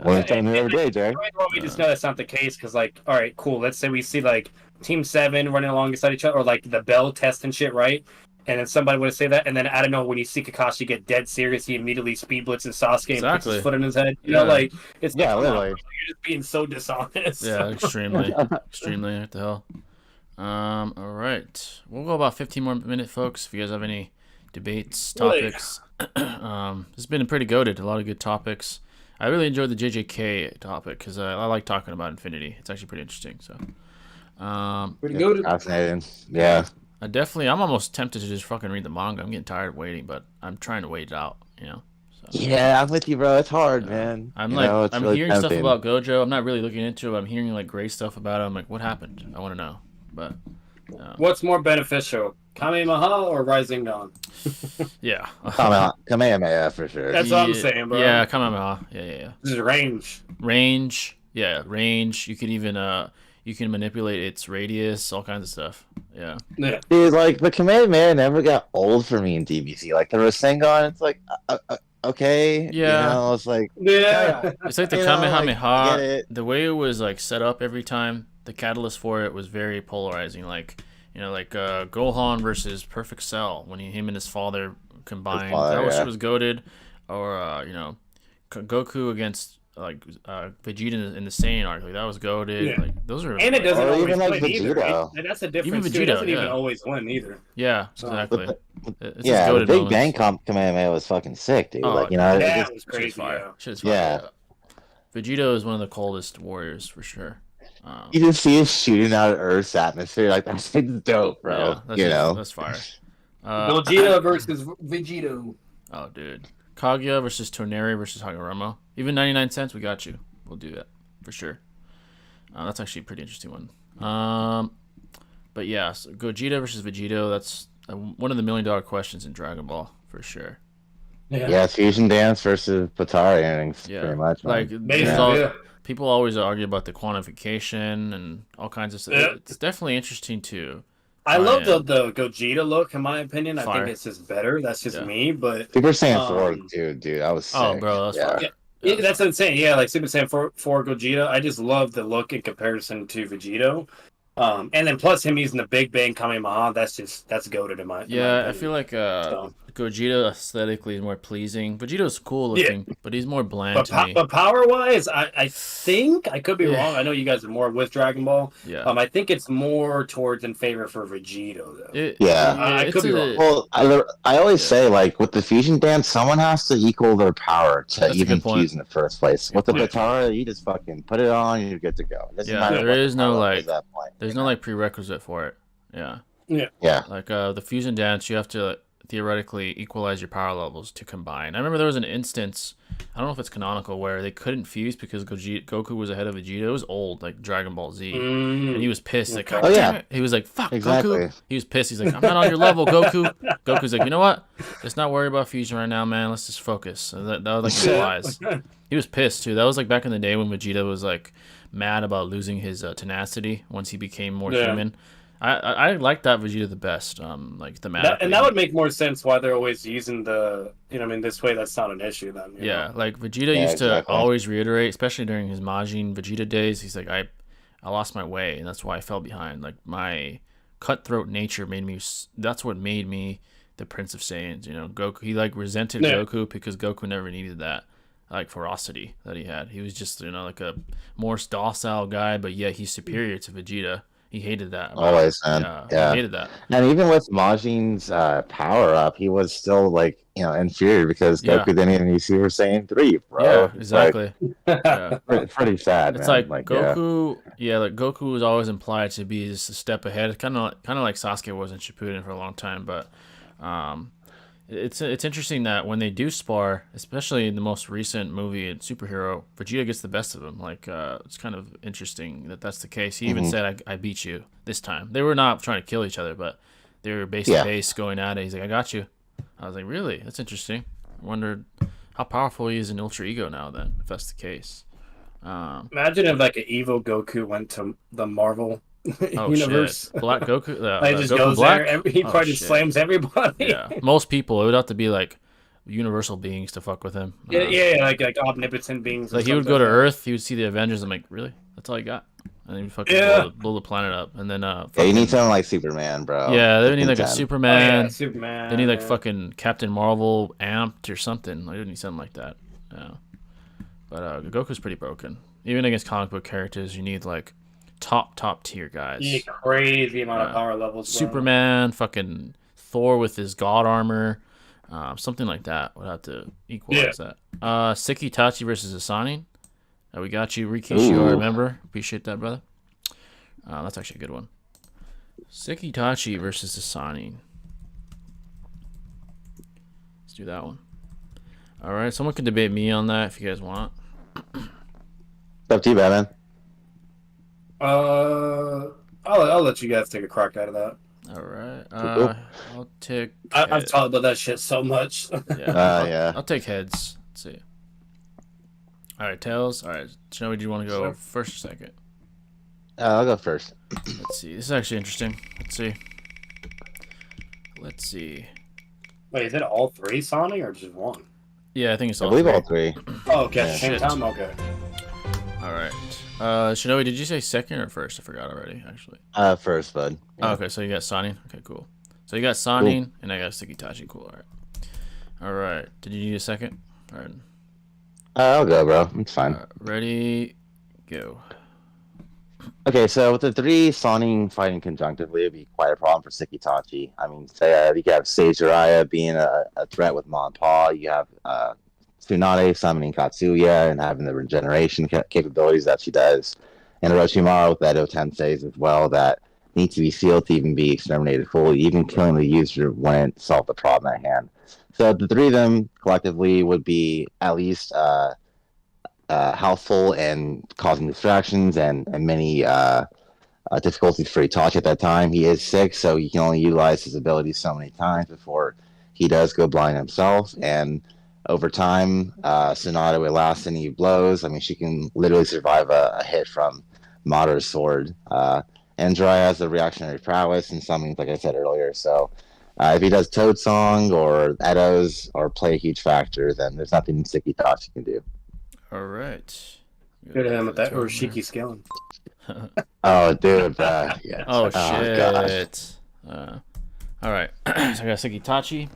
We're telling you every day, Jay. We just know that's not the case because, like, all right, cool. Let's say we see like Team 7 running alongside each other, or like the Bell test and shit, right? And then somebody would say that, and then I don't know, when you see Kakashi get dead serious, he immediately speed blitzes Sasuke and puts his foot in his head. You know, like it's literally. You're just being so dishonest. Yeah, extremely. What the hell? All right, we'll go about 15 more minutes, folks. If you guys have any debates, topics, it's been pretty goated. A lot of good topics. I really enjoyed the JJK topic because I like talking about Infinity. It's actually pretty interesting. So, pretty good. Fascinating. Yeah. I'm almost tempted to just fucking read the manga. I'm getting tired of waiting, but I'm trying to wait it out. So. Yeah, I'm with you, bro. It's hard, man. I'm really hearing tempting. Stuff about Gojo. I'm not really looking into it. I'm hearing like great stuff about it. I'm like, what happened? I want to know. But what's more beneficial, Kamehameha or Rising Dawn? Yeah, Kamehameha for sure. That's what I'm saying, bro. Yeah, Kamehameha. Yeah. This is range. Yeah, range. You can even you can manipulate its radius, all kinds of stuff. Yeah. Dude, like the Kamehameha never got old for me in DBC. Like the Rasengan, it's like okay. Yeah. It's like it's like the Kamehameha. The way it was like set up every time, the catalyst for it was very polarizing. Like Gohan versus Perfect Cell when him and his father combined. That was goated. Or Goku against Vegeta in the Saiyan arc. Like that was goated. Yeah. Like those are. And it doesn't Or always even like win either. Vegito. Right? That's the difference. Even Too. It doesn't Vegito, even yeah. always win either. Yeah, So- exactly. It's just Yeah, the goated Big moments. Bang Kamehameha was fucking sick, dude. Oh, Like, you know, that it just, was Shit's crazy. fire. Yeah. Shit's fire. Yeah. Vegito is one of the coldest warriors for sure. you just see us shooting out of Earth's atmosphere. Like, that shit's dope, bro. Yeah, you know? that's fire. Gogeta versus Vegito. Oh, dude. Kaguya versus Toneri versus Hagoromo. Even 99 cents, we got you. We'll do that for sure. That's actually a pretty interesting one. But yeah, so Gogeta versus Vegito. That's one of the $1 million questions in Dragon Ball for sure. Yeah, Fusion Dance versus Potara innings, Yeah, pretty much. Man. like people always argue about the quantification and all kinds of stuff. Yeah. It's definitely interesting too. I love yeah. the Gogeta look. In my opinion, I Fire. think it's just better. That's just Yeah. me. But Super Saiyan 4, Um, dude, that was sick. Oh, bro, that's fire. yeah, that's what I'm saying. Yeah, like Super Saiyan 4 Gogeta. I just love the look in comparison to Vegito. And then plus him using the Big Bang Kamehameha. That's goated in my. Yeah, I feel like So. Gogeta aesthetically is more pleasing. Vegito's cool looking, but he's more bland to me. But power wise, I think I could be wrong. I know you guys are more with Dragon Ball. Yeah. I think it's more towards in favor for Vegito though. Yeah. I could be wrong. Well, I always say, like, with the Fusion Dance, someone has to equal their power to That's a even good point. fuse in the first place. With the point. Potara, you just fucking put it on and you're good to go. It doesn't Yeah, matter there what is the no, power like- is at that point, There's you no know? like prerequisite for it. Yeah. Yeah. Like the fusion dance, you have to theoretically equalize your power levels to combine. I remember there was an instance, I don't know if it's canonical, where they couldn't fuse because Goku was ahead of Vegeta. It was old, like Dragon Ball Z. And he was pissed. Like, Okay. God Oh, damn yeah. it. He was like, fuck, Exactly. Goku. He was pissed. He's like, I'm not on your level, Goku. Goku's like, you know what? Let's not worry about fusion right now, man. Let's just focus. So that was like his wise. He was pissed, too. That was like back in the day when Vegeta was like mad about losing his tenacity once he became more human. I like that Vegeta the best. Like thematically. And that would make more sense why they're always using the this way. That's not an issue then. you Yeah, know? like Vegeta used to always reiterate, especially during his Majin Vegeta days. He's like, I lost my way, and that's why I fell behind. Like my cutthroat nature made me. That's what made me the Prince of Saiyans. You know, Goku. He like resented Goku because Goku never needed that like ferocity that he had. He was just like a more docile guy, but yeah, he's superior to Vegeta. He hated that. Always, man. Yeah. He hated that. And even with Majin's power up, he was still like, inferior because Goku didn't even use Super Saiyan 3, bro. Yeah, It's exactly. Yeah. pretty sad, It's man. like Goku, like Goku was always implied to be just a step ahead, kind of like Sasuke was in Shippuden for a long time. But it's interesting that when they do spar, especially in the most recent movie in Superhero, Vegeta gets the best of him. Like it's kind of interesting that that's the case. He even said, "I beat you this time." They were not trying to kill each other, but they were base to base going at it. He's like, "I got you." I was like, "Really? That's interesting." I wondered how powerful he is in Ultra Ego now. Then, if that's the case. Imagine if like an evil Goku went to the Marvel universe. Shit. Black Goku. He just Goku goes Black? there. He probably just slams everybody. Yeah, most people it would have to be like universal beings to fuck with him. Like omnipotent beings. Like he would go to Earth, he would see the Avengers. I'm like, really? That's all you got? And then he fucking blow the planet up, and then you need something like Superman, bro. Yeah, they need like a Superman. Superman. They need like fucking Captain Marvel amped or something. Like, they need something like that. Yeah, but Goku's pretty broken. Even against comic book characters, you need like top tier guys. You need crazy amount of power levels. Bro. Superman, fucking Thor with his god armor, something like that would have to equalize that. Siki Itachi versus Asani. We got you, Rikishi. You remember? Appreciate that, brother. That's actually a good one. Siki Itachi versus Asani. Let's do that one. All right, someone can debate me on that if you guys want. Up to you, Batman. I'll let you guys take a crack out of that. All right. I'll take. I've talked about that shit so much. Yeah. I'll take heads. Let's see. All right, tails. All right, Shinobi, do you want to go first or second? I'll go first. Let's see. This is actually interesting. Let's see. Wait, is it all three Sonic or just one? Yeah, I think it's all I believe three. all three. Oh, okay. At the Shit. same time? Okay. All right. Shinobi, did you say second or first? I forgot already, actually. First, bud. Oh, okay, so you got Sanin. Okay, cool. So you got Sanin, and I got Siki Itachi. Cool, all right. All right. Did you need a second? All right. I'll go, bro. It's fine. Ready, go. Okay, so with the three Sonic fighting conjunctively, it'd be quite a problem for Sekitachi. I mean, say, you have Sage Jiraiya being a threat with Ma and Pa. You have Tsunade summoning Katsuya and having the regeneration capabilities that she does. And Orochimaru with Edo Tenseis as well that need to be sealed to even be exterminated fully. Even killing the user wouldn't solve the problem at hand. So the three of them collectively would be at least helpful and causing distractions and many difficulties for Itachi at that time. He is sick, so he can only utilize his abilities so many times before he does go blind himself. And over time, Tsunade will last any blows. I mean, she can literally survive a hit from Madara's sword. And Jiraiya has the reactionary prowess and summoning, like I said earlier. So if he does Toad Song or Edo's or play a huge factor, then there's nothing sick Itachi can do. All right. Good to him with that Urashiki scaling. Oh, dude. Yeah. Oh, gosh. shit. All right. So I got Sekitachi.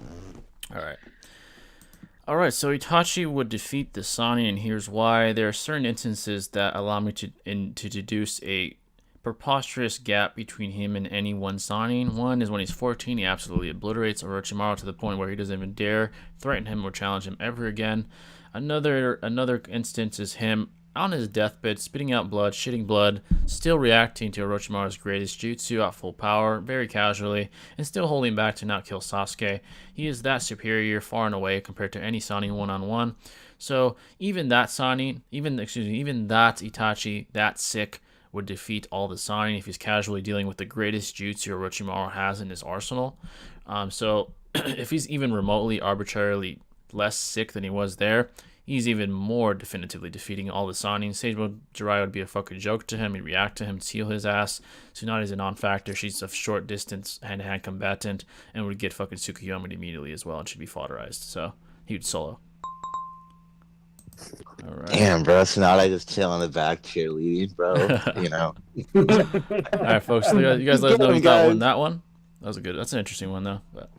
All right, so Itachi would defeat the Sani, and here's why. There are certain instances that allow me to deduce a preposterous gap between him and any one Sani. One is when he's 14, he absolutely obliterates Orochimaru to the point where he doesn't even dare threaten him or challenge him ever again. Another instance is him on his deathbed, spitting out blood, shitting blood, still reacting to Orochimaru's greatest jutsu at full power, very casually, and still holding back to not kill Sasuke. He is that superior far and away compared to any Sani one-on-one. So even that Itachi, that sick, would defeat all the Sani if he's casually dealing with the greatest jutsu Orochimaru has in his arsenal. So if he's even remotely arbitrarily less sick than he was there, he's even more definitively defeating all the Sani. Sage Mode Jiraiya would be a fucking joke to him. He'd react to him, seal his ass. Tsunade's a non-factor. She's a short distance hand-to-hand combatant and would get fucking Tsukuyomi immediately as well and should be fodderized. So he would solo. All right. Damn, bro. Tsunade just chill in the back cheerleading, bro. You know. All right, folks. So you guys let us know you got one. That one. That's an interesting one though. But...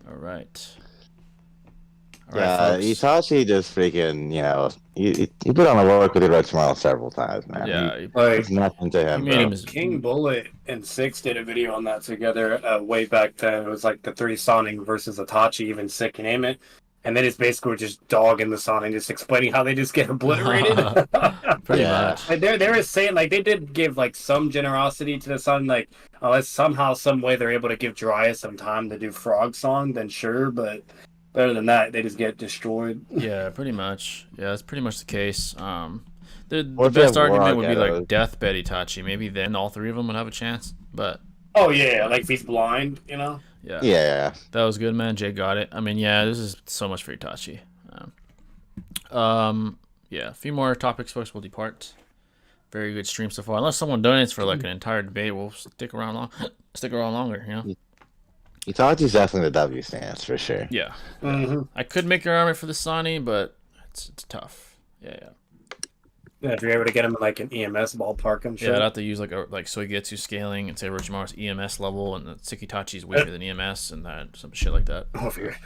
All right. Yeah, Itachi just freaking, he put on the work with Orochimaru several times, man. Yeah, it's nothing to him, bro. King Bullet and Six did a video on that together way back then. It was like the three Sonic versus Itachi, even Sick and Aim It. And then it's basically just dogging the Sonic, just explaining how they just get obliterated. Pretty much. Like they were saying, like, they did give, like, some generosity to the Sonic, like, unless somehow, some way they're able to give Jiraiya some time to do Frog Song, then sure, but... Better than that, they just get destroyed. Yeah, pretty much. Yeah, that's pretty much the case. The best argument would be like Deathbed Itachi. Maybe then all three of them would have a chance. But oh yeah, like if he's blind, Yeah. Yeah. That was good, man. Jay got it. I mean, yeah, this is so much for Itachi. Yeah, a few more topics, folks. We'll depart. Very good stream so far. Unless someone donates for like an entire debate, we'll stick around longer. You know. Itachi's definitely the W stance for sure. Yeah. Mm-hmm. I could make an argument for the Sani, but it's tough. Yeah. Yeah, if you're able to get him in like an EMS ballpark and shit. Yeah, I'd have to use like Soigetsu scaling and say Orochimaru's EMS level and the Sekitachi's weaker than EMS and that some shit like that.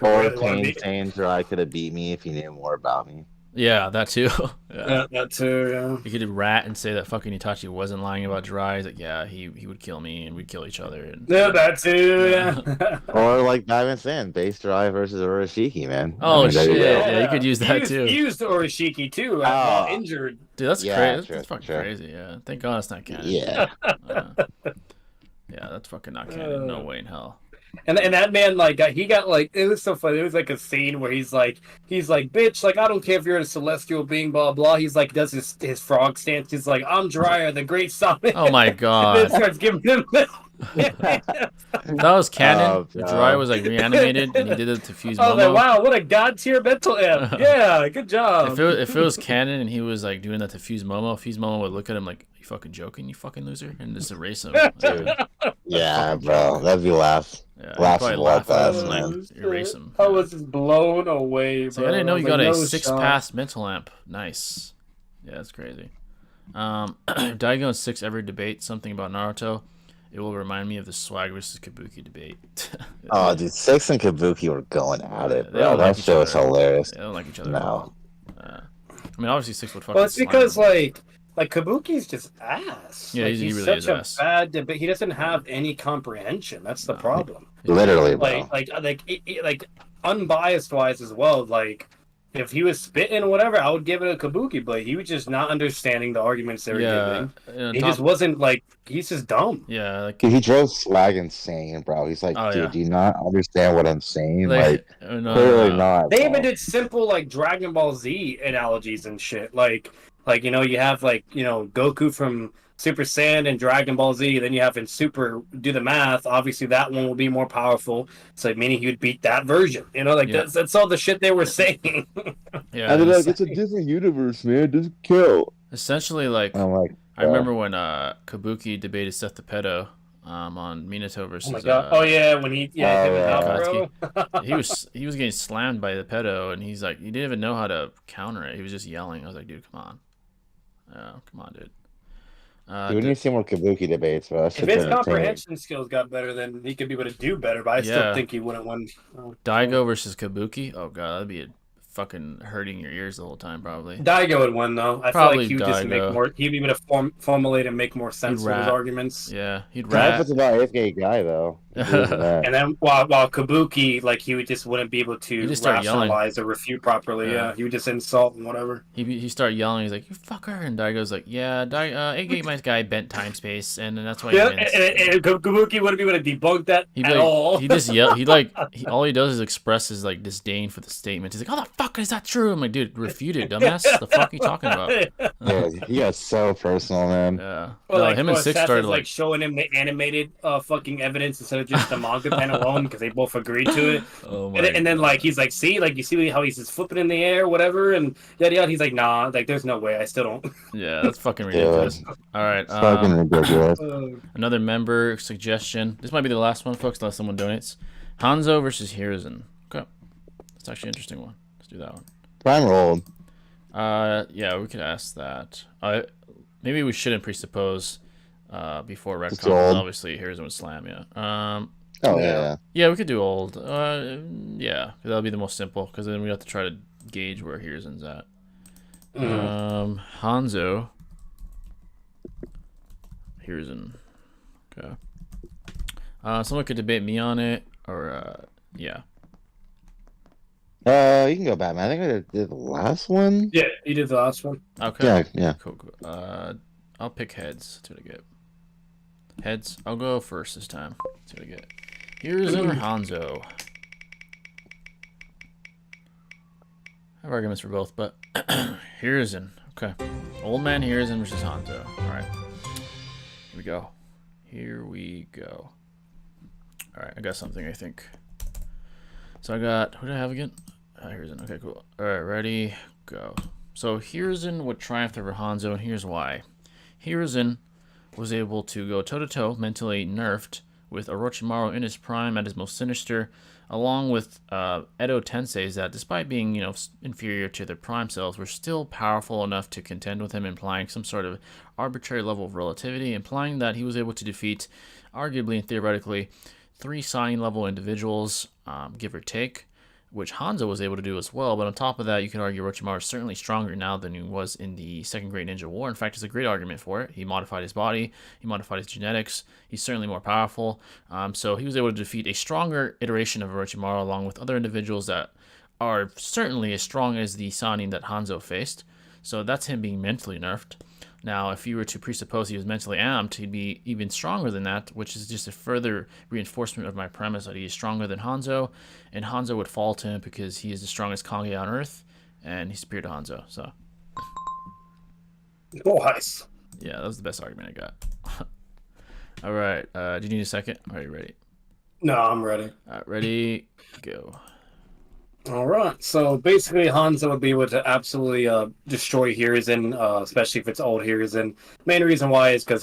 Or Pain saying Jiraiya could have beat me if he knew more about me. Yeah, that too. Yeah, that too, yeah. You could do rat and say that fucking Itachi wasn't lying about Jiraiya. He's like, yeah, he would kill me and we'd kill each other. And, yeah, that too, yeah. Or like Diamond Sand, base Jiraiya versus Oroshiki, man. Oh, shit. Yeah, you could use that too. He used Oroshiki too, while injured. Dude, that's crazy. That's fucking crazy, yeah. Thank God it's not canon. Yeah. Yeah, that's fucking not canon. No way in hell. And that man, like, he got, like, it was so funny. It was, like, a scene where he's like, bitch, like, I don't care if you're a celestial being, blah, blah. He's, like, does his frog stance. He's like, I'm Jiraiya, the great Sonic. Oh, my God. And then starts giving him... That was canon. Jiraiya was, like, reanimated, and he did it to fuse Momo. I was like, wow, what a god-tier mental imp. Yeah, good job. If it was canon and he was, like, doing that to fuse Momo would look at him like, you fucking joking, you fucking loser? And just erase him. Dude. Yeah, bro. That'd be laughable at that, man. Erase him. I was just blown away, bro. I didn't know you got a 6-pass mental amp. Nice. Yeah, that's crazy. Daigo and 6 ever debate something about Naruto, it will remind me of the Swag versus Kabuki debate. Oh, dude, 6 and Kabuki were going at it, bro. That show was hilarious. They don't like each other. No. I mean, obviously 6 would fucking. Well, it's because slam him. like Kabuki's just ass. Yeah, Like he he's really is such a ass. bad debate. He doesn't have any comprehension. That's the No. problem. Literally, Like bro. like unbiased wise as well. Like if he was spitting or whatever, I would give it a Kabuki. But he was just not understanding the arguments they were Yeah, giving. He just wasn't like he's just dumb. Yeah, like He drove Slag insane, bro. He's like, Oh, dude, yeah. do you not understand what I'm saying? Like, Like, no, clearly no. not. They bro. even did simple like Dragon Ball Z analogies and shit. Like you know you have like you know Goku from Super Saiyan and Dragon Ball Z. Then you have in Super do the math. Obviously that one will be more powerful. So meaning he would beat that version. You know like Yeah. that's all the shit they were saying. Yeah, And they're like, it's it's a different universe, man. Just kill. essentially like I'm like, I remember when Kabuki debated Seth the Pedo on Minato versus Oh my god! Oh yeah, when he him and yeah. Alvaro. he was getting slammed by the pedo, and he's like, he didn't even know how to counter it. He was just yelling. I was like, dude, come on, come on, dude. we need to see more Kabuki debates, bro. That If shit's his entertaining. comprehension skills got better, then he could be able to do better. But I Yeah. still think he wouldn't win. Daigo versus Kabuki. Oh god, that'd be a fucking hurting your ears the whole time, probably. Daigo would win though. I feel Probably like he would just make Daigo. more. He'd be able to formulate and make more sense of his rap. arguments. Yeah, he'd Rap rap. is about 8th grade guy, though. That. And then while Kabuki, like he would just wouldn't be able to He'd just start yelling. rationalize or refute properly. Yeah. Yeah, he would just insult and whatever. He started yelling. He's like, "You fucker!" And Daigo's like, "Yeah, Egate my guy bent time space, and that's why he Yeah, wins." and Kabuki wouldn't be able to debunk that He'd at be like, all. he just yell. All he does is express his like disdain for the statement. He's like, "How the fuck is that true?" I'm like, "Dude, refute it, dumbass. The fuck are you talking about?" Yeah, he got so personal, man. Yeah. Or No, like, him and Six Seth started is, like showing him the animated fucking evidence instead of just the manga pen alone because they both agreed to it. Oh my And then like he's like, see, like you see how he's just flipping in the air, whatever, and yada yada. He's like, nah, like there's no way. I still don't. Yeah, that's fucking ridiculous. All right. Fucking ridiculous. Another member suggestion. This might be the last one, folks, unless someone donates. Hanzo versus Hiruzen. Okay. That's actually an interesting one. Let's do that one. Prime rolled. Yeah, we could ask that. Maybe we shouldn't presuppose before retcon. It's old. Obviously, Hiruzen would slam, yeah. Oh, yeah. Yeah, we could do old. Yeah, that'll be the most simple, because then we have to try to gauge where Hiruzen's at. Hanzo. Hiruzen. Okay. Someone could debate me on it, or yeah. You can go back, man. I think I did the last one. Yeah, you did the last one. Okay. Yeah. Cool. I'll pick heads. Let's see what I get. Heads. I'll go first this time. Let's see what I get. Hiruzen or Hanzo. I have arguments for both, but Hiruzen. Okay. Old man Hiruzen versus Hanzo. Alright. Here we go. Here we go. Alright, I got something, I think. So I got... Who did I have again? Hiruzen. Okay, cool. Alright, ready? Go. So Hiruzen would triumph over Hanzo, and here's why. Hiruzen was able to go toe-to-toe, mentally nerfed, with Orochimaru in his prime at his most sinister, along with Edo Tenseis that, despite being, inferior to their prime selves, were still powerful enough to contend with him, implying some sort of arbitrary level of relativity, implying that he was able to defeat, arguably and theoretically, 3 signing level individuals, give or take, which Hanzo was able to do as well. But on top of that, you can argue Orochimaru is certainly stronger now than he was in the Second Great Ninja War. In fact, it's a great argument for it. He modified his body, he modified his genetics, he's certainly more powerful. So he was able to defeat a stronger iteration of Orochimaru along with other individuals that are certainly as strong as the Sannin that Hanzo faced. So that's him being mentally nerfed. Now, if you were to presuppose he was mentally amped, he'd be even stronger than that, which is just a further reinforcement of my premise that he is stronger than Hanzo, and Hanzo would fall to him because he is the strongest Kage on Earth, and he's superior to Hanzo. So, Nice. yeah, that was the best argument I got. All right, do you need a second? Are you ready? No, I'm ready. All right, ready, go. All right. So basically, Hanzo would be able to absolutely destroy Hiruzen, especially if it's old Hiruzen. Main reason why is because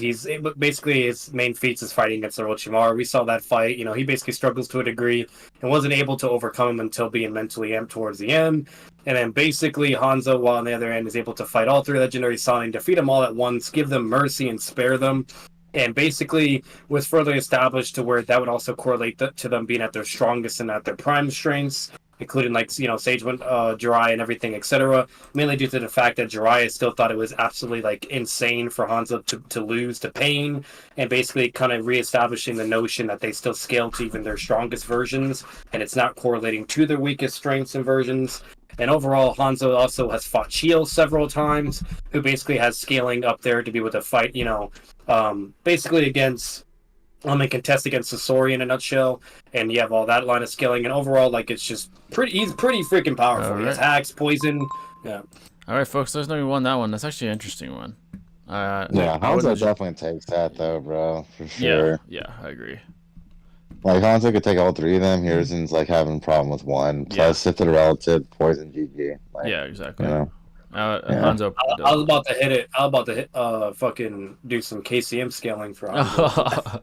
basically his main feats is fighting against Orochimaru. We saw that fight. He basically struggles to a degree and wasn't able to overcome him until being mentally amped towards the end. And then basically Hanzo, while on the other end, is able to fight all 3 legendary Sannin, defeat them all at once, give them mercy and spare them. And basically was further established to where that would also correlate to them being at their strongest and at their prime strengths. including like Sage Jiraiya and everything, etc. Mainly due to the fact that Jiraiya still thought it was absolutely like insane for Hanzo to lose to Pain, and basically kind of reestablishing the notion that they still scale to even their strongest versions, and it's not correlating to their weakest strengths and versions. And overall, Hanzo also has fought Chio several times, who basically has scaling up there to be able to fight, basically against and contest against Sasori in a nutshell, and you have all that line of scaling, and overall, like, it's just he's pretty freaking powerful. He has hacks, poison, yeah. All right, folks, there's no one won that one. That's actually an interesting one. Yeah, Hanzo definitely takes that, though, bro, for sure. Yeah, I agree. Like, Hanzo could take all three of them. Hirzen's, like, having a problem with one. Plus, if they're relative, poison GG. Like, yeah, exactly. Hanzo. I was about to hit it. I was about to fucking do some KCM scaling for Hanzo.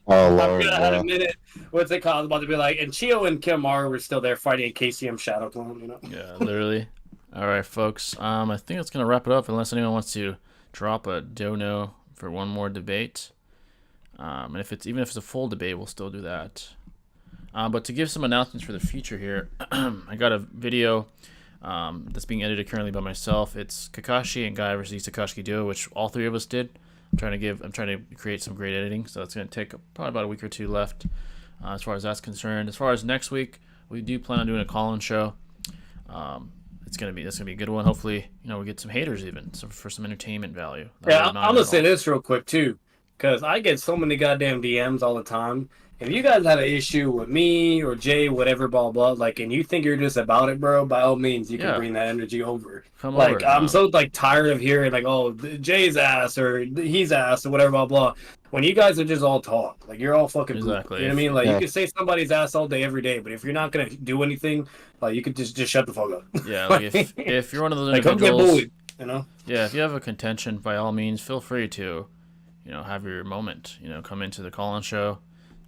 Oh, Lord. I had a minute. What's it called? I was about to be like, and Chio and Kimaru were still there fighting a KCM Shadow Clone, Yeah, literally. All right, folks. I think that's going to wrap it up unless anyone wants to drop a dono for one more debate. And even if it's a full debate, we'll still do that. But to give some announcements for the future here, I got a video that's being edited currently by myself. It's Kakashi and Guy versus Takashi Duo, which all three of us did. I'm trying to create some great editing, so it's going to take probably about a week or two left as far as that's concerned. As far as next week, we do plan on doing a call-in show. That's gonna be a good one. Hopefully, we get some haters even for some entertainment value. I'm gonna say this real quick too, because I get so many goddamn DMs all the time. If you guys have an issue with me or Jay, whatever, blah blah, like, and you think you're just about it, bro, by all means, you can bring that energy over. I'm so tired of hearing like, oh, Jay's ass or he's ass or whatever, blah blah. When you guys are just all talk, like, you're all fucking exactly. You know what I mean? Like, you can say somebody's ass all day, every day, but if you're not gonna do anything, like, you could just shut the fuck up. Yeah, like if you're one of those individuals, like, come get bullied, Yeah, if you have a contention, by all means, feel free to, have your moment. Come into the call-in show,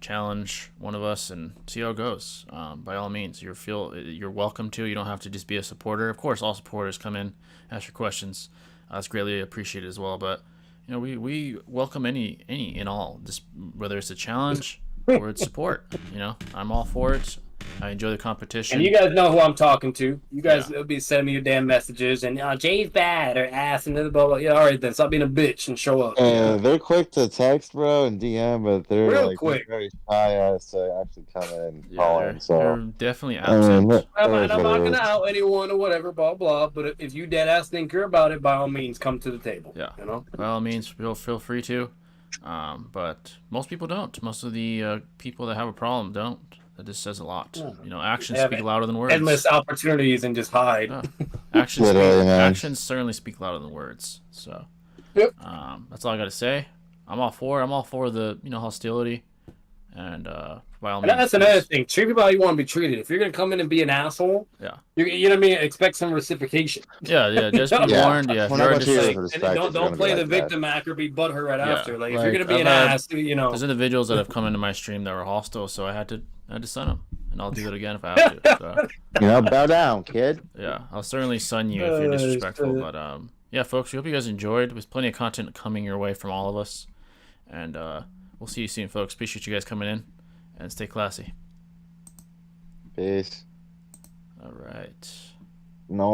challenge one of us, and see how it goes. By all means, you're welcome to. You don't have to just be a supporter. Of course, all supporters come in, ask your questions. That's greatly appreciated as well. But we welcome any and all, just whether it's a challenge or it's support. I'm all for it. I enjoy the competition. And you guys know who I'm talking to. You guys will be sending me your damn messages and Jay's bad or ass and blah blah blah. Yeah, all right then. Stop being a bitch and show up. They're quick to text, bro, and DM, but they're real quick. Very shy as to actually come in and call in. So they're definitely absent. I'm not gonna out anyone or whatever, blah blah. But if you dead ass think you're about it, by all means, come to the table. Yeah, by all means, feel free to. But most people don't. Most of the people that have a problem don't. That just says a lot. Actions speak louder than words. Endless opportunities and just hide. Actions certainly speak louder than words. So, that's all I got to say. I'm all for the hostility, and by all means. That's another thing. Treat people how you want to be treated. If you're gonna come in and be an asshole, you know what I mean. Expect some reciprocation. Yeah. Just be warned. Yeah, don't play the victim act or be butthurt right after. Like, if you're gonna be an ass, There's individuals that have come into my stream that were hostile, so I had to sun them, and I'll do it again if I have to. So. Bow down, kid. Yeah, I'll certainly sun you if you're disrespectful. But yeah, folks, we hope you guys enjoyed. There's plenty of content coming your way from all of us, and we'll see you soon, folks. Appreciate you guys coming in, and stay classy. Peace. All right. No.